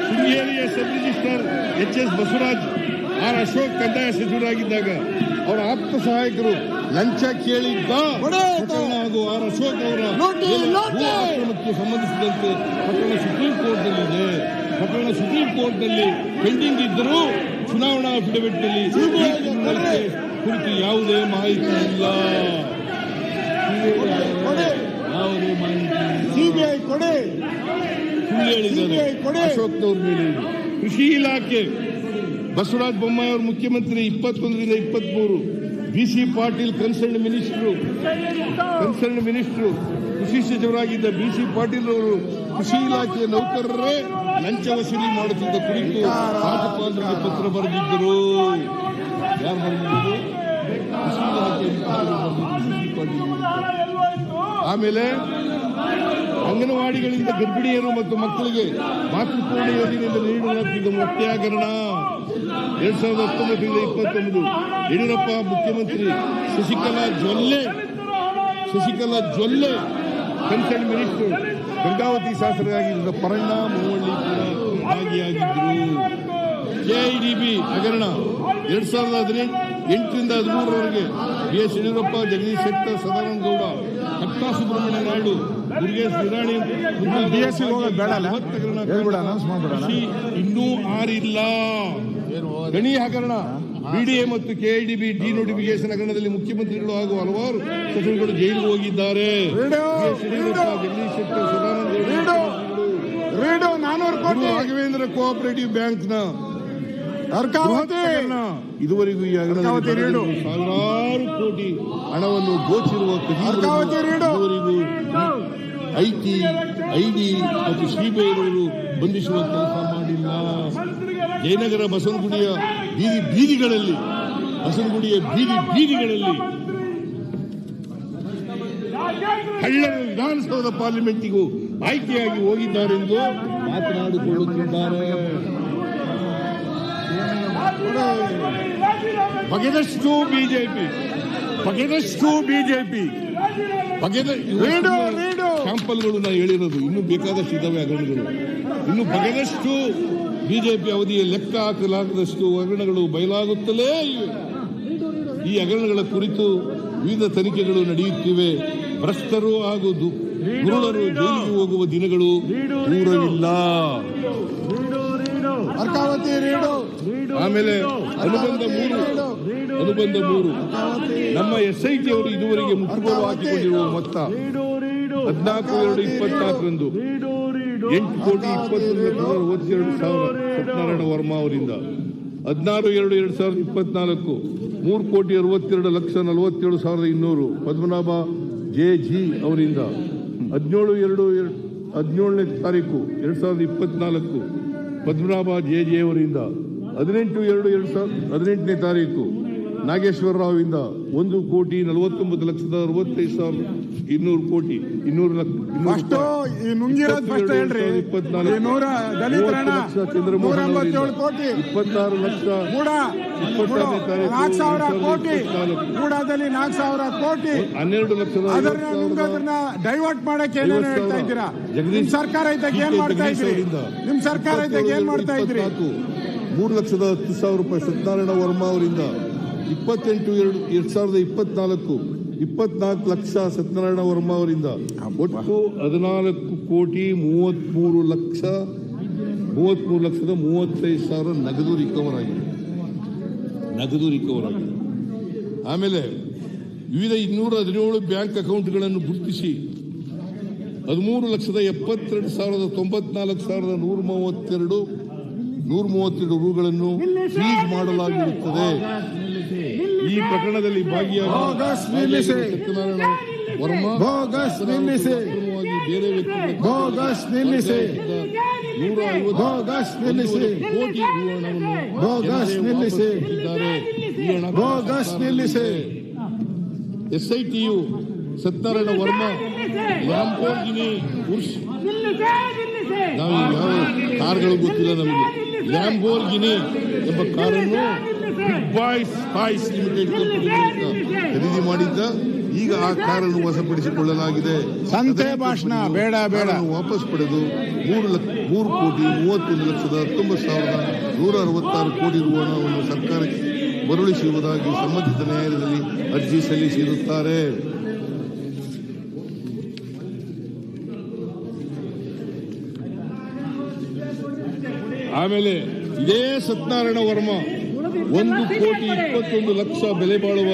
ಶೃಂಗೇರಿಯ sub registrar HS Basavaraj, R Ashok ಕಂದಾಯ ಸಚಿವರಾಗಿದ್ದಾಗ ಅವರ ಆಪ್ತ ಸಹಾಯಕರು ಲಂಚ ಕೇಳಿದ್ದ ಪ್ರಕರಣ ಹಾಗೂ ಆರ್ ಅಶೋಕ್ ಅವರ ಆಕ್ರಮಣಕ್ಕೆ ಸಂಬಂಧಿಸಿದಂತೆ ಪ್ರಕರಣ ಸುಪ್ರೀಂ ಕೋರ್ಟ್ನಲ್ಲಿ ಪೆಂಡಿಂಗ್ ಇದ್ದರೂ ಚುನಾವಣಾ ಅಫಿಡವಿಟ್ನಲ್ಲಿ ಕುರಿತು ಯಾವುದೇ ಮಾಹಿತಿ ಇಲ್ಲ. ಅಶೋಕ್ನವ್ರ ಮೇಲೆ. ಕೃಷಿ ಇಲಾಖೆ ಬಸವರಾಜ ಬೊಮ್ಮಾಯಿ ಅವರು ಮುಖ್ಯಮಂತ್ರಿ 21ರಿಂದ 23, BC ಪಾಟೀಲ್ ಕನ್ಸರ್ನ್ ಮಿನಿಸ್ಟರ್ ಕೃಷಿ ಸಚಿವರಾಗಿದ್ದ BC ಪಾಟೀಲ್ ಅವರು ಕೃಷಿ ಇಲಾಖೆಯ ನೌಕರರೇ ಲಂಚ ವಸೂಲಿ ಮಾಡುತ್ತಿದ್ದ ಕುರಿತು ರಾಜ್ಯಪಾಲರಿಗೆ ಪತ್ರ ಬರೆದಿದ್ದರು. ಯಾರು ಬರೆದಿದ್ದರು? ಕೃಷಿ ಇಲಾಖೆ ಪಾಟೀಲ್. ಆಮೇಲೆ ಅಂಗನವಾಡಿಗಳಿಂದ ಗರ್ಭಿಣಿಯರು ಮತ್ತು ಮಕ್ಕಳಿಗೆ ಮಾತೃಪೂರ್ಣ ಯೋಜನೆಯಿಂದ ನೀಡಲಾಗುತ್ತಿದ್ದ ಮೊಟ್ಟೆ ಹಗರಣ 2019ರಿಂದ 2021. ಯಡಿಯೂರಪ್ಪ ಮುಖ್ಯಮಂತ್ರಿ, ಶಶಿಕಲಾ ಜೊಲ್ಲೆ ಕನ್ಸರ್ನ್ ಮಿನಿಸ್ಟರ್, ಗಂಗಾವತಿ ಶಾಸಕರಾಗಿದ್ದ ಪರಣ್ಣ ಮೂವಳ್ಳಿ ಕೂಡ ಭಾಗಿಯಾಗಿದ್ದರು. KIDB ಹಗರಣ 2018ರಿಂದ 13ರವರೆಗೆ BS ಯಡಿಯೂರಪ್ಪ, ಜಗದೀಶ್ ಶೆಟ್ಟರ್, ಸದಾನಂದ ಗೌಡ, ಕಟ್ಟಾ ಸುಬ್ರಹ್ಮಣ್ಯ ನಾಯ್ಡು, ಮುರುಗೇಶ್ ನಿರಾಣಿ ಇನ್ನೂ ಆರಿಲ್ಲ. ಗಣಿ ಹಗರಣ, ಬಿಡಿಎ ಮತ್ತು ಕೆಐಡಿಬಿ ಡಿನೋಟಿಫಿಕೇಶನ್ ಹಗರಣದಲ್ಲಿ ಮುಖ್ಯಮಂತ್ರಿಗಳು ಹಾಗೂ ಹಲವಾರು ಸಚಿವರುಗಳು ಜೈಲಿಗೆ ಹೋಗಿದ್ದಾರೆ. ಜಗದೀಶ್ ಶೆಟ್ಟರ್, ಸದಾನಂದ ರಾಘವೇಂದ್ರ ಕೋಆಪರೇಟಿವ್ ಬ್ಯಾಂಕ್ನ ಇದುವರೆಗೂ ಈ ಹಗರಣದಲ್ಲಿ ಸಾವಿರಾರು ಕೋಟಿ ಹಣವನ್ನು ದೋಚಿರುವ ಇದುವರೆಗೂ ಐಡಿ ಮತ್ತು ಸಿಬಿಐನವರು ಬಂಧಿಸುವ ಕೆಲಸ ಮಾಡಿಲ್ಲ. ಜಯನಗರ ಬಸವನಗುಡಿಯ ಬೀದಿಗಳಲ್ಲಿ ಕಳ್ಳರು ವಿಧಾನಸೌಧ ಪಾರ್ಲಿಮೆಂಟಿಗೂ ಆಯ್ಕೆಯಾಗಿ ಹೋಗಿದ್ದಾರೆಂದು ಮಾತನಾಡಿಕೊಳ್ಳುತ್ತಿದ್ದಾರೆ. ಬಗೆದಷ್ಟು ಬಿಜೆಪಿ ಸ್ಯಾಂಪಲ್ಗಳು ನಾನು ಹೇಳಿರೋದು, ಇನ್ನೂ ಬೇಕಾದಷ್ಟು ಇದ್ದಾವೆ ಹಗರಣಗಳು. ಇನ್ನು ಬಗೆದಷ್ಟು ಬಿಜೆಪಿ ಅವಧಿಯ ಲೆಕ್ಕ ಹಾಕಲಾಗದಷ್ಟು ಹಗರಣಗಳು ಬಯಲಾಗುತ್ತಲೇ ಇವೆ. ಈ ಹಗರಣಗಳ ಕುರಿತು ವಿವಿಧ ತನಿಖೆಗಳು ನಡೆಯುತ್ತಿವೆ. ಭ್ರಷ್ಟರು ಹಾಗೂ ಗುರುಳರು ಜೈಲಿಗೆ ಹೋಗುವ ದಿನಗಳು ದೂರವಿಲ್ಲ. ಆಮೇಲೆ ಅನುಬಂಧ 3 ನಮ್ಮ SIT ಅವರು ಇದುವರೆಗೆ ಮುಟ್ಟುಗೋಲು ಹಾಕಿಕೊಂಡಿರುವ ಮೊತ್ತ 14/2/24ರಂದು 8,22,62,000 ಸತ್ಯನಾರಾಯಣ ವರ್ಮಾ ಅವರಿಂದ, 16/2/2024 3,62,47,200 ಪದ್ಮನಾಭ JG ಅವರಿಂದ, 17/2/17ನೇ ತಾರೀಕು 2024 ಪದ್ಮನಾಭ JJ ಅವರಿಂದ, 18/2/2018ನೇ ತಾರೀಕು ನಾಗೇಶ್ವರರಾವ್ ಇಂದ 1,49,65,200 ಕೋಟಿ 200 ಲಕ್ಷ ಚಂದ್ರಮೋಹನ್ 26 ಲಕ್ಷ 12 ಲಕ್ಷದ ಡೈವರ್ಟ್ ಮಾಡಕ್ಕೆ ಜಗದೀಶ್ ಸರ್ಕಾರ ಇದ್ದಾಗ ಏನ್ ಮಾಡ್ತಾ ಇದ್ರಿ? ನಿಮ್ ಸರ್ಕಾರ ಇದ್ದಾಗ ಏನ್ ಮಾಡ್ತಾ ಇದ್ರಿ? 3,10,000 ರೂಪಾಯಿ ಸತ್ಯನಾರಾಯಣ ವರ್ಮಾ ಅವರಿಂದ, 28/2/2024 24 ಲಕ್ಷ ಸತ್ಯನಾರಾಯಣ ವರ್ಮಾ ಅವರಿಂದ, ಒಟ್ಟು 14,33,35,000 ನಗದು ರಿಕವರ್ ಆಗಿದೆ. ಆಮೇಲೆ ವಿವಿಧ 217 ಬ್ಯಾಂಕ್ ಅಕೌಂಟ್ಗಳನ್ನು ಗುರುತಿಸಿ 13,74,94,132 ರೂಗಳನ್ನು ಫ್ರೀಸ್ ಮಾಡಲಾಗಿರುತ್ತದೆ. ಈ ಪ್ರಕರಣದಲ್ಲಿ ಭಾಗಿಯಾಗಿ ಸತ್ಯನಾರಾಯಣ ವರ್ಮಾ ಬೇರೆ ವ್ಯಕ್ತಿಗಳ 150 ಕೋಟಿ ಹಣವನ್ನು SITಯು ಸತ್ಯನಾರಾಯಣ ವರ್ಮಾ ಲ್ಯಾಂಬೋರ್ಗಿನಿ ನಾವು ಯಾವ ಕಾರ್ಗಳು ಗೊತ್ತಿಲ್ಲ ನಮಗೆ, ಲ್ಯಾಂಬೋರ್ಗಿನಿ ಎಂಬ ಕಾರನ್ನು ಬಿಗ್ ಬಾಯ್ಸ್ ಲಿಮಿಟೆಡ್ ಕಂಪನಿಯಿಂದ ಖರೀದಿ ಮಾಡಿದ್ದ. ಈಗ ಆ ಕಾರನ್ನು ವಶಪಡಿಸಿಕೊಳ್ಳಲಾಗಿದೆ. ಸಂತೆ ಭಾಷಣ ಬೇಡ ವಾಪಸ್ ಪಡೆದು 3,31,19,166 ಕೋಟಿ ರು ಹಣವನ್ನು ಸರ್ಕಾರಕ್ಕೆ ಮರಳಿಸುವುದಾಗಿ ಸಂಬಂಧಿತ ನ್ಯಾಯಾಲಯದಲ್ಲಿ ಅರ್ಜಿ ಸಲ್ಲಿಸಿರುತ್ತಾರೆ. ಆಮೇಲೆ ಇದೇ ಸತ್ಯನಾರಾಯಣ ವರ್ಮಾ 1,21,00,000 ಬೆಲೆ ಬಾಳುವ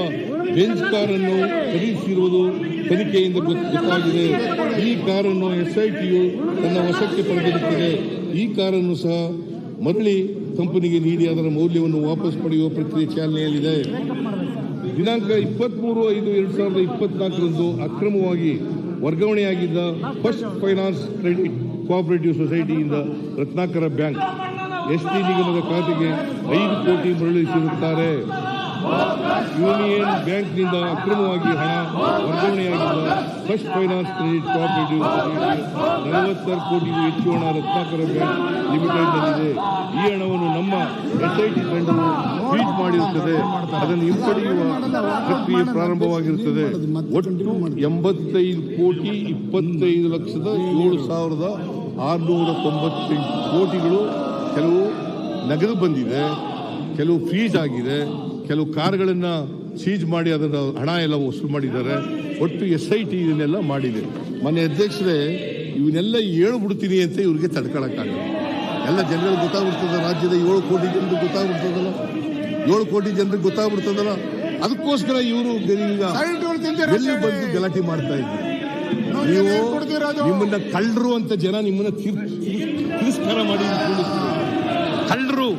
ಬೆಂಚ್ ಕಾರನ್ನು ಖರೀದಿಸಿರುವುದು ತನಿಖೆಯಿಂದ ಗೊತ್ತಾಗಿದೆ. ಈ ಕಾರನ್ನು SITಯು ತನ್ನ ವಶಕ್ಕೆ ಪಡೆದಿರುತ್ತದೆ. ಈ ಕಾರನ್ನು ಸಹ ಮರಳಿ ಕಂಪನಿಗೆ ನೀಡಿ ಅದರ ಮೌಲ್ಯವನ್ನು ವಾಪಸ್ ಪಡೆಯುವ ಪ್ರಕ್ರಿಯೆ ಚಾಲನೆಯಲ್ಲಿದೆ. ದಿನಾಂಕ 23/5/2024ರಂದು ಅಕ್ರಮವಾಗಿ ವರ್ಗಾವಣೆಯಾಗಿದ್ದ ಫಸ್ಟ್ ಫೈನಾನ್ಸ್ ಕ್ರೆಡಿಟ್ ಕೋಆಪರೇಟಿವ್ ಸೊಸೈಟಿಯಿಂದ ರತ್ನಾಕರ ಬ್ಯಾಂಕ್ ST ನಿಗಮದ ಖಾತೆಗೆ 5 ಕೋಟಿ ಮರಳಿಸಿರುತ್ತಾರೆ. ಯೂನಿಯನ್ ಬ್ಯಾಂಕ್ನಿಂದ ಅಕ್ರಮವಾಗಿ ಹಣ ವರ್ಗಾವಣೆಯಾಗಿದ್ದ ಫಸ್ಟ್ ಫೈನಾನ್ಸ್ ಕ್ರೆಡಿಟ್ ಕೋಆಪರೇಟಿವ್ ಸೊಸೈಟಿಗೆ 46 ಕೋಟಿಗೂ ಹೆಚ್ಚು ಹಣ ರತ್ನಾಕರ ಬ್ಯಾಂಕ್ ಲಿಮಿಟೆಡ್ನಲ್ಲಿದೆ. ಈ ಹಣವನ್ನು ನಮ್ಮ SIT ತಂಡವು ಫ್ರೀಜ್ ಮಾಡಿರುತ್ತದೆ. ಅದನ್ನು ಹಿಂಪಡೆಯುವ ಪ್ರಕ್ರಿಯೆ ಪ್ರಾರಂಭವಾಗಿರುತ್ತದೆ. ಒಟ್ಟು 85,25,07,698 ಕೋಟಿಗಳು ಕೆಲವು ನಗದು ಬಂದಿದೆ, ಕೆಲವು ಫ್ರೀಜ್ ಆಗಿದೆ, ಕೆಲವು ಕಾರ್ಗಳನ್ನು ಸೀಜ್ ಮಾಡಿ ಅದರ ಹಣ ಎಲ್ಲ ವಸೂಲು ಮಾಡಿದ್ದಾರೆ. ಒಟ್ಟು SIT ಇದನ್ನೆಲ್ಲ ಮಾಡಿದೆ. ಮೊನ್ನೆ ಅಧ್ಯಕ್ಷರೇ ಇವನ್ನೆಲ್ಲ ಹೇಳ್ಬಿಡ್ತೀನಿ ಅಂತ ಇವ್ರಿಗೆ ತಡ್ಕೊಳಕ್ಕಾಗಲ್ಲ. ಎಲ್ಲ ಜನಗಳಿಗೆ ಗೊತ್ತಾಗ್ಬಿಡ್ತದ. ರಾಜ್ಯದ 7 ಕೋಟಿ ಜನರಿಗೆ ಗೊತ್ತಾಗ್ಬಿಡ್ತದಲ್ಲ, 7 ಕೋಟಿ ಜನರಿಗೆ ಗೊತ್ತಾಗ್ಬಿಡ್ತದಲ್ಲ. ಅದಕ್ಕೋಸ್ಕರ ಇವರು ಈಗ ಎಲ್ಲಿ ಬಂದು ಗಲಾಟೆ ಮಾಡ್ತಾ ಇದ್ದಾರೆ. ನೀವು ನಿಮ್ಮನ್ನ ಕಳ್ಳರು ಅಂತ ಜನ ನಿಮ್ಮನ್ನ ತಿರಸ್ಕಾರ ಮಾಡಿ ಕಳ್ಳರು,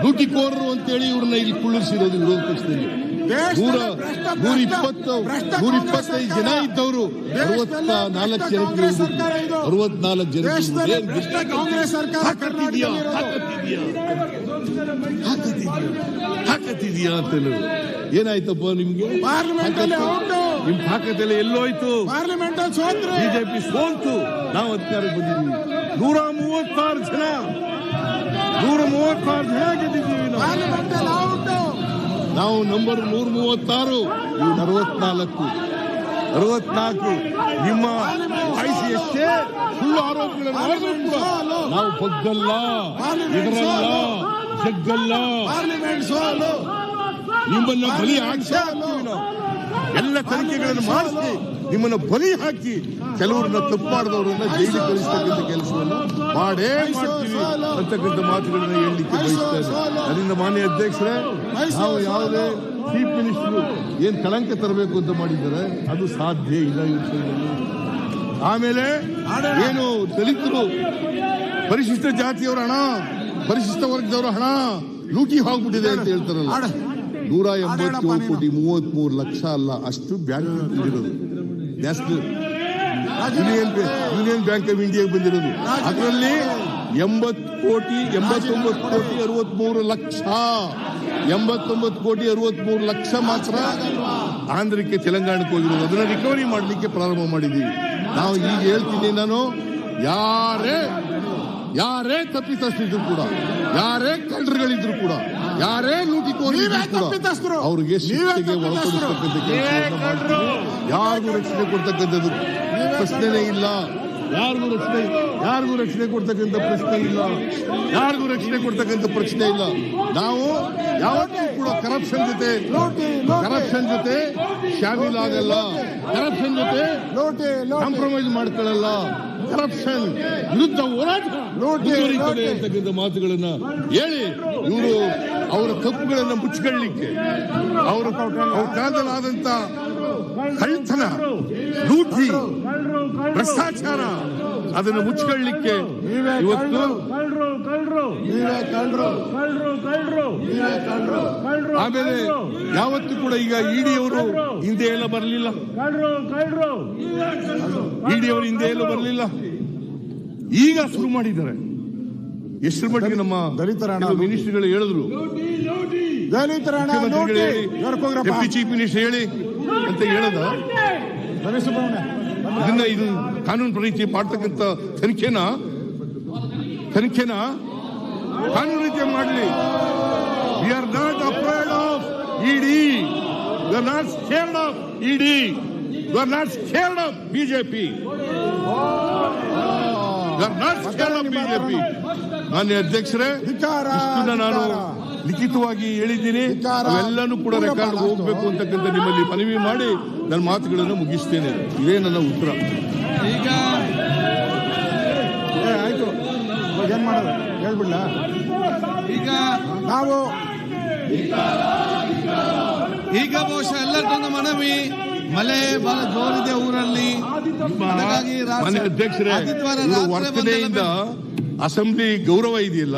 ಲೂಟಿಕೋರರು ಅಂತೇಳಿ ಇವ್ರನ್ನ ಇಲ್ಲಿ ಕುಳ್ಳಿಸಿರೋದು ವಿರೋಧ ಪಕ್ಷದಲ್ಲಿ. 125 ಜನ ಇದ್ದವರು 64 ಜನಕ್ಕೆ 64 ಜನಕ್ಕೆ ತಾಕತ್ತಿದೆಯಾ ಅಂತ ಏನಾಯ್ತಪ್ಪ ನಿಮ್ಗೆ? ನಿಮ್ ತಾಕತ್ತೆಲ್ಲ ಎಲ್ಲೋಯ್ತು? ಬಿಜೆಪಿ ಸೋಲ್ತು, ನಾವು ಅಧಿಕಾರಕ್ಕೆ ಬಂದಿದ್ದೀವಿ. 136 ಜನ ಗೆದ್ದಿದ್ದೀವಿ ನಾವು. ನಂಬರ್ 136, ಇವು 64. ನಿಮ್ಮ ಆಯ್ಸಿ ಎಷ್ಟೇ ಸುಳ್ಳು ಆರೋಪಗಳನ್ನು ಮಾಡಿದ್ರು ಕೂಡ ನಾವು ಬಗ್ಗಲ್ಲ, ಎದರಲ್ಲ, ಜಗ್ಗಲ್ಲ. ನಿಮ್ಮನ್ನ ಬಲಿ ಹಾಕಿ ಎಲ್ಲ ತನಿಖೆಗಳನ್ನು ಮಾಡಿಸಿ ನಿಮ್ಮನ್ನ ಬಲಿ ಹಾಕಿ ಕೆಲವರನ್ನ ತಪ್ಪು ಮಾಡಿದವರನ್ನ ಜೈಲಿಗೆ ಕಳಿಸ್ತಕ್ಕಂಥ ಕೆಲಸವನ್ನು ಮಾಡೇ ಮಾಡ್ತೀವಿ ಅಂತಕ್ಕಂಥ ಮಾತುಗಳನ್ನ ಹೇಳಲಿಕ್ಕೆ ಬಯಸ್ತೇನೆ. ಅದರಿಂದ ಮಾನ್ಯ ಅಧ್ಯಕ್ಷರೇ, ನಾವು ಯಾವುದೇ ಚೀಫ್ ಮಿನಿಸ್ಟರ್ ಏನ್ ಕಳಂಕ ತರಬೇಕು ಅಂತ ಮಾಡಿದ್ದಾರೆ ಅದು ಸಾಧ್ಯ ಇಲ್ಲ ಈ ವಿಷಯದಲ್ಲಿ. ಆಮೇಲೆ ಏನು ದಲಿತರು, ಪರಿಶಿಷ್ಟ ಜಾತಿಯವರ ಹಣ, ಪರಿಶಿಷ್ಟ ವರ್ಗದವರ ಹಣ ಲೂಟಿ ಹೋಗ್ಬಿಟ್ಟಿದೆ ಅಂತ ಹೇಳ್ತಾರಲ್ಲ. 187 ಕೋಟಿ 33 ಲಕ್ಷ ಅಲ್ಲ, ಅಷ್ಟು ಬ್ಯಾಂಕ್ ಬಂದಿರೋದು. ನ್ಯಾಷನಲ್ ಯೂನಿಯನ್ ಬ್ಯಾಂಕ್ ಆಫ್ ಇಂಡಿಯಾಗೆ ಬಂದಿರೋದು. ಅದರಲ್ಲಿ 89 ಕೋಟಿ 63 ಲಕ್ಷ 89 ಕೋಟಿ 63 ಲಕ್ಷ ಮಾತ್ರ ಆಂಧ್ರಕ್ಕೆ, ತೆಲಂಗಾಣಕ್ಕೆ ಹೋಗಿರೋದು. ಅದನ್ನ ರಿಕವರಿ ಮಾಡಲಿಕ್ಕೆ ಪ್ರಾರಂಭ ಮಾಡಿದ್ದೀವಿ ನಾವು. ಈಗ ಹೇಳ್ತೀನಿ ನಾನು, ಯಾರೇ ತಪ್ಪಿತಸ್ಥರಿದ್ರು ಕೂಡ, ಯಾರೇ ಕಳ್ಳರುಗಳಿದ್ರು ಕೂಡ, ಯಾರೇ ಲೂಟಿಕೋರಿದ್ರು ಕೂಡ ಅವ್ರಿಗೆ ಶಿಕ್ಷೆಗೆ ಒಳಪಡಿಸ್ತಕ್ಕಂಥ ಕೆಲಸವನ್ನು ಮಾಡ್ತೀವಿ. ಯಾರಿಗೂ ರಕ್ಷಣೆ ಕೊಡ್ತಕ್ಕಂಥದ್ದು ಪ್ರಶ್ನೆನೇ ಇಲ್ಲ. ಯಾರಿಗೂ ರಕ್ಷಣೆ ಕೊಡ್ತಕ್ಕಂಥ ಪ್ರಶ್ನೆ ಇಲ್ಲ. ನಾವು ಯಾವತ್ತೂ ಕೂಡ ಕರಪ್ಷನ್ ಜೊತೆ ಶಾಮೀಲಾಗಲ್ಲ, ಕರಪ್ಷನ್ ಜೊತೆ ಕಾಂಪ್ರಮೈಸ್ ಮಾಡ್ಕೊಳ್ಳಲ್ಲ. ಕರಪ್ಷನ್ ವಿರುದ್ಧ ಹೋರಾಟ ಅಂತಕ್ಕಂಥ ಮಾತುಗಳನ್ನ ಹೇಳಿ ಇವರು ಅವರ ತಪ್ಪುಗಳನ್ನು ಮುಚ್ಚಿಕೊಳ್ಳಲಿಕ್ಕೆ, ಅವರ ಕಾಲದಲ್ಲಾದಂತ ಕಳ್ತನ, ಲೂಟಿ, ಭ್ರಷ್ಟಾಚಾರ ಅದನ್ನು ಮುಚ್ಚಿಕೊಳ್ಳಲಿಕ್ಕೆ ಇವತ್ತು ಆಮೇಲೆ ಯಾವತ್ತೂ ಕೂಡ ಈಗ ಇಡಿಯವರು ಹಿಂದೆ ಎಲ್ಲ ಬರಲಿಲ್ಲ. ಇಡಿಯವರು ಹಿಂದೆ ಎಲ್ಲ ಬರಲಿಲ್ಲ, ಈಗ ಶುರು ಮಾಡಿದ್ದಾರೆ. ಎಷ್ಟರ ಮಟ್ಟಿಗೆ ನಮ್ಮ ದಲಿತರ ಮಿನಿಸ್ಟರ್ಗಳು ಹೇಳಿದ್ರು, ಡೆಪ್ಟಿ ಚೀಫ್ ಮಿನಿಸ್ಟರ್ ಹೇಳಿ ಅಂತ ಹೇಳದ. ಇದನ್ನ ಇದು ಕಾನೂನು ರೀತಿ ಮಾಡ್ತಕ್ಕಂಥ ತನಿಖೆನ ಕಾನೂನು ರೀತಿಯ ಮಾಡಲಿ. We are not afraid of ED, we are not scared of ED, we are not scared of BJP, BJP. ಮಾನ್ಯ ಅಧ್ಯಕ್ಷರೇ, ಇಷ್ಟನ್ನ ನಾನು ಲಿಖಿತವಾಗಿ ಹೇಳಿದ್ದೀನಿ. ಅವೆಲ್ಲನೂ ಕೂಡ ರೆಕಾರ್ಡ್ ಹೋಗ್ಬೇಕು ಅಂತಕ್ಕಂಥ ನಿಮ್ಮಲ್ಲಿ ಮನವಿ ಮಾಡಿ ನನ್ನ ಮಾತುಗಳನ್ನು ಮುಗಿಸ್ತೇನೆ. ಇದೇ ನನ್ನ ಉತ್ತರ. ಈಗ ಆಯ್ತು, ಏನ್ ಮಾಡೋದು ಹೇಳ್ಬಿಡ್ಲ. ಈಗ ನಾವು ಈಗ ಬಹುಶಃ ಎಲ್ಲರಿಗೊಂದು ಮನವಿ, ಮಳೆ ಬಹಳ ಜೋರಿದೆ ಊರಲ್ಲಿ. ಮಾನ್ಯ ಅಧ್ಯಕ್ಷರೇ, ವರ್ತನೆಯಿಂದ ಅಸೆಂಬ್ಲಿ ಗೌರವ ಇದೆಯಲ್ಲ,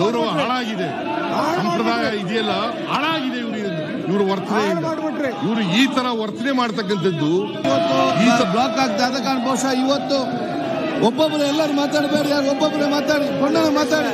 ಗೌರವ ಹಾಳಾಗಿದೆ. ಸಂಪ್ರದಾಯ ಇದೆಯಲ್ಲ ಹಾಳಾಗಿದೆ. ಇವರು ವರ್ತನೆಯಿಂದ ಇವರು ಈ ತರ ವರ್ತನೆ ಮಾಡ್ತಕ್ಕಂಥದ್ದು ಬ್ಲಾಕ್ ಆಗ್ತದೆ. ಆದ ಕಾರಣ ಬಹುಶಃ ಇವತ್ತು ಒಬ್ಬೊಬ್ಬರು ಎಲ್ಲರೂ ಮಾತಾಡಬೇಡಿ, ಯಾರು ಒಬ್ಬೊಬ್ಬರೇ ಮಾತಾಡಿ. ಕೊಂಡನ ಮಾತಾಡಿ.